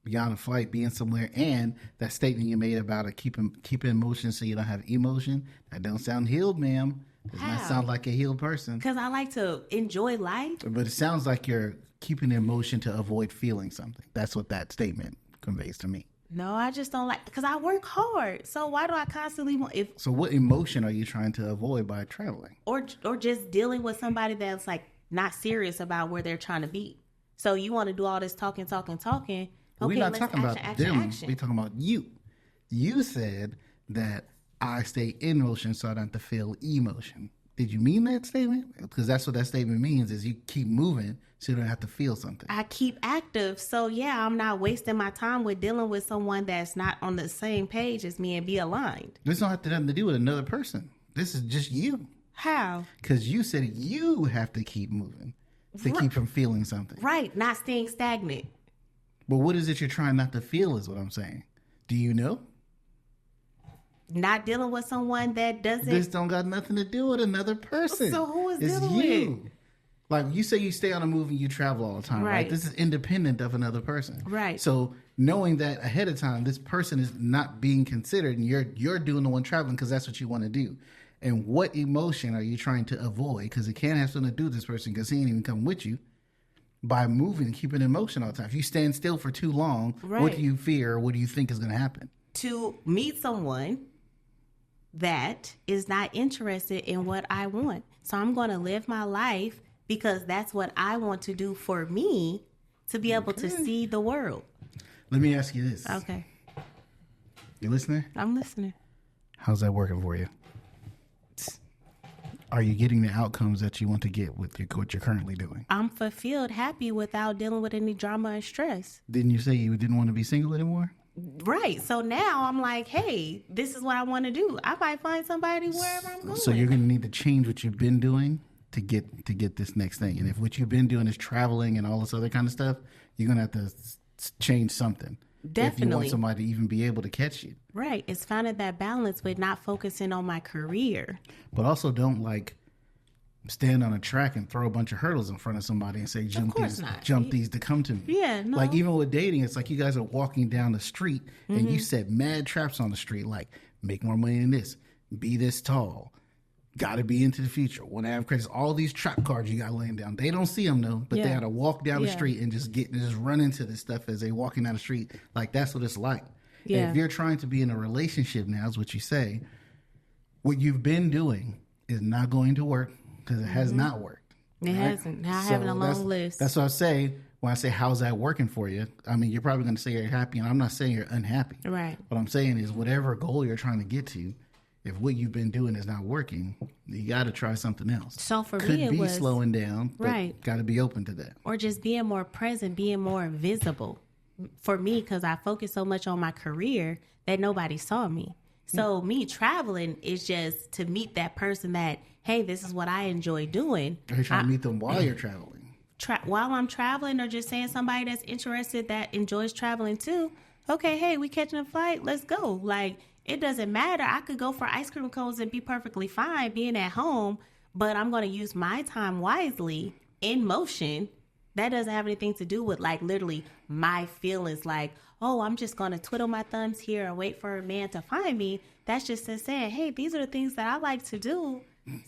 be on a flight, being somewhere, and that statement you made about keeping emotion so you don't have emotion, that don't sound healed, ma'am. Does not sound like a healed person. Because I like to enjoy life. But it sounds like you're keeping emotion to avoid feeling something. That's what that statement conveys to me. No, I just don't like, because I work hard. So why do I constantly want, So what emotion are you trying to avoid by traveling? Or just dealing with somebody that's like not serious about where they're trying to be. So you want to do all this talking. Okay, we're not talking about them. Action. We're talking about you. You said that I stay in motion so I don't have to feel emotion. Did you mean that statement? Because that's what that statement means, is you keep moving so you don't have to feel something. I keep active. So, yeah, I'm not wasting my time with dealing with someone that's not on the same page as me and be aligned. This don't have to nothing to do with another person. This is just you. How? Because you said you have to keep moving to keep from feeling something. Right, not staying stagnant. But what is it you're trying not to feel is what I'm saying. Do you know? Not dealing with someone that doesn't... This don't got nothing to do with another person. So who is it's dealing you. with? Like you say you stay on a move and you travel all the time, right? This is independent of another person. Right. So knowing that ahead of time, this person is not being considered and you're doing the one traveling because that's what you want to do. And what emotion are you trying to avoid? Because it can't have something to do with this person because he ain't even come with you. By moving and keeping emotion all the time. If you stand still for too long, what do you fear or what do you think is going to happen? To meet someone that is not interested in what I want. So I'm going to live my life because that's what I want to do for me to be able to see the world. Let me ask you this. Okay. You listening? I'm listening. How's that working for you? are you getting the outcomes that you want to get with what you're currently doing? I'm fulfilled, happy without dealing with any drama and stress. Didn't you say you didn't want to be single anymore? Right. So now I'm like, hey, this is what I want to do. I might find somebody wherever I'm going. So you're going to need to change what you've been doing to get this next thing. And if what you've been doing is traveling and all this other kind of stuff, you're going to have to change something. Definitely. If you want somebody to even be able to catch you. Right. It's finding that balance with not focusing on my career. But also don't like stand on a track and throw a bunch of hurdles in front of somebody and say, jump these to come to me. Yeah, no. Like even with dating, it's like you guys are walking down the street and you set mad traps on the street, like make more money than this, be this tall, got to be into the future, want to have credits, all these trap cards you got laying down. They don't see them though, but they got to walk down the street and just run into this stuff as they walking down the street. Like that's what it's like. Yeah. And if you're trying to be in a relationship now, is what you say, what you've been doing is not going to work. Because it has not worked. It hasn't. Now having a long list. That's what I say when I say, how's that working for you? I mean, you're probably going to say you're happy, and I'm not saying you're unhappy. Right. What I'm saying is whatever goal you're trying to get to, if what you've been doing is not working, you got to try something else. So for me, it was slowing down, but got to be open to that. Or just being more present, being more visible. For me, because I focused so much on my career that nobody saw me. So me traveling is just to meet that person that, hey, this is what I enjoy doing. Are you trying to meet them while you're traveling? While I'm traveling, or just saying somebody that's interested that enjoys traveling too. Okay, hey, we catching a flight. Let's go. Like, it doesn't matter. I could go for ice cream cones and be perfectly fine being at home, but I'm going to use my time wisely in motion. That doesn't have anything to do with like literally my feelings like, oh, I'm just going to twiddle my thumbs here and wait for a man to find me. That's just saying, hey, these are the things that I like to do.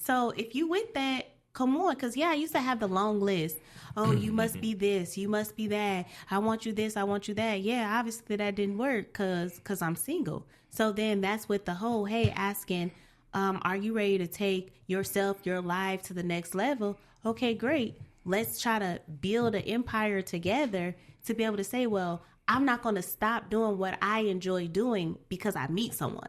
So if you with that, come on. Because, I used to have the long list. Oh, you must be this. You must be that. I want you this. I want you that. Yeah, obviously that didn't work because I'm single. So then that's with the whole, hey, asking, are you ready to take yourself, your life to the next level? Okay, great. Let's try to build an empire together to be able to say, well, I'm not going to stop doing what I enjoy doing because I meet someone.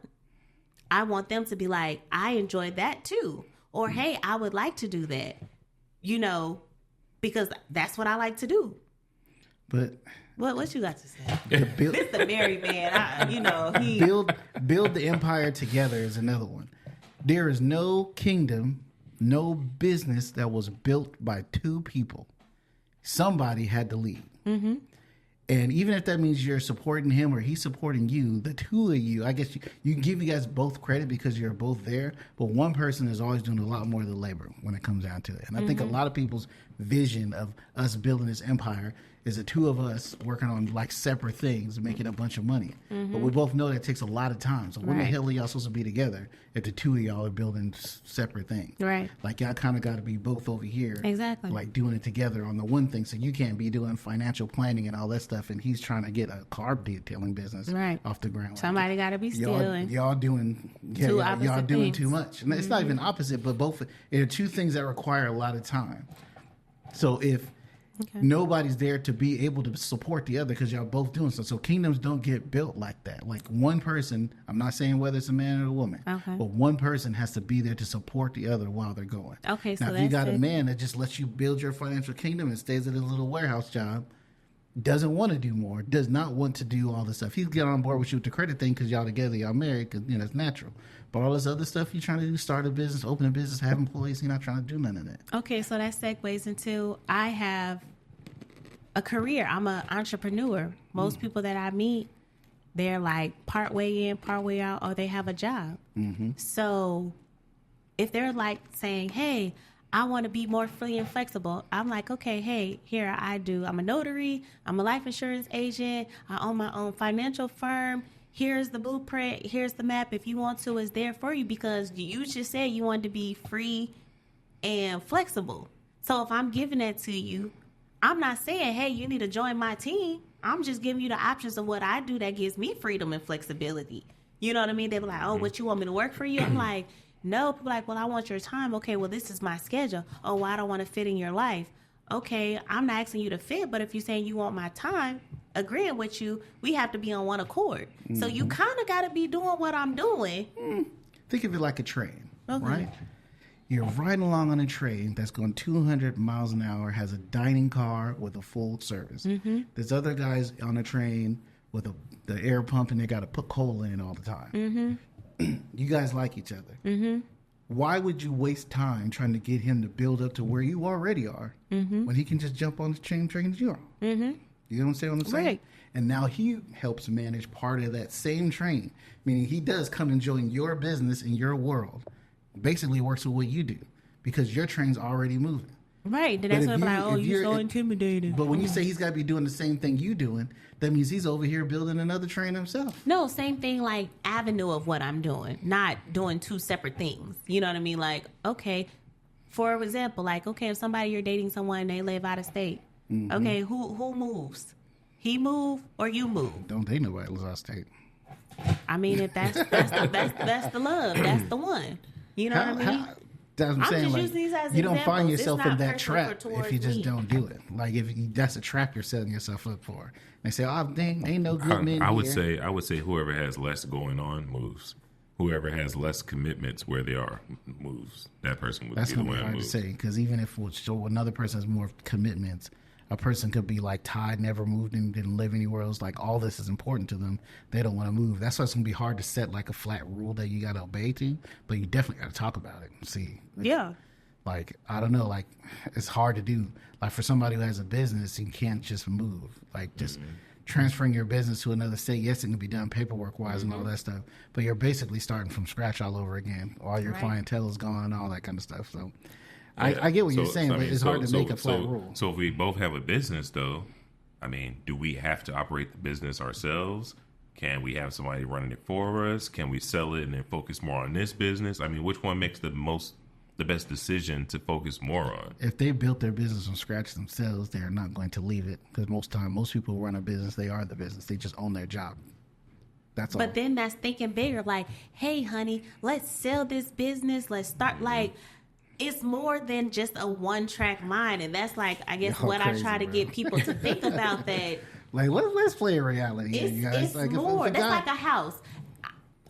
I want them to be like, I enjoy that too. Or, hey, I would like to do that, because that's what I like to do. But what you got to say? This the married man, build the empire together is another one. There is no kingdom, no business that was built by two people. Somebody had to lead. Mm-hmm. And even if that means you're supporting him or he's supporting you, the two of you, I guess you can give you guys both credit because you're both there. But one person is always doing a lot more of the labor when it comes down to it. And I think a lot of people's vision of us building this empire is the two of us working on like separate things, making a bunch of money. Mm-hmm. But we both know that takes a lot of time. So when the hell are y'all supposed to be together if the two of y'all are building separate things? Right. Like y'all kind of got to be both over here. Exactly. Like doing it together on the one thing. So you can't be doing financial planning and all that stuff. And he's trying to get a carb detailing business off the ground. Somebody got to be stealing. Y'all doing y'all doing too much. And it's not even opposite, but both. There are two things that require a lot of time. So if nobody's there to be able to support the other because y'all both doing stuff. So kingdoms don't get built like that. Like one person, I'm not saying whether it's a man or a woman, but one person has to be there to support the other while they're going. Okay, so now if you got a man that just lets you build your financial kingdom and stays at his little warehouse job, doesn't want to do more, does not want to do all this stuff. He's get on board with you with the credit thing because y'all together, y'all married, because it's natural. But all this other stuff you're trying to do, start a business, open a business, have employees, you're not trying to do none of that. Okay, so that segues into I have a career. I'm an entrepreneur. Most people that I meet, they're like part way in, part way out, or they have a job. Mm-hmm. So if they're like saying, hey, I want to be more free and flexible, I'm like, okay, hey, here I do. I'm a notary. I'm a life insurance agent. I own my own financial firm. Here's the blueprint. Here's the map. If you want to, it's there for you because you just said you wanted to be free and flexible. So if I'm giving that to you, I'm not saying, hey, you need to join my team. I'm just giving you the options of what I do that gives me freedom and flexibility. You know what I mean? They be like, oh, what, you want me to work for you? I'm like, no. People like, well, I want your time. Okay, well, this is my schedule. Oh, well, I don't want to fit in your life. Okay, I'm not asking you to fit, but if you're saying you want my time, agreeing with you, we have to be on one accord. Mm-hmm. So you kind of got to be doing what I'm doing. Think of it like a train, right? You're riding along on a train that's going 200 miles an hour, has a dining car with a full service. Mm-hmm. There's other guys on a train with the air pump, and they got to put coal in it all the time. Mm-hmm. You guys like each other. Mm-hmm. Why would you waste time trying to get him to build up to where you already are when he can just jump on the same train as you are? Mm-hmm. You know what I'm saying? Right. And now he helps manage part of that same train, meaning he does come and join your business in your world. Basically works with what you do because your train's already moving. Right. Then that's what I'm like, oh, you're so intimidated. But when you say he's got to be doing the same thing you doing, that means he's over here building another train himself. No, same thing, like avenue of what I'm doing, not doing two separate things. You know what I mean? Like, okay, for example, like, okay, if somebody you're dating someone and they live out of state, okay, who moves? He move or you move? Don't date nobody lives out of state. I mean, if that's the love, that's the one. You know what I mean? That's what I'm saying. Like, you don't find yourself in that trap if you just don't do it. Like that's a trap you're setting yourself up for. They say, "Oh, dang, ain't no good men." I would say whoever has less going on moves. Whoever has less commitments where they are moves. That person would That's be the gonna one be hard to to say because even if another person has more commitments. A person could be like tied, never moved, and didn't live anywhere else. Like all this is important to them. They don't want to move. That's why it's gonna be hard to set like a flat rule that you got to obey to. But you definitely got to talk about it and see. Yeah. Like I don't know. Like it's hard to do. Like for somebody who has a business, you can't just move. Like just transferring your business to another state. Yes, it can be done paperwork wise and all that stuff. But you're basically starting from scratch all over again. All your clientele is gone, all that kind of stuff. So. I get what you're saying, but it's hard to make a flat rule. So if we both have a business, though, I mean, do we have to operate the business ourselves? Can we have somebody running it for us? Can we sell it and then focus more on this business? I mean, which one makes the best decision to focus more on? If they built their business from scratch themselves, they are not going to leave it because most people who run a business, they are the business. They just own their job. That's all. But then that's thinking bigger. Like, hey, honey, let's sell this business. Let's start like. It's more than just a one-track mind, and that's like I guess what crazy, I try to get people to think about that. Like, let's play a reality here, you guys. It's like more. That's like a house.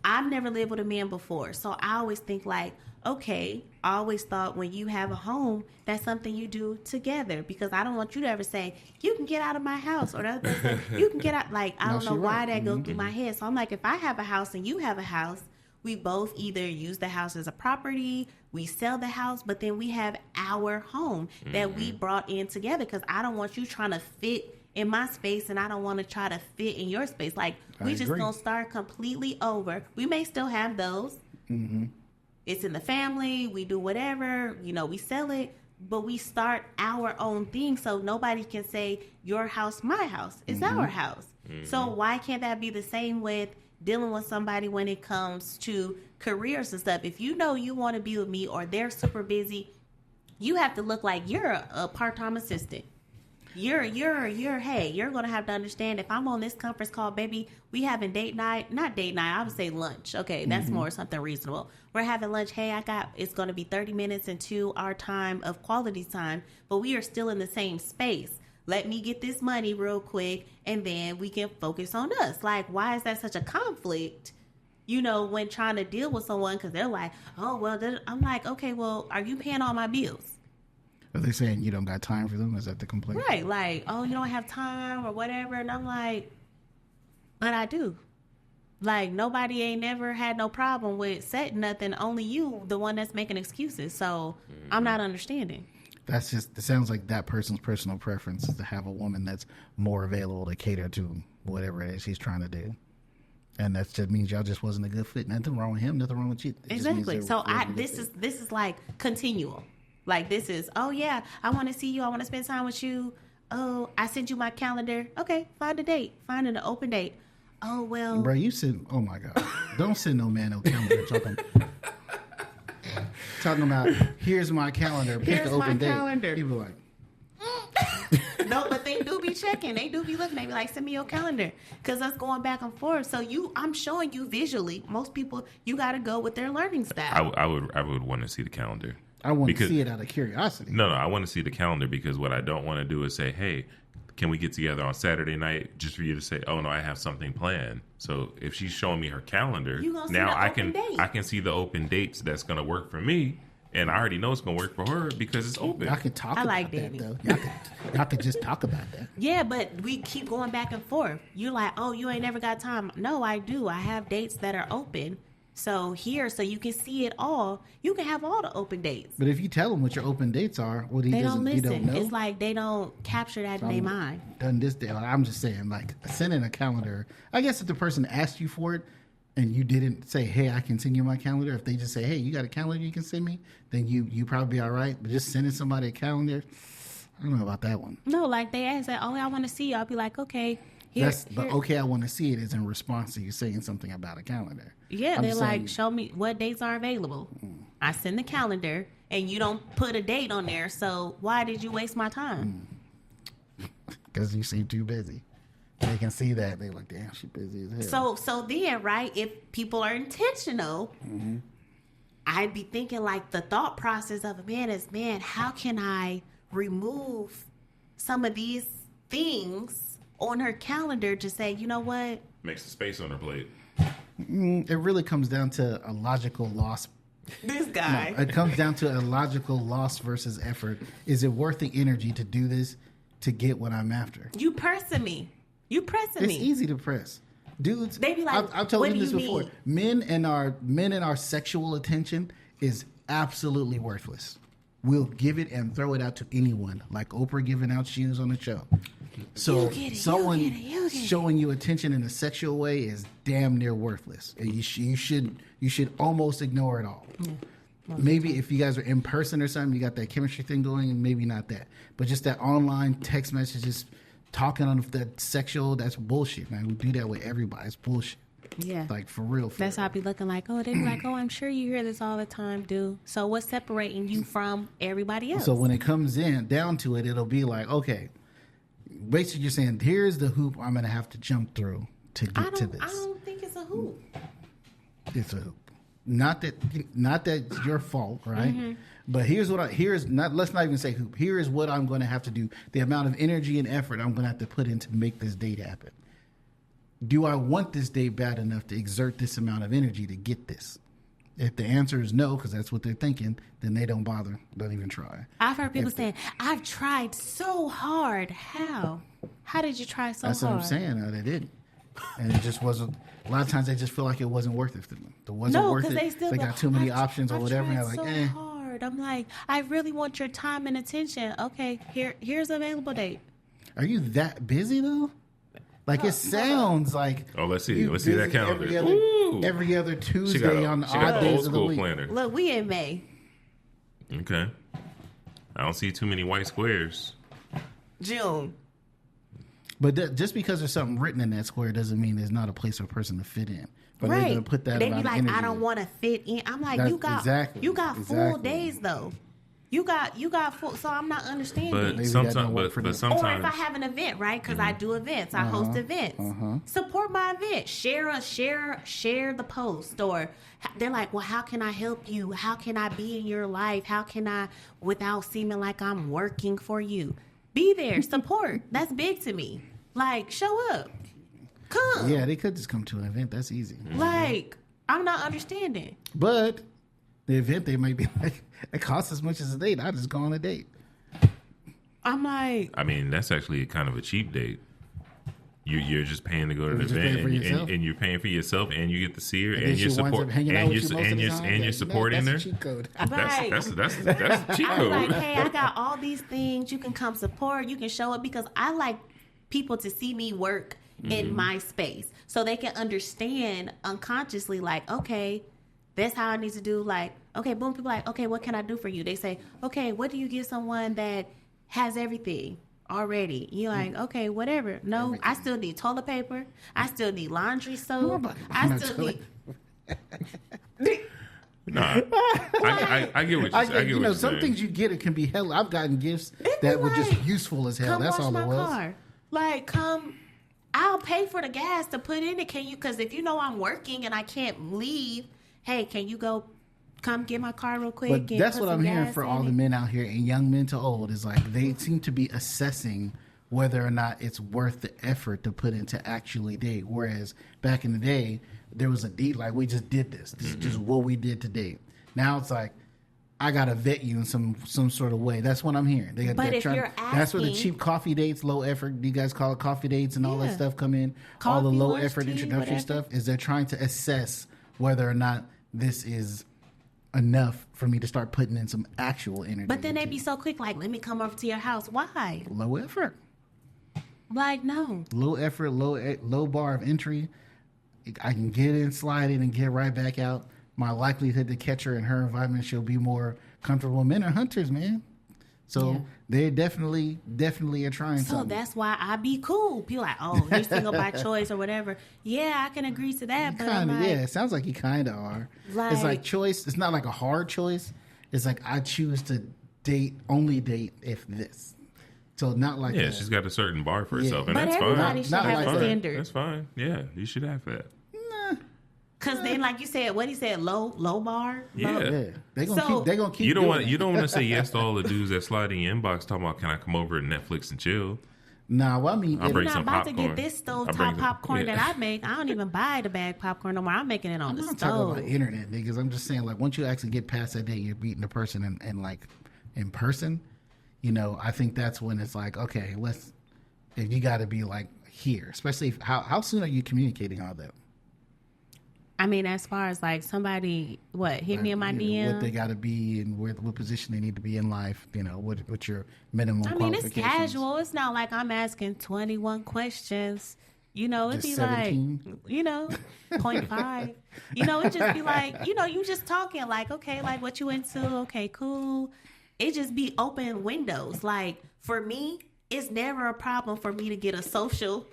I've never lived with a man before, so I always think like, okay, I always thought when you have a home, that's something you do together because I don't want you to ever say, you can get out of my house, or the other person, you can get out. Like, I don't know why that goes through my head. So I'm like, if I have a house and you have a house, we both either use the house as a property, we sell the house, but then we have our home that we brought in together because I don't want you trying to fit in my space and I don't want to try to fit in your space. Like, we just gonna start completely over. We may still have those. Mm-hmm. It's in the family. We do whatever. You know, we sell it, but we start our own thing so nobody can say, your house, my house. It's our house. Mm-hmm. So why can't that be the same with dealing with somebody when it comes to careers and stuff? If you know you want to be with me or they're super busy, you have to look like you're a part-time assistant. You're hey, you're going to have to understand if I'm on this conference call, baby, we having not date night, I would say lunch. Okay, that's more something reasonable. We're having lunch. Hey, it's going to be 30 minutes into our time of quality time, but we are still in the same space. Let me get this money real quick, and then we can focus on us. Like, why is that such a conflict, you know, when trying to deal with someone? Because they're like, oh, well, I'm like, okay, well, are you paying all my bills? Are they saying you don't got time for them? Is that the complaint? Right, like, oh, you don't have time or whatever. And I'm like, but I do. Like, nobody ain't never had no problem with setting nothing. Only you, the one that's making excuses. So I'm not understanding. That's just, it sounds like that person's personal preference is to have a woman that's more available to cater to whatever it is he's trying to do. And that just means y'all just wasn't a good fit. Nothing wrong with him, nothing wrong with you. Exactly. So this is like continual. Like, this is, oh yeah, I want to see you. I want to spend time with you. Oh, I sent you my calendar. Okay, find a date. Find an open date. Oh, well. Bro, you send, oh my God. Don't send no man no calendar talking about, here's my calendar. Pick the open date. Calendar. People like, no, but they do be checking. They do be looking. They be like, send me your calendar. Because us going back and forth. So I'm showing you visually. Most people, you got to go with their learning style. I would want to see the calendar. I want to see it out of curiosity. No, I want to see the calendar because what I don't want to do is say, hey, can we get together on Saturday night just for you to say, oh, no, I have something planned. So if she's showing me her calendar, now I can see the open dates that's going to work for me. And I already know it's going to work for her because it's open. Y'all can talk about that, though. Y'all can just talk about that. Yeah, but we keep going back and forth. You're like, oh, you ain't never got time. No, I do. I have dates that are open. So here, so you can see it all. You can have all the open dates. But if you tell them what your open dates are, what they don't listen. You don't know? It's like they don't capture that in their mind. Done this day. I'm just saying, like, sending a calendar. I guess if the person asked you for it, and you didn't say, hey, I can send you my calendar. If they just say, hey, you got a calendar you can send me, then you probably be all right. But just sending somebody a calendar, I don't know about that one. No, like they ask, oh, I want to see you. I'll be like, okay. But okay, I want to see it is in response to you saying something about a calendar. Yeah, they're like, show me what dates are available. I send the calendar, and you don't put a date on there. So why did you waste my time? Because you seem too busy. They can see that. They're like, damn, she's busy as hell. So then, right, if people are intentional, I'd be thinking like the thought process of a man is, man, how can I remove some of these things on her calendar to say, you know what? Makes the space on her plate. It really comes down to a logical loss. This guy. No, it comes down to a logical loss versus effort. Is it worth the energy to do this to get what I'm after? You pressing me. It's easy to press. Dudes, they be like, I've told you this before. Need? Men and our sexual attention is absolutely worthless. We'll give it and throw it out to anyone, like Oprah giving out shoes on the show. So someone showing you attention in a sexual way is damn near worthless. And you should almost ignore it all. Yeah. Maybe if you guys are in person or something, you got that chemistry thing going, and maybe not that. But just that online text messages, talking on that sexual, that's bullshit, man. We do that with everybody. It's bullshit. Yeah. Like, for real. That's how I be looking like, oh, they be like, oh, I'm sure you hear this all the time, dude. So what's separating you from everybody else? So when it comes down to it, it'll be like, okay, basically you're saying, here's the hoop I'm going to have to jump through to get to this. I don't think it's a hoop. It's a hoop. Not that it's your fault, right? Mm-hmm. But let's not even say hoop. Here is what I'm going to have to do. The amount of energy and effort I'm going to have to put in to make this date happen. Do I want this date bad enough to exert this amount of energy to get this? If the answer is no, because that's what they're thinking, then they don't bother. Don't even try. I've heard people saying, I've tried so hard. How? How did you try so hard? That's what I'm saying. No, they didn't. And it just wasn't. A lot of times they just feel like it wasn't worth it to them. It wasn't worth it. They got too many options or whatever. And they're like, so hard. I'm like, I really want your time and attention. Okay, here's available date. Are you that busy though? Like, it sounds like. Oh, let's see that calendar. Every other Tuesday on the odd days of the week. Planner. Look, we in May. Okay. I don't see too many white squares. June. But just because there's something written in that square doesn't mean there's not a place for a person to fit in. But right. they're going to put that. They be like, I don't want to fit in. I'm like, you got full days though. You got full. So I'm not understanding. But sometimes, or if I have an event, right? Because I do events, I host events. Support my event. Share the post. Or they're like, well, how can I help you? How can I be in your life? How can I, without seeming like I'm working for you? Be there, support. That's big to me. Like, show up, come. Yeah, they could just come to an event. That's easy. Like, I'm not understanding. But the event, they might be like, it costs as much as a date. I just go on a date. I'm like, I mean, that's actually kind of a cheap date. You're just paying to go to an event, and you're paying for yourself, and you get to see her, and you're supporting her. That's a cheat code. That's a cheat code. I'm like, hey, I got all these things. You can come support. You can show up, because I like people to see me work in my space, so they can understand unconsciously, like, okay, that's how I need to do. Like, okay, boom, people like, okay, what can I do for you? They say, okay, what do you give someone that has everything already? You're like, okay, whatever. No, I still need toilet paper. I still need laundry soap. I still need. Nah, I get what you're saying. Some things you get, it can be hell. I've gotten gifts that were just useful as hell. That's all it was. Car. Like, come, I'll pay for the gas to put in it. Can you? Because if you know I'm working and I can't leave, hey, can you come get my car real quick? But that's what I'm hearing for all the men out here, and young men to old, is like they seem to be assessing whether or not it's worth the effort to put into actually date. Whereas back in the day, there was a deed, like, we just did this. This is just what we did today. Now it's like, I gotta vet you in some sort of way. That's what I'm hearing. But if you're that's where the asking- cheap coffee dates, low effort, you guys call it coffee dates and all that Yeah. stuff come in. All the Coffee, low lunch, effort tea, introductory whatever. stuff is they're trying to assess whether or not this is enough for me to start putting in some actual energy. But then they into be it. so quick, like, let me come over to your house. Why? Low effort. Like, no. Low effort, low bar of entry. I can get in, slide in, and get right back out. My likelihood to catch her in her environment, she'll be more comfortable. Men are hunters, man. So Yeah. they definitely are trying So something. that's why I be cool. People like, oh, you're single by choice or whatever. Yeah, I can agree to that. But I'm Kind of, like, yeah. It sounds like you kind of are. It's like Like- choice. It's not like a hard choice. It's like I choose to only date if this. So not like Yeah, that. she's got a certain bar for herself, and But that's everybody fine. should Not have like a that. standard. That's fine. Yeah, you should have that. Because then, like you said, what he said, low bar. Yeah. Yeah, they gonna So- keep. They gonna keep. You don't doing want it. you don't want to say yes to all the dudes that slide in your inbox talking about, can I come over and Netflix and chill? Nah, well, I mean, I'll if- bring I'm not some about to popcorn. get this I'll stovetop bring- popcorn yeah. that I make. I don't even buy the bag popcorn no more. I'm making it on I'm the not talking stove. about internet niggas. I'm just saying, like, once you actually get past that day, you're meeting the person and like in person. You know, I think that's when it's like, okay, if you got to be like here, especially how soon are you communicating all that? I mean, as far as like somebody, hit me in my You know, DM. what they got to be and what position they need to be in life. You know, what your minimum. I mean, it's qualifications. casual. It's not like I'm asking 21 questions. You know, it'd Just be 17? like, 0.5. You know, it just be like, you just talking like, okay, like what you into? Okay, cool. It just be open windows. Like for me, it's never a problem for me to get a social.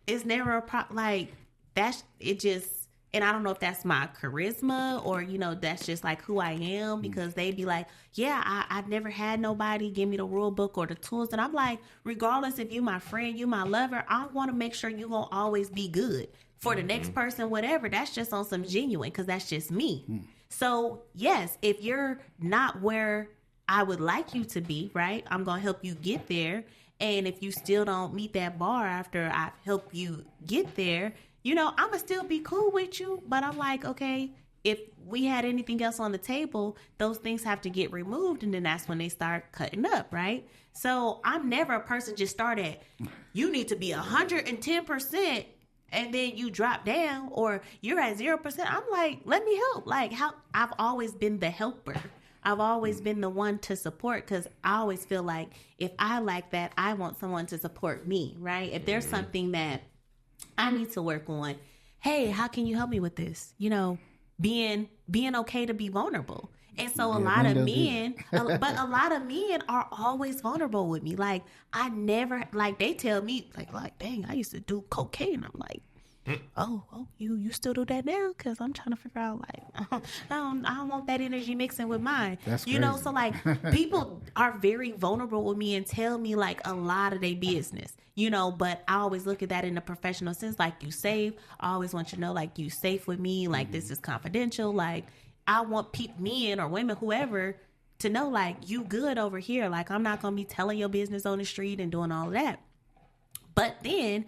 It's never a problem. Like that's it. Just. And I don't know if that's my charisma or, that's just like who I am, because they be like, yeah, I've never had nobody give me the rule book or the tools. And I'm like, regardless if you my friend, you my lover, I want to make sure you going to always be good for the next person, whatever. That's just on some genuine, because that's just me. So, yes, if you're not where I would like you to be, right, I'm going to help you get there. And if you still don't meet that bar after I've helped you get there, I'm going to still be cool with you, but I'm like, okay, if we had anything else on the table, those things have to get removed, and then that's when they start cutting up, right? So I'm never a person just start at, you need to be 110%, and then you drop down, or you're at 0%. I'm like, let me help. Like, how I've always been the helper. I've always been the one to support, because I always feel like if I like that, I want someone to support me, right? If there's something that I need to work on, hey, how can you help me with this? Being okay to be vulnerable. And so a lot of men, but a lot of men are always vulnerable with me. Like I never, like they tell me like, dang, I used to do cocaine. I'm like, oh, you still do that now? Because I'm trying to figure out, like, I don't want that energy mixing with mine. That's you know, crazy. so like people are very vulnerable with me and tell me like a lot of their business, but I always look at that in a professional sense. Like, you safe. I always want you to know, like, you safe with me. Like, this is confidential. Like, I want men or women, whoever, to know, like, you good over here. Like, I'm not going to be telling your business on the street and doing all of that. But then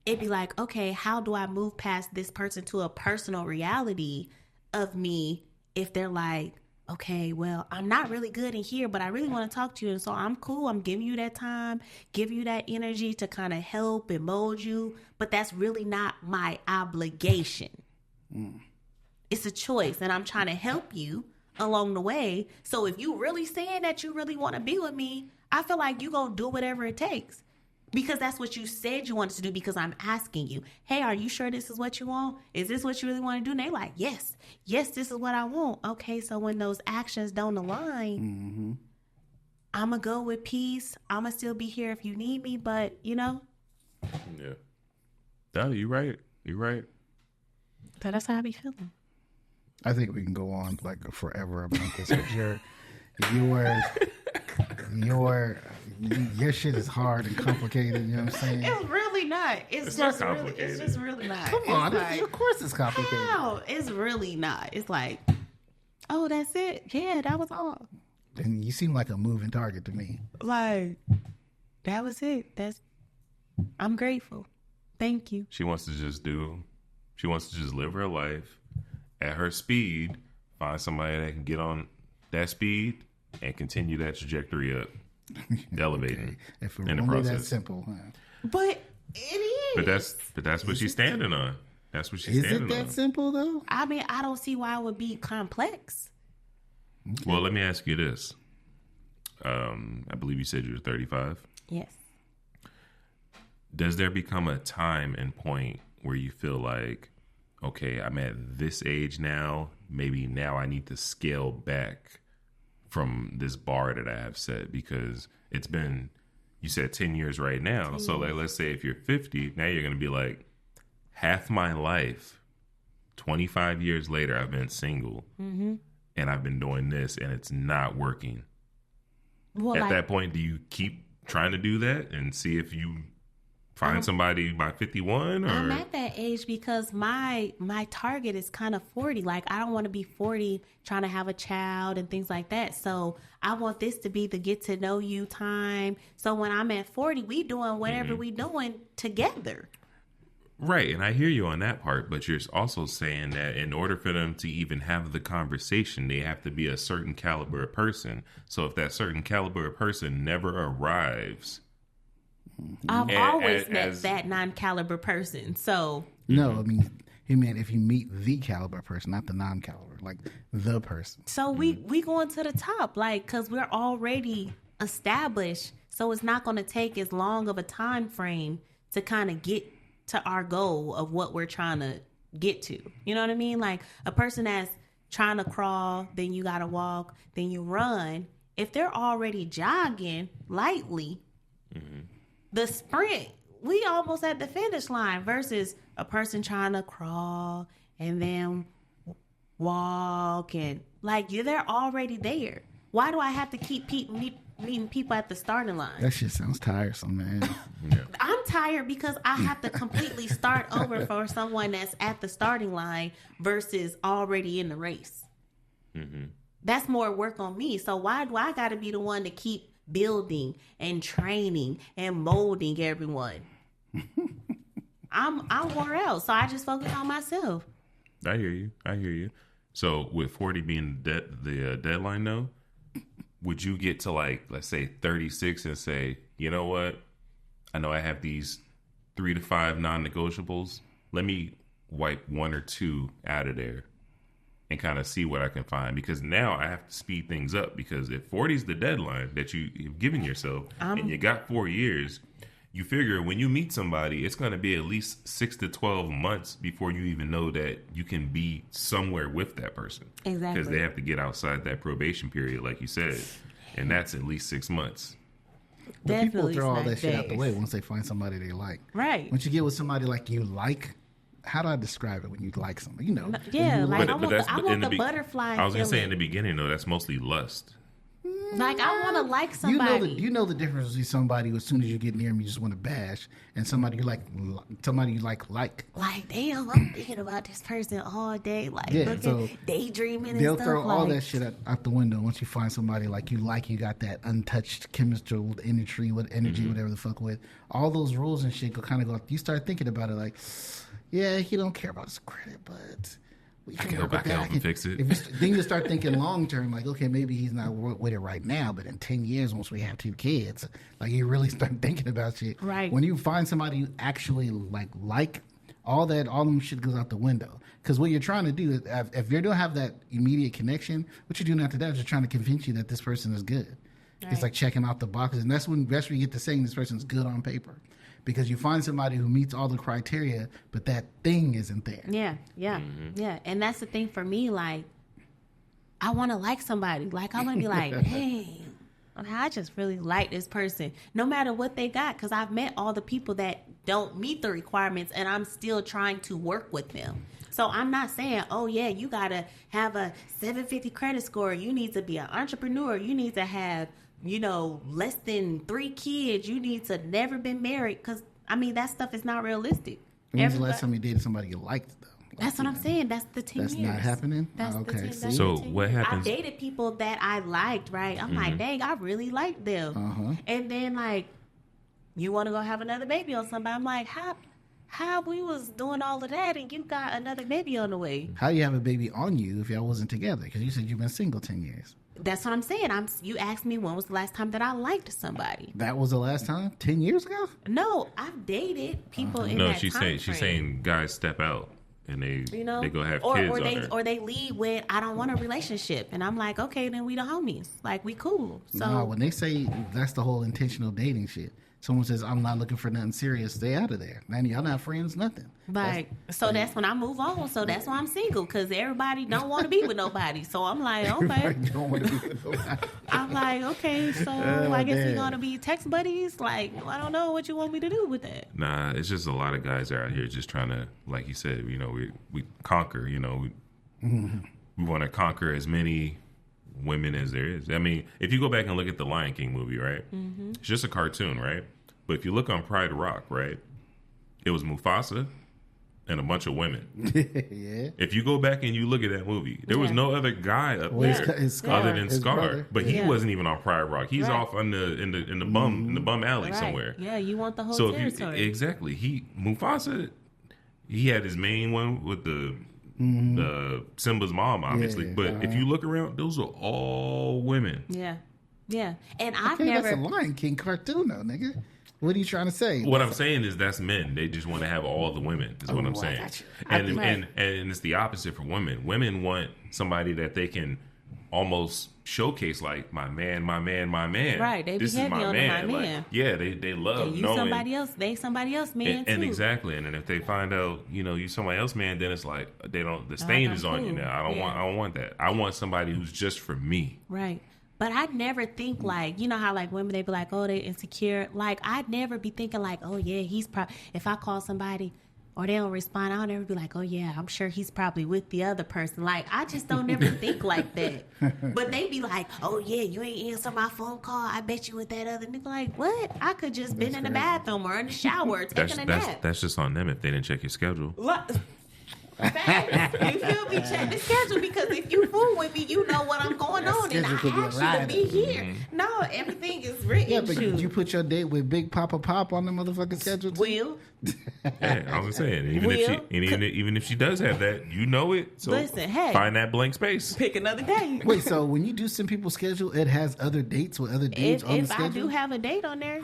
it'd be like, okay, how do I move past this person to a personal reality of me if they're like, okay, well, I'm not really good in here, but I really want to talk to you. And so I'm cool. I'm giving you that time, give you that energy to kind of help and mold you. But that's really not my obligation. It's a choice. And I'm trying to help you along the way. So if you really saying that you really want to be with me, I feel like you going to do whatever it takes. Because that's what you said you wanted to do, because I'm asking you, hey, are you sure this is what you want? Is this what you really want to do? And they're like, yes, this is what I want. Okay, so when those actions don't align, I'm going to go with peace. I'm going to still be here if you need me, but, Yeah. No, you're right. You're right. So that's how I be feeling. I think we can go on like forever about this. But your shit is hard and complicated. You know what I'm saying? It's really not. It's not just really, complicated. it's just really not. Come on, It's like, of course it's complicated. how? It's really not. It's like, oh, that's it. Yeah, that was all. And you seem like a moving target to me. Like, that was it. I'm grateful. Thank you. She wants to just live her life at her speed, find somebody that can get on that speed and continue that trajectory up, elevating If in the only process. that simple. Huh? But it is. But that's what she's standing on. That's what she's Is standing it that on. simple though? I mean, I don't see why it would be complex. Well, let me ask you this. I believe you said you were 35. Yes. Does there become a time and point where you feel like, okay, I'm at this age now, maybe now I need to scale back from this bar that I have set, because it's been, you said 10 years right now. So like, let's say if you're 50, now you're going to be like, half my life, 25 years later, I've been single and I've been doing this and it's not working. Well, At like, that point, do you keep trying to do that and see if you find somebody by 51? Or I'm at that age because my target is kind of 40. Like, I don't want to be 40 trying to have a child and things like that. So I want this to be the get to know you time. So when I'm at 40, we doing whatever we doing together. Right, and I hear you on that part, but you're also saying that in order for them to even have the conversation, they have to be a certain caliber of person. So if that certain caliber of person never arrives, I've always met as- that non-caliber person. So No, I mean, he meant if you meet the caliber person, not the non-caliber, like the person. we going to the top, like, because we're already established. So it's not going to take as long of a time frame to kind of get to our goal of what we're trying to get to. You know what I mean? Like a person that's trying to crawl, then you got to walk, then you run. If they're already jogging lightly, the sprint, we almost at the finish line, versus a person trying to crawl and then walk, and like they're already there. Why do I have to keep meeting people at the starting line? That shit sounds tiresome, man. I'm tired because I have to completely start over for someone that's at the starting line versus already in the race. That's more work on me. So why do I got to be the one to keep building and training and molding everyone? I'm wore out, so I just focus on myself. I hear you. So with 40 being the deadline, though, would you get to like, let's say 36 and say, you know what? I know I have these 3 to 5 non-negotiables. Let me wipe 1 or 2 out of there and kind of see what I can find. Because now I have to speed things up, because if 40 is the deadline that you've given yourself and you got 4 years, you figure when you meet somebody, it's going to be at least 6 to 12 months before you even know that you can be somewhere with that person. Exactly. Because they have to get outside that probation period, like you said. And that's at least 6 months. But people Definitely throw all snack that shit out the days. way once they find somebody they like. Right. Once you get with somebody like you like, how do I describe it when you like somebody? You know. Yeah, when you like like- I want the butterfly I was going to say in feeling. the beginning, though, that's mostly lust. Like I want to like you somebody. know the difference between somebody who, as soon as you get near them, you just want to bash, and somebody you like. Like, damn, I'm thinking about this person all day. Like, Yeah, looking, so daydreaming and They'll stuff. throw all like, that shit out the window once you find somebody like, you got that untouched chemistry, energy, whatever the fuck with. All those rules and shit kind of go. You start thinking about it like, yeah, he don't care about his credit, but we I can help him fix it. Then you start thinking long term, like, okay, maybe he's not with it right now, but in 10 years, once we have 2 kids, like, you really start thinking about shit. Right. When you find somebody you actually like all them shit goes out the window. Because what you're trying to do is, if you don't have that immediate connection, what you're doing after that is just trying to convince you that this person is good. Right. It's like checking out the boxes, and that's when you get to saying this person's good on paper. Because you find somebody who meets all the criteria, but that thing isn't there. Yeah. Yeah. And that's the thing for me. Like, I want to like somebody. Like, I want to be like, dang, I just really like this person, no matter what they got. Because I've met all the people that don't meet the requirements, and I'm still trying to work with them. So I'm not saying, oh, yeah, you got to have a 750 credit score. You need to be an entrepreneur. You need to have, less than 3 kids. You need to never been married. Because, I mean, that stuff is not realistic. When's the last time you dated somebody you liked, though? That's what I'm saying. That's the 10 That's years. not happening? That's Oh, the okay. 10 See? that's So the 10 what years. happens- I dated people that I liked, right? I'm like, dang, I really liked them. And then, like, you want to go have another baby on somebody. I'm like, how we was doing all of that and you got another baby on the way? How you have a baby on you if y'all wasn't together? Because you said you've been single 10 years. That's what I'm saying. You asked me when was the last time that I liked somebody. That was the last time? 10 years ago? No, I've dated people in No, that she's time she's frame. saying guys step out and they go have kids or they lead with I don't want a relationship, and I'm like, okay, then we the homies, like we cool. So No, when they say that's the whole intentional dating shit. Someone says I'm not looking for nothing serious, stay out of there. Man, y'all not friends, nothing. Like, that's when I move on. So that's why I'm single, because everybody don't want to be with nobody. So I'm like, okay. Everybody don't want to be with nobody. I'm like, okay, so I guess we're going to be text buddies? Like, I don't know what you want me to do with that. Nah, it's just a lot of guys out here just trying to, like you said, we conquer, we want to conquer as many women as there is. I mean, if you go back and look at the Lion King movie, right? Mm-hmm. It's just a cartoon, right? But if you look on Pride Rock, right? It was Mufasa and a bunch of women. Yeah. If you go back and you look at that movie, there was no other guy up there other than Scar. Brother. But he wasn't even on Pride Rock. He's off in the bum alley somewhere. Yeah, you want the whole territory. Exactly. Mufasa, he had his main one with the Simba's mom, obviously. But if you look around, those are all women. Yeah. And I've That's a Lion King cartoon, though, nigga. What are you trying to say? What I'm saying is that's men. They just want to have all the women. Is what I'm saying. And it's the opposite for women. Women want somebody that they can almost showcase, like my man. Right. They this be heavy is my on man. my Like, man. yeah, they love you knowing somebody else. They somebody else man too. And exactly. And then if they find out, you somebody else man, then it's like they don't. The stain is on you now. I don't want that. I want somebody who's just for me. Right. But I'd never think like, how like women, they be like, oh, they insecure. Like, I'd never be thinking like, oh, yeah, if I call somebody or they don't respond, I'll never be like, oh, yeah, I'm sure he's probably with the other person. Like, I just don't never think like that. But they be like, oh, yeah, you ain't answer my phone call. I bet you with that other nigga. Like, what? I could just been in the bathroom or in the shower taking a nap. That's just on them if they didn't check your schedule. Facts. You feel me? Check the schedule, because if you fool with me, you know what I'm going on, and I asked you to be here. Mm-hmm. No, everything is written. Yeah, but did you put your date with Big Papa Pop on the motherfucking schedule too? Will. Yeah, I was saying, even if she does have that, you know it. So listen, hey, find that blank space. Pick another day. Wait, so when you do send people schedule, it has other dates with other dudes on the schedule? If I do have a date on there,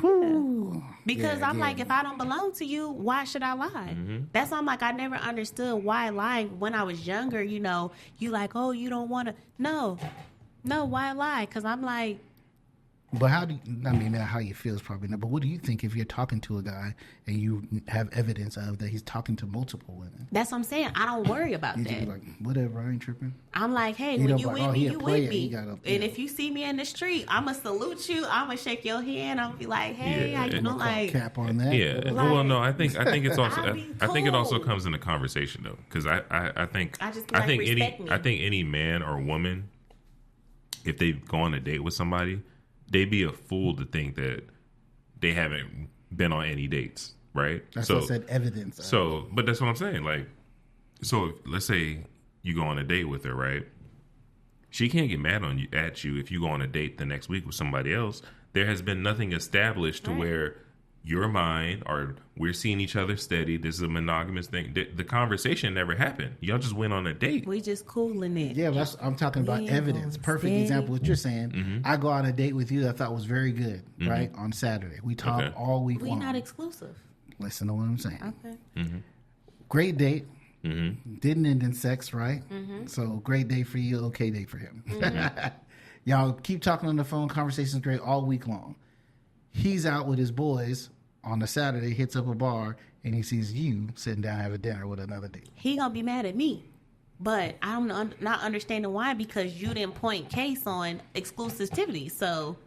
because I'm like, if I don't belong to you, why should I lie? Mm-hmm. That's why I'm like, I never understood why lying. When I was younger, you like, oh, you don't want to. No, why lie? Because I'm like. But how do you, I mean, how you feel is probably not, but what do you think if you're talking to a guy and you have evidence of that he's talking to multiple women? That's what I'm saying. I don't worry about You that. just be like, whatever, I ain't tripping. I'm like, hey, when you with me, you with me. And if you see me in the street, I'm going to salute you. I'm going to shake your hand. I'm going to be like, hey, how you doing? Like, cap on that. Yeah. Like, well, no, I think it's also, I think it also cool. comes in the conversation though. Cause I think any man or woman, if they go on a date with somebody, they'd be a fool to think that they haven't been on any dates, right? That's what I said, evidence. But that's what I'm saying. Like, so let's say you go on a date with her, right? She can't get mad at you if you go on a date the next week with somebody else. There has been nothing established to where you're mine or we're seeing each other steady. This is a monogamous thing. The conversation never happened. Y'all just went on a date. We just cooling it. Yeah, I'm talking about evidence. Perfect example. What you're saying. Mm-hmm. I go on a date with you that I thought was very good, right? On Saturday. We talk all week long. We're not exclusive. Listen to what I'm saying. Okay. Mm-hmm. Great date. Mm-hmm. Didn't end in sex, right? Mm-hmm. So great day for you, okay day for him. Mm-hmm. Y'all keep talking on the phone. Conversation's great all week long. He's out with his boys on a Saturday, hits up a bar, and he sees you sitting down having dinner with another date. He gonna be mad at me, but I'm not understanding why, because you didn't point case on exclusivity. So,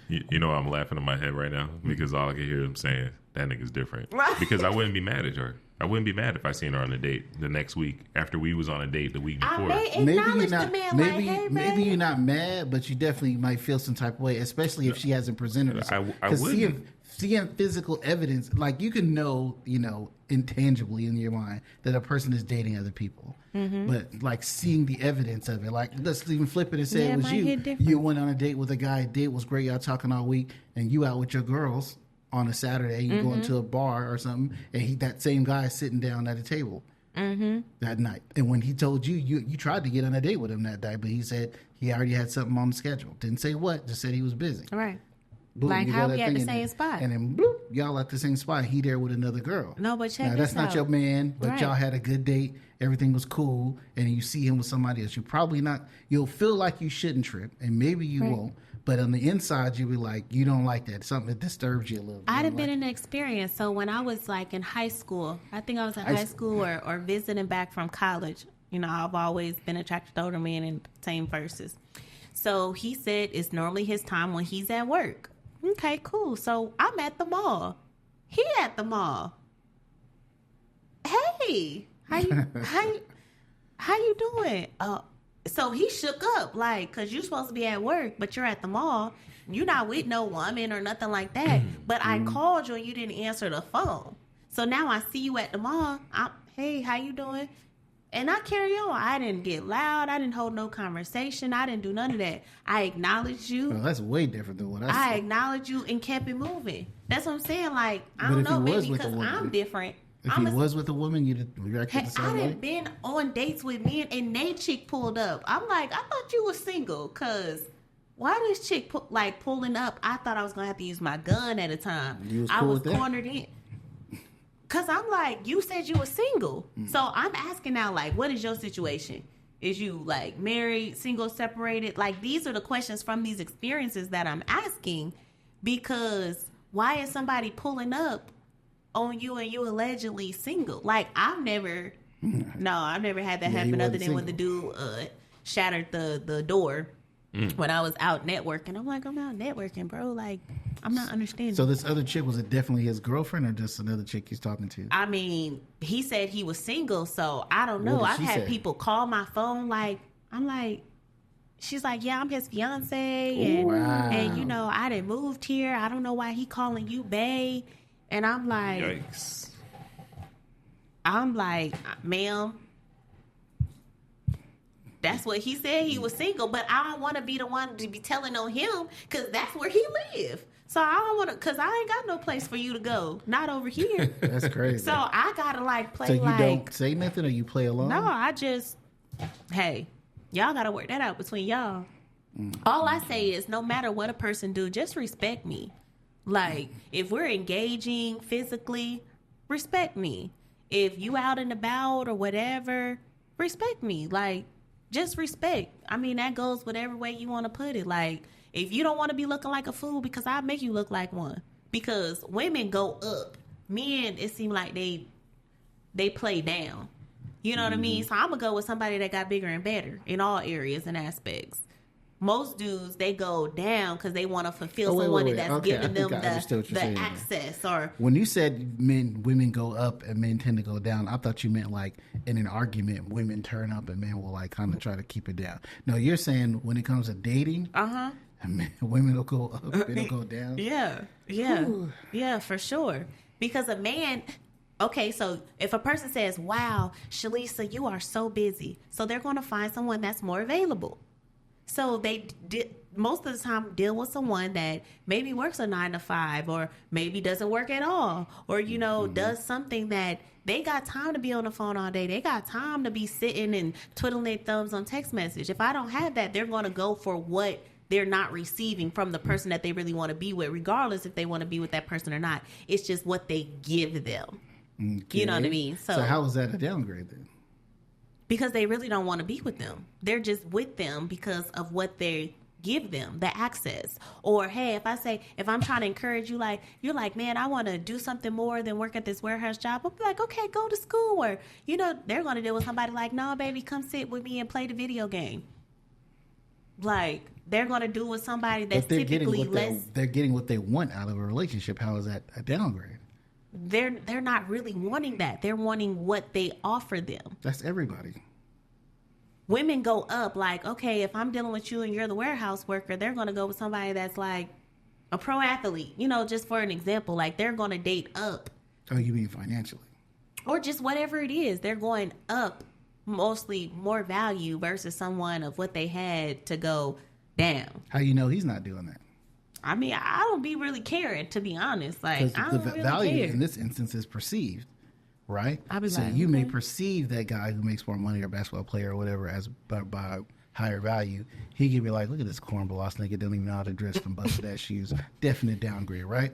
you know, I'm laughing in my head right now because all I can hear him saying, that nigga's different. Right. Because I wouldn't be mad at her. I wouldn't be mad if I seen her on a date the next week after we was on a date the week before. I may acknowledge the man like, hey, maybe you're not mad, but you definitely might feel some type of way, especially if she hasn't presented herself. I wouldn't. Seeing physical evidence, like you can know, intangibly in your mind that a person is dating other people. Mm-hmm. But like seeing the evidence of it, like let's even flip it and say it was you. You went on a date with a guy, date was great, y'all talking all week, and you out with your girls, on a Saturday, you going to a bar or something, and that same guy is sitting down at a table that night. And when he told you, you tried to get on a date with him that day, but he said he already had something on the schedule. Didn't say what, just said he was busy. Right. Boom, like how we at the same spot. And then bloop, y'all at the same spot. He there with another girl. No, but check now, this that's not out. your man, but Right. y'all had a good date. Everything was cool. And you see him with somebody else. You'll feel like you shouldn't trip, and maybe you won't. But on the inside, you'll be like, you don't like that. Something that disturbs you a little bit. I'd have been in an experience. So when I was like in high school, I think I was in high school or visiting back from college. You know, I've always been attracted to older men and same verses. So he said it's normally his time when he's at work. Okay, cool. So I'm at the mall. He at the mall. Hey, how you doing? So he shook up, like, because you're supposed to be at work, but you're at the mall. You're not with no woman or nothing like that. But I called you and you didn't answer the phone. So now I see you at the mall. Hey, how you doing? And I carry on. I didn't get loud. I didn't hold no conversation. I didn't do none of that. I acknowledged you. Well, that's way different than what I said. I acknowledged you and kept it moving. That's what I'm saying. Like, I don't know, maybe because I'm different. If he was with a woman, you'd react the same way? I done been on dates with men and they chick pulled up. I'm like, I thought you were single, because why this chick pulling up? I thought I was going to have to use my gun at a time. You was I cool was with that? cornered in. Because I'm like, you said you were single. So I'm asking now, like, what is your situation? Is you, like, married, single, separated? Like, these are the questions from these experiences that I'm asking, because why is somebody pulling up on you and you allegedly single? Like, I've never had that happen other than when the dude shattered the door when I was out networking. I'm like, I'm out networking, bro. Like, I'm not understanding. So this other chick, was it definitely his girlfriend or just another chick he's talking to? I mean, he said he was single, so I don't know. I've had people call my phone, like, I'm like, she's like, yeah, I'm his fiance, and you know, I done moved here. I don't know why he calling you bae. And I'm like, Yikes. Ma'am, that's what he said, he was single, but I don't want to be the one to be telling on him, because that's where he live. So I don't want to, because I ain't got no place for you to go. Not over here. That's crazy. So I got to play so you don't say nothing, or you play along? No, I just, hey, y'all got to work that out between y'all. All I say is, no matter what a person do, just respect me. Like, if we're engaging physically, respect me. If you out and about or whatever, respect me. Like, just respect. I mean, that goes whatever way you want to put it. Like, if you don't want to be looking like a fool, because I'll make you look like one. Because women go up. Men, it seems like they play down. You know what I mean? So I'm going to go with somebody that got bigger and better in all areas and aspects. Most dudes, they go down because they want to fulfill someone that's giving them the access. Or when you said women go up and men tend to go down, I thought you meant like in an argument, women turn up and men will like kind of try to keep it down. No, you're saying when it comes to dating, women will go up, they'll go down. Yeah, for sure. Because a man. Okay, so if a person says, "Wow, Shalisa, you are so busy," so they're going to find someone that's more available. So they most of the time deal with someone that maybe works a 9 to 5, or maybe doesn't work at all, or, you know, does something that they got time to be on the phone all day. They got time to be sitting and twiddling their thumbs on text message. If I don't have that, they're going to go for what they're not receiving from the person that they really want to be with, regardless if they want to be with that person or not. It's just what they give them. Okay. You know what I mean? So how is that a downgrade then? Because they really don't want to be with them. They're just with them because of what they give them, the access. Or, hey, if I'm trying to encourage you, like, you're like, man, I want to do something more than work at this warehouse job. I'll be like, okay, go to school. Or, you know, they're going to deal with somebody like, no, baby, come sit with me and play the video game. Like, they're going to do with somebody that's typically less. They're getting what they want out of a relationship. How is that a downgrade? They're not really wanting that. They're wanting what they offer them. That's everybody. Women go up, like, okay, if I'm dealing with you and you're the warehouse worker, they're going to go with somebody that's like a pro athlete, you know, just for an example. Like, they're going to date up. Oh, you mean financially? Or just whatever it is. They're going up, mostly more value versus someone of what they had to go down. How you know he's not doing that? I mean, I don't be really caring, to be honest. Like, Because I the don't really value care. in this instance is perceived, right? I be so like, you may okay. perceive that guy who makes more money or basketball player or whatever as by higher value. He could be like, look at this cornball ass nigga, don't even know how to dress from busted ass shoes. Definite downgrade, right?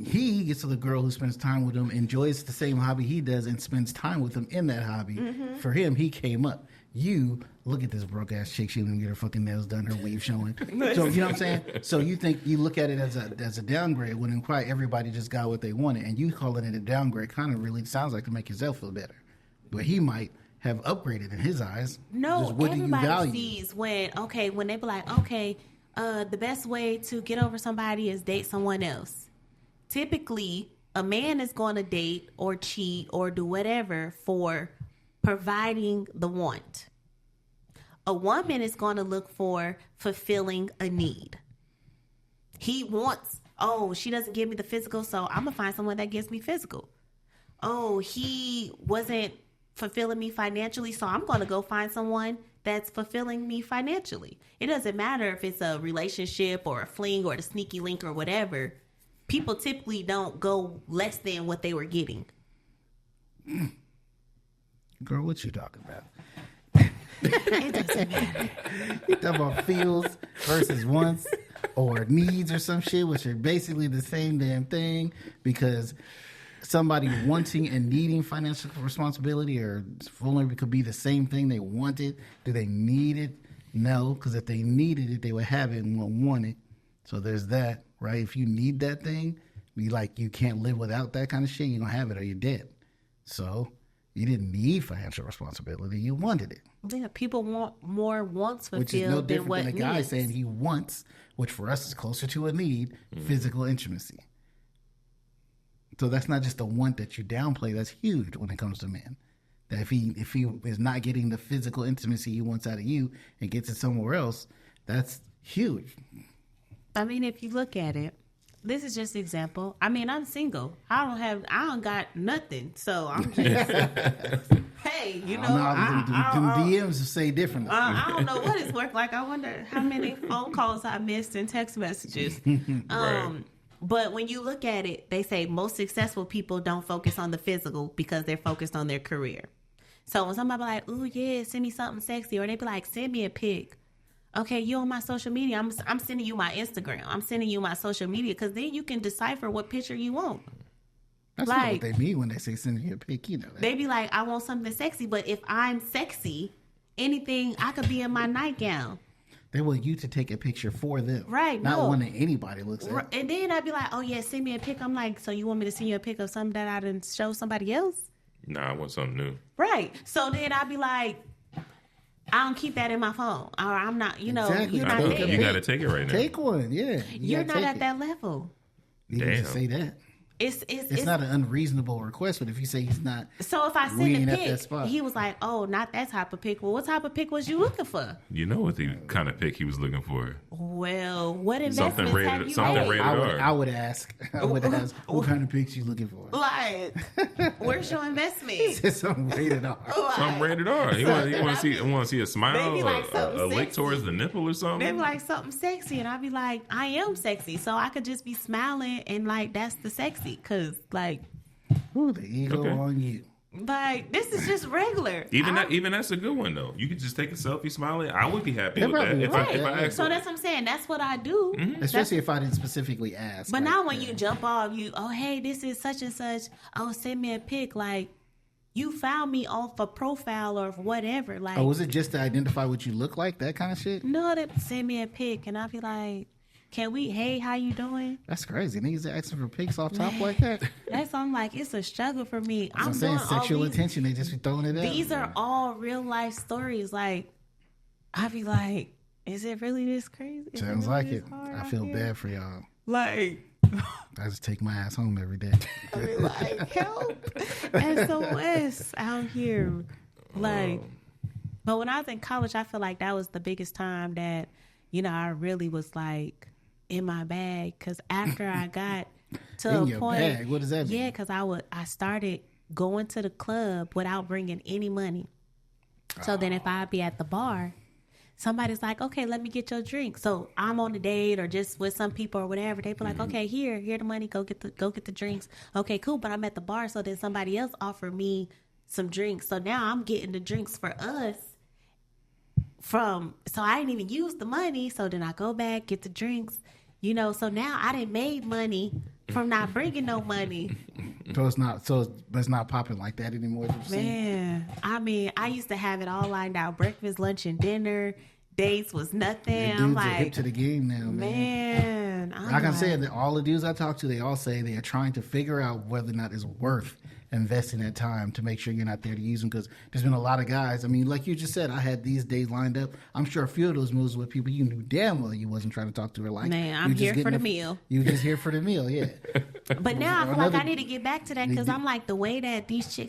He gets to the girl who spends time with him, enjoys the same hobby he does, and spends time with him in that hobby. Mm-hmm. For him, he came up. You look at this broke ass chick. She didn't get her fucking nails done, her weave showing. So you know what I'm saying. So you look at it as a downgrade when in quite everybody just got what they wanted, and you calling it a downgrade kind of really sounds like to make yourself feel better. But he might have upgraded in his eyes. No, just what do you everybody value? sees when they be like, okay, the best way to get over somebody is date someone else. Typically, a man is going to date or cheat or do whatever for providing the want. A woman is going to look for fulfilling a need. He wants, she doesn't give me the physical, so I'm going to find someone that gives me physical. Oh, he wasn't fulfilling me financially, so I'm going to go find someone that's fulfilling me financially. It doesn't matter if it's a relationship or a fling or the sneaky link or whatever. People typically don't go less than what they were getting. Girl, what you talking about? It doesn't matter. You talking about feels versus wants or needs or some shit, which are basically the same damn thing, because somebody wanting and needing financial responsibility or vulnerability could be the same thing they wanted. Do they need it? No, because if they needed it, they would have it and won't want it. So there's that, right? If you need that thing, be like you can't live without that kind of shit, you don't have it or you're dead. So you didn't need financial responsibility, you wanted it. Yeah, people want more wants fulfilled Which is no than different what than a guy needs. saying he wants, which for us is closer to a need, physical intimacy. So that's not just a want that you downplay. That's huge when it comes to men. That if he is not getting the physical intimacy he wants out of you and gets it somewhere else, that's huge. I mean, if you look at it, this is just an example. I mean, I'm single. I don't got nothing. So I'm just, hey, you know, Them DMs say differently. I don't know what it's worth like. I wonder how many phone calls I missed and text messages. Right. But when you look at it, they say most successful people don't focus on the physical because they're focused on their career. So when somebody be like, "Ooh, yeah, send me something sexy," or they be like, "Send me a pic." Okay, you on my social media. I'm sending you my Instagram. I'm sending you my social media because then you can decipher what picture you want. That's not what they mean when they say send you a pic, you know that. They be like, I want something sexy, but if I'm sexy, anything, I could be in my nightgown. They want you to take a picture for them. Right, Not no. one that anybody looks at. And then I'd be like, oh yeah, send me a pic. I'm like, so you want me to send you a pic of something that I didn't show somebody else? Nah, I want something new. Right. So then I'd be like, I don't keep that in my phone. Or I'm not, Exactly. you're I not know. there. You got to take it right now. Take one, yeah. You're not gotta at take that level. it. You can just say that. It's not an unreasonable request, but if you say he's not, so if I we ain't send a at that pic, spot. he was like, oh, not that type of pic. Well, what type of pic was you looking for? You know what the kind of pick he was looking for. Well, what Something investments have rated, you something made? rated R. I would ask, what kind of pics you looking for? Like, where's your investment? It's something rated R. Something rated R. You want to see a smile, Maybe like a something lick sexy. towards the nipple or something. They be like something sexy, and I'd be like, I am sexy, so I could just be smiling, and like that's the sexy, cause like Ooh, the ego Okay. on you. this is just regular. Even that's a good one though. You could just take a selfie smiling. I would be happy They with that probably if would. I asked. So that's what I'm saying. That's what I do. Especially if I didn't specifically ask. But like, now when you jump off, hey, this is such and such. Oh, send me a pic. Like, you found me off a profile or whatever. Like, was it just to identify what you look like? That kind of shit? no, they send me a pic, and I'll be like, hey, how you doing? That's crazy. Niggas are asking for pics off top like that. That's I'm like, it's a struggle for me. I'm saying doing sexual all these, attention. They just be throwing it out. These are all real life stories. Like, I be like, is it really this crazy? Is Sounds really like this it. hard I out feel here? bad for y'all. Like, I just take my ass home every day. I be like, help, SOS out here. Like, but when I was in college, I feel like that was the biggest time that, I really was like in my bag. Cause after I got to In a your point, bag? What does that mean? yeah, cause I started going to the club without bringing any money. So then if I'd be at the bar, somebody's like, okay, let me get your drink. So I'm on a date or just with some people or whatever. They be like, okay, here the money. Go get the drinks. Okay, cool. But I'm at the bar, so then somebody else offered me some drinks. So now I'm getting the drinks for us. So I didn't even use the money. So then I go back, get the drinks, so now I done made money from not bringing no money. So it's not popping like that anymore. Man, I mean, I used to have it all lined out. Breakfast, lunch, and dinner. Dates was nothing. Yeah, dudes I'm are like, hip to the game now, man. Like I said, all the dudes I talk to, they all say they are trying to figure out whether or not it's worth investing that time to make sure you're not there to use them, because there's been a lot of guys. I mean, like you just said, I had these days lined up. I'm sure a few of those moves with people you knew damn well you wasn't trying to talk to her like. Man, I'm here for the meal. You just here for the meal, yeah. But now I feel like I need to get back to that, because I'm like, the way that these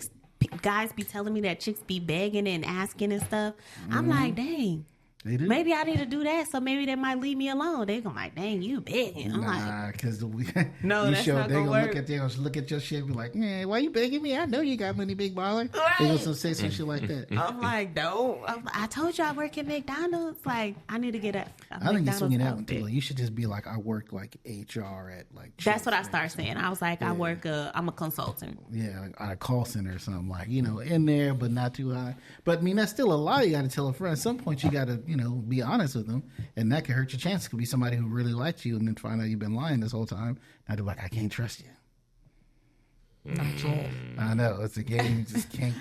guys be telling me that chicks be begging and asking and stuff, I'm like, dang. Maybe I need to do that, so maybe they might leave me alone. They gonna like, dang, you begging. I'm like, because no, that's not they gonna work. Look at your shit and be like, man, why you begging me? I know you got money, big baller. Right. They gonna say some shit like that. I'm like, no. I told you I work at McDonald's. Like, I need to get a I think you're swinging that one outfit. too. Like, you should just be like, I work like HR at like. That's what I started saying. I was like, I'm a consultant. Yeah, like at a call center or something, like, in there, but not too high. But I mean, that's still a lie. You got to tell a friend. At some point, you got to, be honest with them, and that could hurt your chance. It could be somebody who really likes you, and then find out you've been lying this whole time. Now they're like, I can't trust you. I know, it's a game you just can't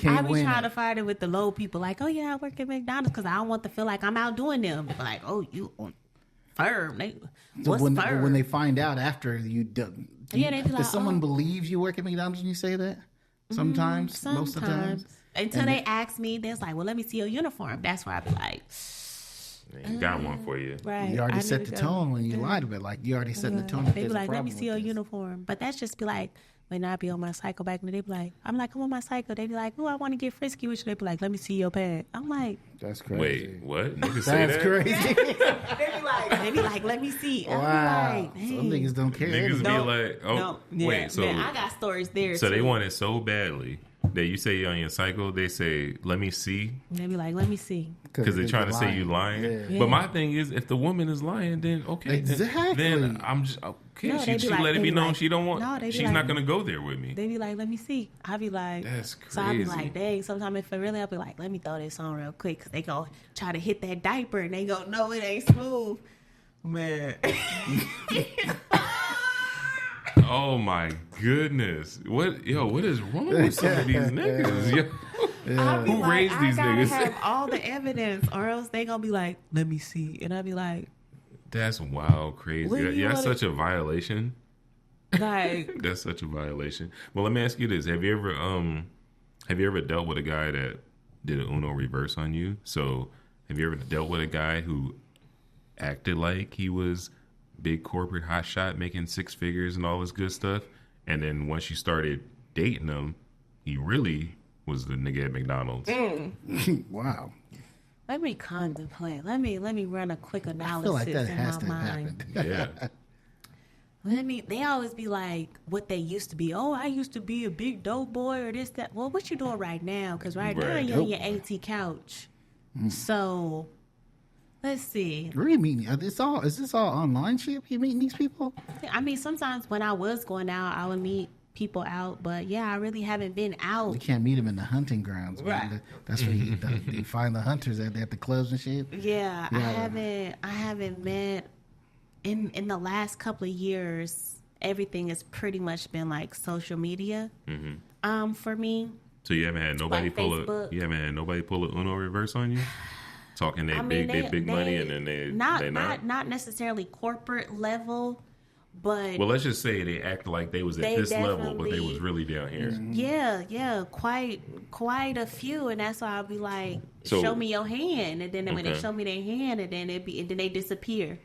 I be win. trying to fight it with the low people, like, oh yeah, I work at McDonald's, because I don't want to feel like I'm outdoing them. But like, oh, you on firm? What's firm? When they find out after you do, they be like, does someone believe you work at McDonald's when you say that? Sometimes, most of the time. Until they ask me, they're like, well, let me see your uniform. That's where I be like, got one for you. Right. You already set the tone when you lied about it. Like, you already set the tone. They be like, let me see your uniform. But that's just be like, when I be on my cycle back, and they be like, I'm like, I'm on my cycle. They be like, oh, I want to get frisky with you. They be like, let me see your pad. I'm like, that's crazy. Wait, what? Niggas say that? That's crazy. they be like, let me see. Wow. Like, some niggas don't care. Niggas be like, oh, no, yeah, wait. So man, I got stories there. So too. they want it so badly that you say you're on your cycle, they say, let me see. They be like, let me see. Because they're trying to say you lying. Yeah. But my thing is, if the woman is lying, then okay. Exactly. Then I'm just, okay. No, she like, let it be known like, she don't want, no, she's not going to go there with me. They be like, let me see. I be like, that's crazy. So I be like, dang, sometimes if it really, I'll be like, let me throw this on real quick. Because they go try to hit that diaper and they go, no, it ain't smooth. Man. Oh my goodness! What is wrong with some of these niggas? Yo, who like, raised these niggas? I gotta have all the evidence, or else they gonna be like, "Let me see," and I be like, "That's wild, crazy. Yeah, that's such a violation." Like, that's such a violation. Well, let me ask you this: Have you ever dealt with a guy that did an Uno reverse on you? So, have you ever dealt with a guy who acted like he was big corporate hotshot, making six figures and all this good stuff, and then once you started dating him, he really was the nigga at McDonald's? Wow. Let me contemplate. Let me run a quick analysis. I feel like that in has my to mind. Yeah. They always be like what they used to be. Oh, I used to be a big dope boy or this, that. Well, what you doing right now? Because now you're on your AT couch. So, let's see. Where are you meeting? Is this all online shit? You meeting these people? I mean, sometimes when I was going out, I would meet people out. But yeah, I really haven't been out. You can't meet them in the hunting grounds. Right. Man. That's where you find the hunters at the clubs and shit. Yeah, I haven't met. In the last couple of years, everything has pretty much been like social media. For me. So you haven't had nobody like pull a Uno reverse on you? Talking that big money, and then they not necessarily corporate level, but well, let's just say they act like they was at this level, but they was really down here. Yeah, quite a few, and that's why I'll be like, show me your hand, and then when they show me their hand, and then they disappear.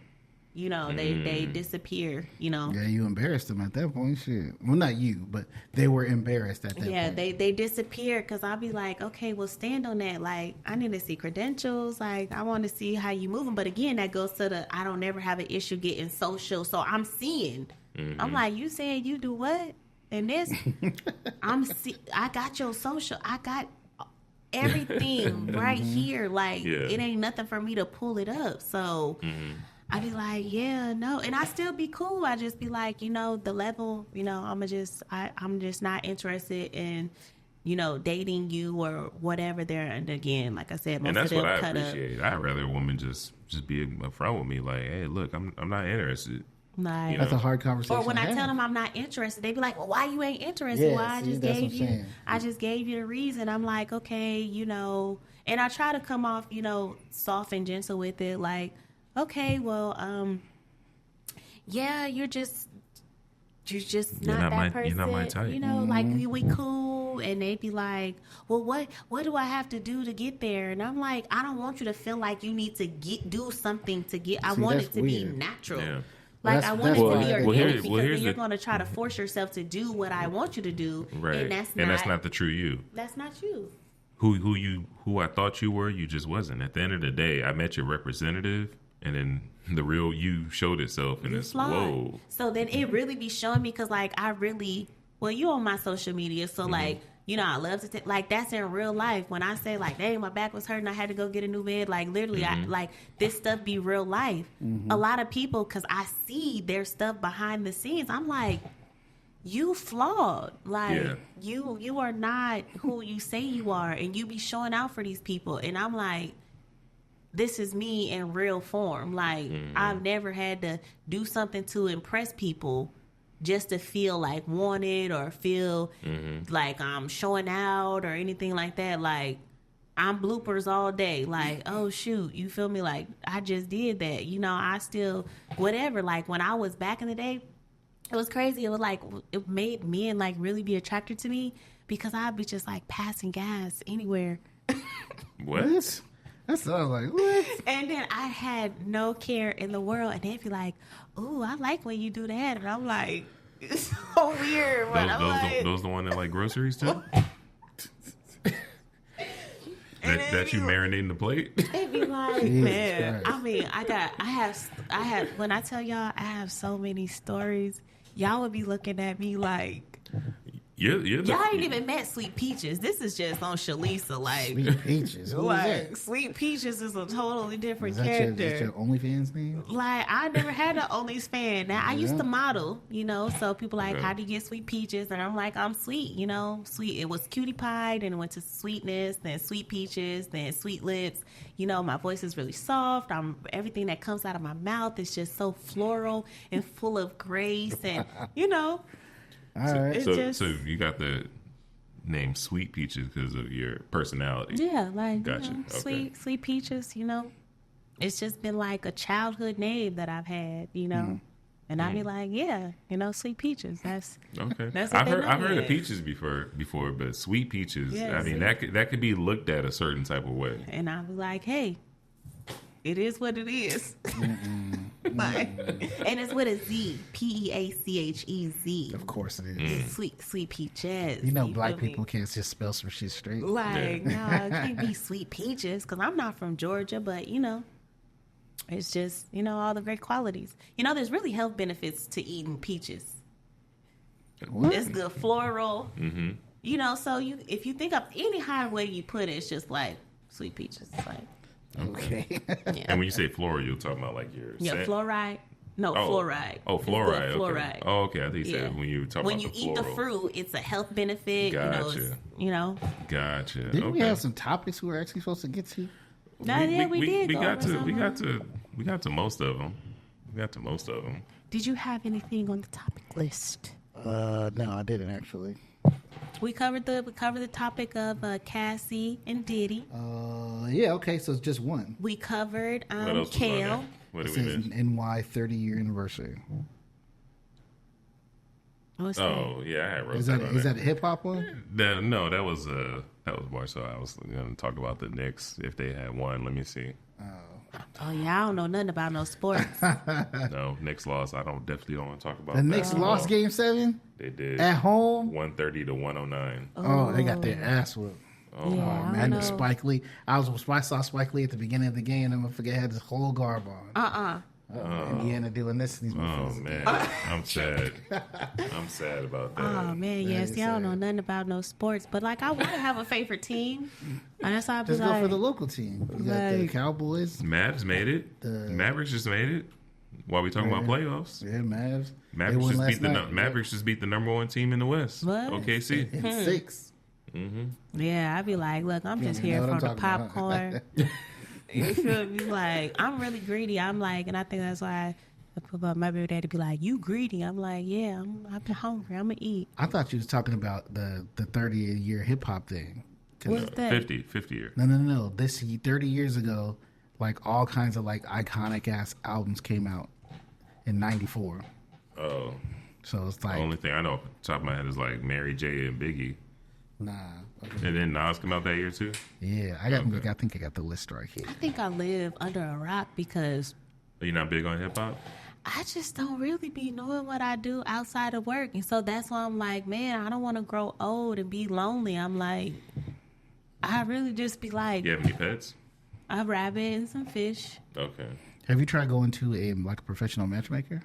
They disappear. Yeah, you embarrassed them at that point. Shit. Well, not you, but they were embarrassed at that point. Yeah, they disappear because I'll be like, okay, well, stand on that. Like, I need to see credentials. Like, I want to see how you moving. But again, that goes to I don't never have an issue getting social. So I'm seeing. I'm like, you saying you do what? And this, I got your social. I got everything right here. Like, Yeah. it ain't nothing for me to pull it up. So I be like, yeah, no. And I still be cool. I just be like, you know, the level, you know, I'm just not interested in, you know, dating you or whatever there. And again, like I said, most And that's of them what I cut appreciate. I'd rather a woman just be upfront with me, like, hey, look, I'm not interested. Like, You know? That's a hard conversation. or when to I have. tell them I'm not interested, they be like, well, why you ain't interested? Yeah, Well, I see, just that's gave what I'm you, saying. I just gave you the reason. I'm like, okay, you know, and I try to come off, you know, soft and gentle with it. Like, okay, well, yeah, you're just not that person. You're not my type. You know, like we cool, and they be like, well, what do I have to do to get there? And I'm like, I don't want you to feel like you need to do something to get. I See, want that's it to be weird. natural. Yeah. Like, That's- I want it that's to why- be well, organic here's because then the- you're going to try to force yourself to do what I want you to do, Right. and that's not the true you. that's not you. Who I thought you were, you just wasn't. At the end of the day, I met your representative, and then the real you showed itself, and it's Flawed. whoa. So then it really be showing me because like you on my social media, so like, you know, I love to like that's in real life. When I say like, dang, my back was hurting, I had to go get a new bed. Like literally, I like this stuff be real life. A lot of people, because I see their stuff behind the scenes, I'm like, you flawed. Like you are not who you say you are, and you be showing out for these people. And I'm like, this is me in real form. Like I've never had to do something to impress people just to feel like wanted or feel like I'm showing out or anything like that. Like I'm bloopers all day. Like, oh shoot, you feel me? Like I just did that. You know, I still whatever. Like when I was back in the day, it was crazy. It was like it made men like really be attracted to me because I'd be just like passing gas anywhere. What? That's what I was like, what? And then I had no care in the world, and they'd be like, "Ooh, I like when you do that," and I'm like, "It's so weird." But Those the one that like groceries too? that you marinating the plate? They'd be like, Jesus man. Christ. I mean, I have. When I tell y'all, I have so many stories. Y'all would be looking at me like, You're y'all ain't even met Sweet Peaches. This is just on Shalisa, like. Sweet Peaches. Who Like is that? Sweet Peaches is a totally different Is that character. your OnlyFans name? Like, I never had an Only's fan. Now, I used to model, you know, so people like, Yeah. how do you get Sweet Peaches? And I'm like, I'm sweet, you know, sweet. It was Cutie Pie, then it went to Sweetness, then Sweet Peaches, then Sweet Lips. You know, my voice is really soft. Everything that comes out of my mouth is just so floral and full of grace. And, you know, All right. It So just- you got the name Sweet Peaches because of your personality. yeah, like, Gotcha. you know, Okay. Sweet Peaches, you know. It's just been like a childhood name that I've had, you know. And I'd be like, yeah, you know, Sweet Peaches. That's Okay. That's what I've they heard know I've heard me of as. peaches before, but Sweet Peaches, Yeah, I mean see? that could be looked at a certain type of way. and I'd be like, hey, it is what it is. Like, and it's with a Z, Peacheze. Of course it is. Sweet Peaches. You know, black feel me? people can't just spell some shit straight. Like, no, it can't be Sweet Peaches because I'm not from Georgia, but you know, it's just, you know, all the great qualities. You know, there's really health benefits to eating peaches. What? It's good floral. Mm-hmm. You know, so if you think of any high way you put it, it's just like Sweet Peaches. It's like, Okay. yeah, And when you say floral, you're talking about like your yeah, scent? fluoride. No, fluoride. Oh, It's fluoride. good fluoride. Okay. Oh, okay. I think you said when you were talking when about you the eat the floral. fruit, it's a health benefit. Gotcha. You know, Gotcha. Didn't okay. we have some topics we were actually supposed to get to? we did. We go got over to we some. got to most of them. We got to most of them. Did you have anything on the topic list? No, I didn't actually. We covered the topic of Cassie and Diddy. Yeah, okay, so it's just one. We covered What else was on Kale. there? What It did we says miss? NY 30-year anniversary. What's that? Oh yeah, I had wrote Is that. that on is there. that a hip hop one? No, that was more so. I was going to talk about the Knicks if they had won. Let me see. Oh yeah, I don't know nothing about no sports. No, Knicks lost. Definitely don't want to talk about The Knicks basketball. lost Game 7 They did at home. 130 to 109. Oh, they got their ass whooped. Oh, Yeah, my I Man, don't the know. Spike Lee. I saw Spike Lee at the beginning of the game, and I forget had this whole garb on. Indiana doing this. These Oh man, I'm sad. I'm sad about that. Oh man, yes, y'all don't know nothing about no sports, but like I want to have a favorite team, and that's why I be Just like, go for the local team. You got the Cowboys. Mavs made it. Mavericks just made it. While we talking about playoffs, Yeah, Mavs. Mavericks just beat the number one team in the West. What? OKC. In 6. Yeah, I'd be like, look, I'm just here for the popcorn. You feel me? Like, I'm really greedy. I'm like, and I think that's why my baby daddy be like, you greedy. I'm like, yeah, I'm hungry. I'm going to eat. I thought you was talking about the 30-year hip-hop thing. What's that? 50 year. No. 30 years ago, like, all kinds of, like, iconic-ass albums came out in 94. Oh. So it's like... The only thing I know off the top of my head is, like, Mary J. and Biggie. Nah. Okay. And then Nas come out that year, too? Yeah, I think I got the list right here. I think I live under a rock because... Are you not big on hip-hop? I just don't really be knowing what I do outside of work. And so that's why I'm like, man, I don't want to grow old and be lonely. I'm like, I really just be like... You have any pets? A rabbit and some fish. Okay. Have you tried going to a professional matchmaker?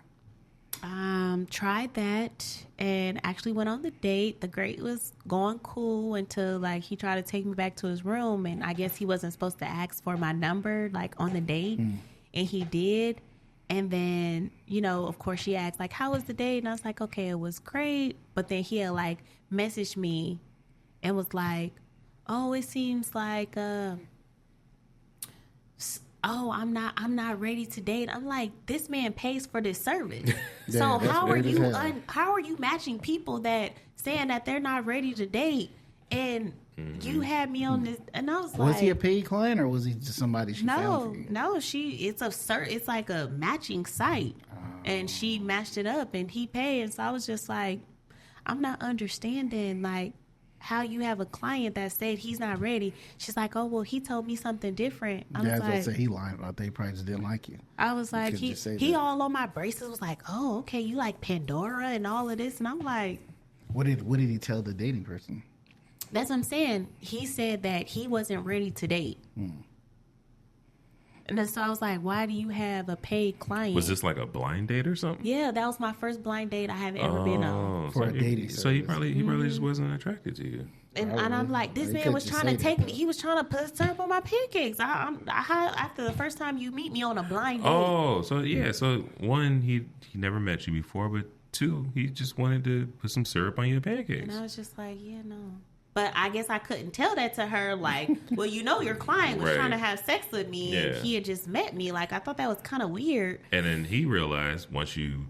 Tried that and actually went on the date. The date was going cool until like he tried to take me back to his room, and I guess he wasn't supposed to ask for my number like on the date, and he did. And then, you know, of course she asked like, how was the date? And I was like, okay, it was great. But then he had like messaged me and was like, oh, it seems like I'm not ready to date. I'm like, this man pays for this service. Yeah, so how are you matching people that saying that they're not ready to date? And you had me on this, and I was like, was he a paid client or was he just somebody she found for you? No, it's like a matching site, and she matched it up, and he paid. And so I was just like, I'm not understanding like how you have a client that said he's not ready. She's like, oh, well, he told me something different. I was like, say he lying about they probably just didn't like you. I was like, he all on my braces was like, oh, okay, you like Pandora and all of this. And I'm like, what did he tell the dating person? That's what I'm saying. He said that he wasn't ready to date. And then so I was like, why do you have a paid client? Was this like a blind date or something? Yeah, that was my first blind date I have ever been on. For a dating So he probably just wasn't attracted to you. And I'm like, this man was trying to take me. He was trying to put syrup on my pancakes. After the first time you meet me on a blind date. Oh, so yeah. So one, he never met you before, but two, he just wanted to put some syrup on your pancakes. And I was just like, yeah, no. But I guess I couldn't tell that to her. Like, well, you know, your client was trying to have sex with me, and he had just met me. Like, I thought that was kind of weird. And then he realized once you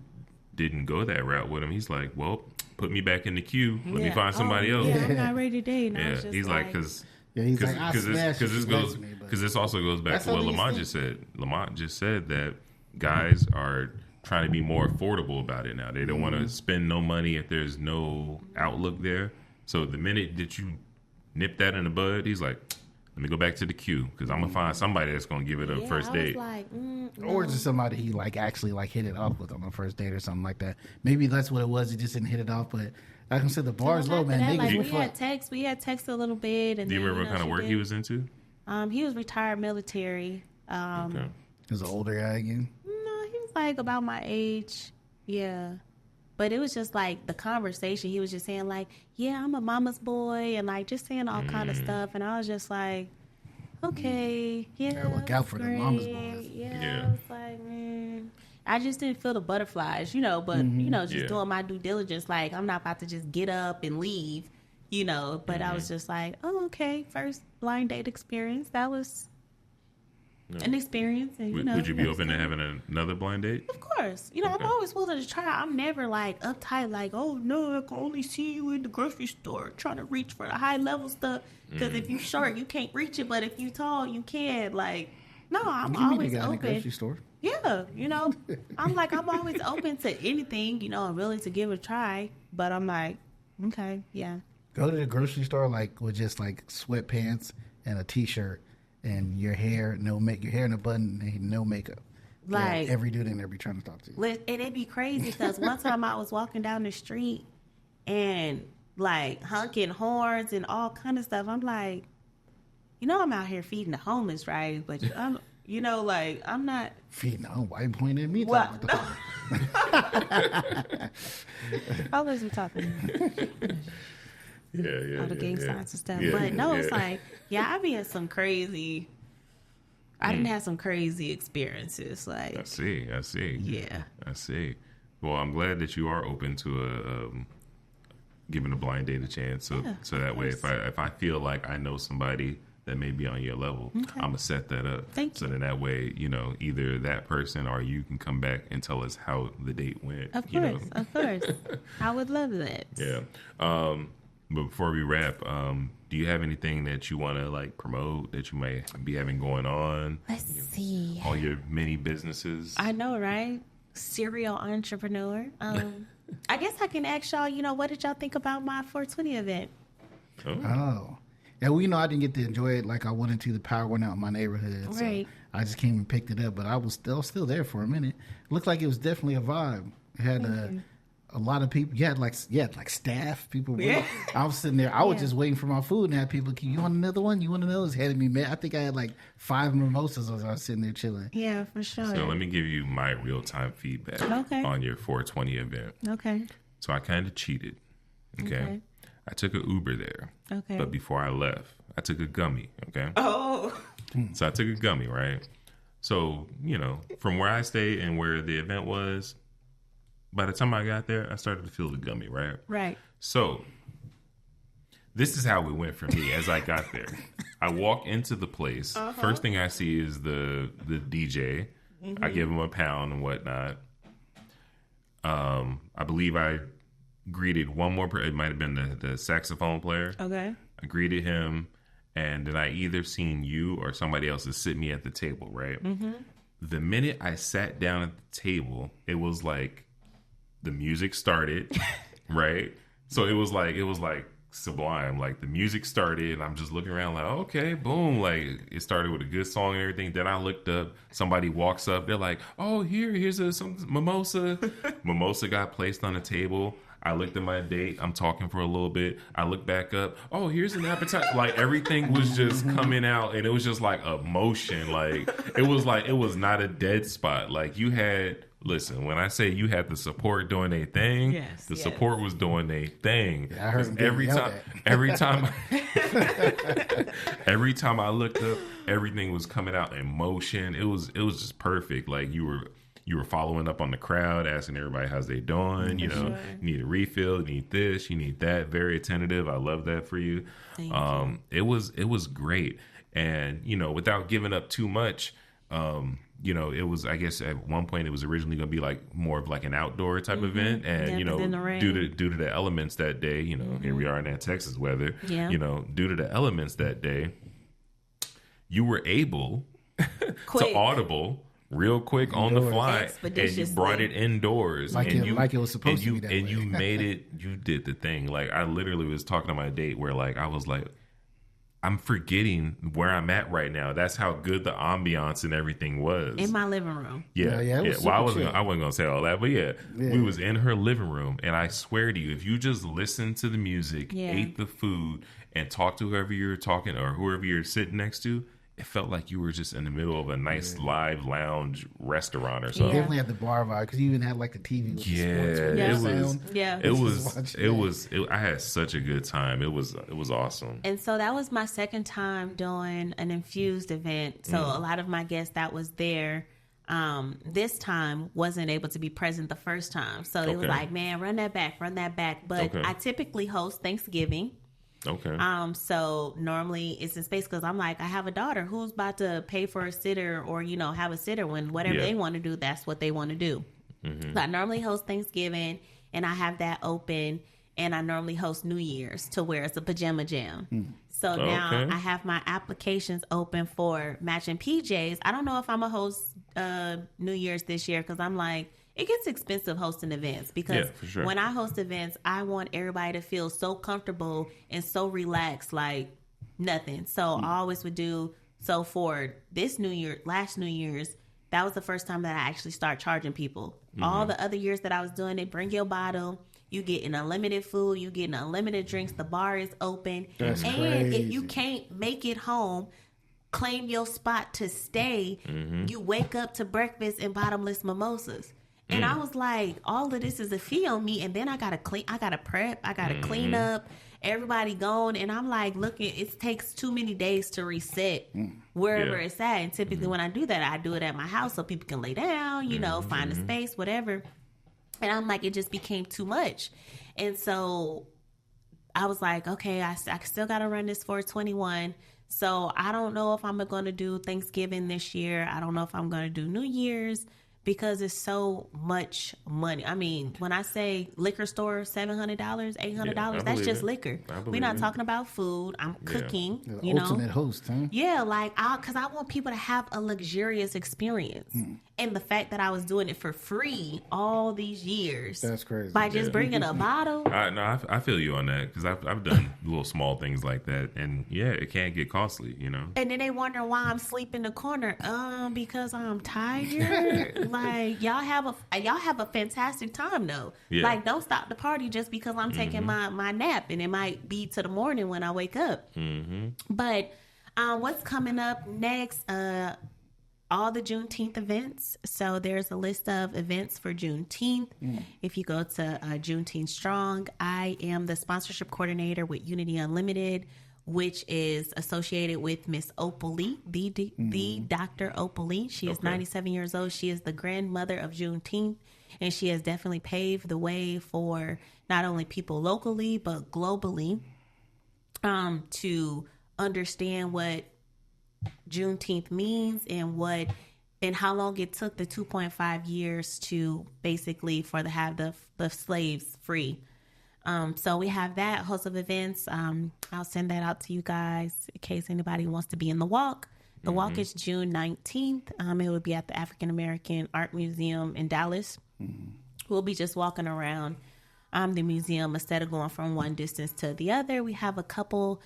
didn't go that route with him, he's like, well, put me back in the queue. Let me find somebody else. Yeah, I'm not ready to date. And yeah, he's like, because this also goes back to what Lamont just said. Lamont just said that guys are trying to be more affordable about it now. They don't want to spend no money if there's no outlook there. So the minute that you nip that in the bud, he's like, let me go back to the queue because I'm going to find somebody that's going to give it a first date. Like, no. Or just somebody he like actually like hit it off with on the first date or something like that. Maybe that's what it was. He just didn't hit it off. But like I said, the bar is low, man. That, like, we had text a little bit. And do you remember what kind of work he was into? He was retired military. Okay. He was an older guy again? No, he was like about my age. Yeah. But it was just like the conversation. He was just saying like, yeah, I'm a mama's boy, and like just saying all kind of stuff. And I was just like, okay, yeah. Look out for the mama's boys. Yeah. I was like, man. I just didn't feel the butterflies, you know, but, you know, just doing my due diligence. Like, I'm not about to just get up and leave, you know. But I was just like, oh, okay, first blind date experience. That was an experience. And, would you be open to having another blind date? Of course. You know, I'm always willing to try. I'm never like uptight, like, oh no, I can only see you in the grocery store trying to reach for the high level stuff. Because if you're short, you can't reach it. But if you're tall, you can. Like, no, I'm always open. In the grocery store. Yeah, you know, I'm always open to anything, you know, and willing to give it a try. But I'm like, okay, yeah. Go to the grocery store like with just like sweatpants and a t-shirt. And your hair, your hair in a bun, and no makeup. Like every dude in there be trying to talk to you. And it'd be crazy because one time I was walking down the street and like honking horns and all kind of stuff. I'm like, you know, I'm out here feeding the homeless, right? But You know, like, I'm not. No, why you pointing at me? Well, Talking always be talking. Yeah. All the gang signs and stuff. Yeah, But no, yeah. it's like, I be in some crazy. I didn't have some crazy experiences. Like, I see. yeah. I see. Well, I'm glad that you are open to giving a blind date a chance. So that way, if I feel like I know somebody that may be on your level, I'm gonna set that up. Thank so you. then that way, either that person or you can come back and tell us how the date went. Of course, of course. I would love that. Yeah. But before we wrap, do you have anything that you want to like promote that you may be having going on? Let's see. All your many businesses. I know, right? Serial entrepreneur. I guess I can ask y'all, what did y'all think about my 420 event? Oh. Yeah, well, I didn't get to enjoy it like I wanted to. The power went out in my neighborhood. Right. So I just came and picked it up, but I was still there for a minute. It looked like it was definitely a vibe. It had a lot of people. You had like staff people. Yeah. I was sitting there. I was just waiting for my food and had people. You want another one? You want another? It's handing me. I think I had like 5 mimosas as I was sitting there chilling. Yeah, for sure. So let me give you my real time feedback on your 420 event. Okay. So I kind of cheated. Okay. I took an Uber there. Okay. But before I left, I took a gummy. Okay. Oh. So I took a gummy, right? So, from where I stayed and where the event was, by the time I got there, I started to feel the gummy, right? Right. So this is how it went for me as I got there. I walk into the place. First thing I see is the DJ. I give him £1 and whatnot. I believe I greeted one more person. It might have been the saxophone player. Okay. I greeted him, and then I either seen you or somebody else to sit me at the table, right? The minute I sat down at the table, it was like the music started, right? So it was like sublime. Like the music started, and I'm just looking around like, okay, boom. Like it started with a good song and everything. Then I looked up, somebody walks up. They're like, oh, here's some mimosa. Mimosa got placed on the table. I looked at my date. I'm talking for a little bit. I look back up. Oh, here's an appetite. Like everything was just coming out, and it was just like emotion. Like it was not a dead spot. Like you had. Listen, when I say you had the support doing a thing, the support was doing a thing. Yeah, I heard him every time I looked up, everything was coming out in motion. It was just perfect. Like you were following up on the crowd, asking everybody how's they doing. You need a refill, you need this, you need that. Very attentive. I love that for you. Thank you. It was great, and without giving up too much. It was, I guess at one point it was originally going to be like more of like an outdoor type event. And, due to the elements that day, here we are in that Texas weather, due to the elements that day, you were able to audible real quick on the fly, and you brought it indoors like it was supposed to be that and way. you made it, you did the thing. Like I literally was talking to my date where like, I was like, I'm forgetting where I'm at right now. That's how good the ambiance and everything was. In my living room. Yeah. Well, I wasn't gonna say all that, but yeah, Yeah. we was in her living room, and I swear to you, if you just listened to the music, ate the food, and talked to whoever you're talking or whoever you're sitting next to, it felt like you were just in the middle of a nice live lounge restaurant or something. You definitely had the bar vibe because you even had like the TV. With It was. I had such a good time. It was awesome. And so that was my second time doing an infused event. So a lot of my guests that was there this time wasn't able to be present the first time. So they was like, man, run that back. But I typically host Thanksgiving. Okay. So normally it's in space because I'm like, I have a daughter who's about to pay for a sitter or, have a sitter when whatever they want to do, that's what they want to do. So I normally host Thanksgiving and I have that open, and I normally host New Year's to where it's a pajama jam. So now I have my applications open for matching PJs. I don't know if I'm going to host New Year's this year because I'm like, it gets expensive hosting events because when I host events, I want everybody to feel so comfortable and so relaxed, like nothing. So I always would do, so for this last New Year's, that was the first time that I actually start charging people. All the other years that I was doing it, bring your bottle, you get an unlimited food, you get an unlimited drinks, the bar is open. That's and crazy. if you can't make it home, claim your spot to stay, you wake up to breakfast and bottomless mimosas. And I was like, all of this is a fee on me, and then I gotta clean, I gotta prep, I gotta clean up, everybody gone, and I'm like, look, it takes too many days to reset wherever it's at. And typically when I do that, I do it at my house so people can lay down, you know, find a space, whatever. And I'm like, it just became too much. And so I was like, okay, I still gotta run this 421. So I don't know if I'm going to do Thanksgiving this year. I don't know if I'm going to do New Year's because it's so much money. I mean, when I say liquor store, $700, $800, that's just liquor. We're not talking about food. I'm cooking, The you know. ultimate host, huh? Yeah, like, because I want people to have a luxurious experience. And the fact that I was doing it for free all these years. That's crazy. By just bringing a bottle. I feel you on that because I've done little small things like that. And yeah, it can get costly, you know. And then they wonder why I'm sleeping in the corner. Because I'm tired. Like, y'all have a fantastic time, though. Yeah. Like, don't stop the party just because I'm taking my nap. And it might be to the morning when I wake up. But what's coming up next? All the Juneteenth events. So there's a list of events for Juneteenth. If you go to Juneteenth Strong, I am the sponsorship coordinator with Unity Unlimited, which is associated with Miss Opal Lee, the Dr. Opal Lee. She is 97 years old. She is the grandmother of Juneteenth, and she has definitely paved the way for not only people locally, but globally to understand what Juneteenth means and how long it took the 2.5 years to basically have the slaves free. So we have that host of events. I'll send that out to you guys in case anybody wants to be in the walk. The walk is June 19th. It will be at the African American Art Museum in Dallas. We'll be just walking around the museum instead of going from one distance to the other. We have a couple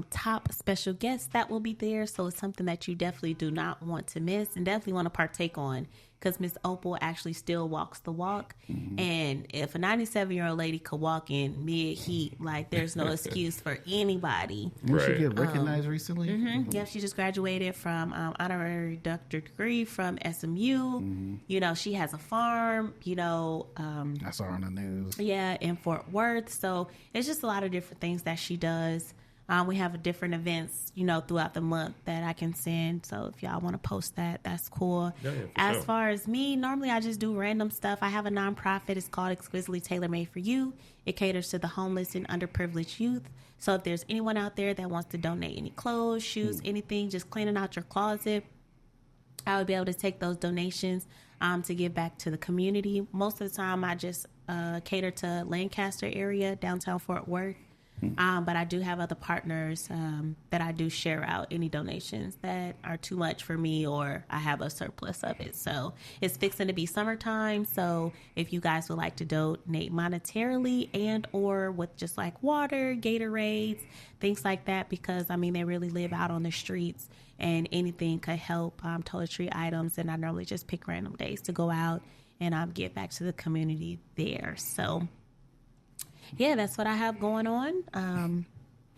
top special guests that will be there. So it's something that you definitely do not want to miss and definitely want to partake on because Miss Opal actually still walks the walk. And if a 97-year-old lady could walk in mid-heat, like there's no excuse for anybody. Didn't she get recognized recently? Yeah, she just graduated from honorary doctor degree from SMU. You know, she has a farm, you know. I saw her on the news. Yeah, in Fort Worth. So it's just a lot of different things that she does. We have different events, you know, throughout the month that I can send. So if y'all want to post that, that's cool. As far as me, normally I just do random stuff. I have a nonprofit. It's called Exquisitely Tailor Made for You. It caters to the homeless and underprivileged youth. So if there's anyone out there that wants to donate any clothes, shoes, anything, just cleaning out your closet, I would be able to take those donations to give back to the community. Most of the time I just cater to Lancaster area, downtown Fort Worth. But I do have other partners that I do share out any donations that are too much for me or I have a surplus of it. So it's fixing to be summertime. So if you guys would like to donate monetarily and or with just like water, Gatorades, things like that, because I mean, they really live out on the streets and anything could help, toiletry items. And I normally just pick random days to go out and give back to the community there. So yeah, that's what I have going on.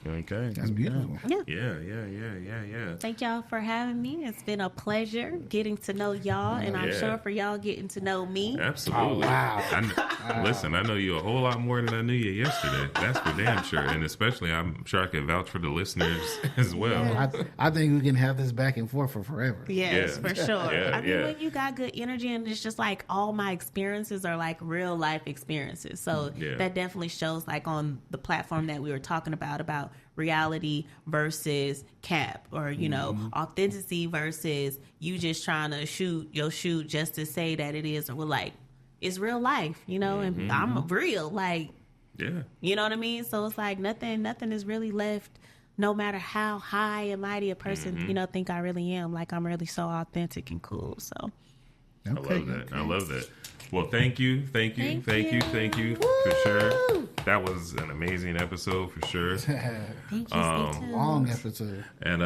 Okay. That's beautiful. Yeah. Thank y'all for having me. It's been a pleasure getting to know y'all, and I'm sure for y'all getting to know me. Absolutely. Oh, wow. Listen, I know you a whole lot more than I knew you yesterday. That's for damn sure. And especially, I'm sure I can vouch for the listeners as well. Yeah, I think we can have this back and forth for forever. Yes, for sure. I mean, when you got good energy, and it's just like all my experiences are like real life experiences. So that definitely shows like on the platform that we were talking about reality versus cap, or you know, authenticity versus you just trying to shoot just to say that it is, or like it's real life, you know. And I'm real, like, you know what I mean. So it's like nothing is really left, no matter how high and mighty a person you know think I really am. Like I'm really so authentic and cool. So I love that. Well, thank you for sure. That was an amazing episode for sure. Thank you. Long episode. And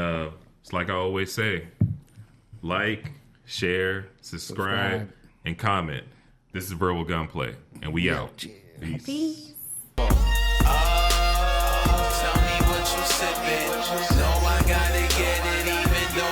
it's like I always say, like, share, subscribe, and comment. This is Verbal Gunplay, and we out. Peace. Tell me what you sippin'. No, I gotta get it even though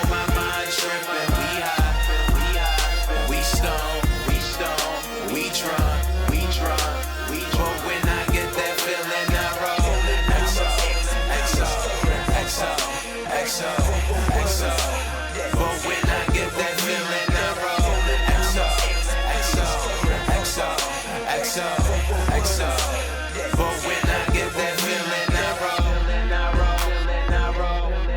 XO, XO. But when I get that feeling, I roll. XO, XO, XO, XO, XO. But when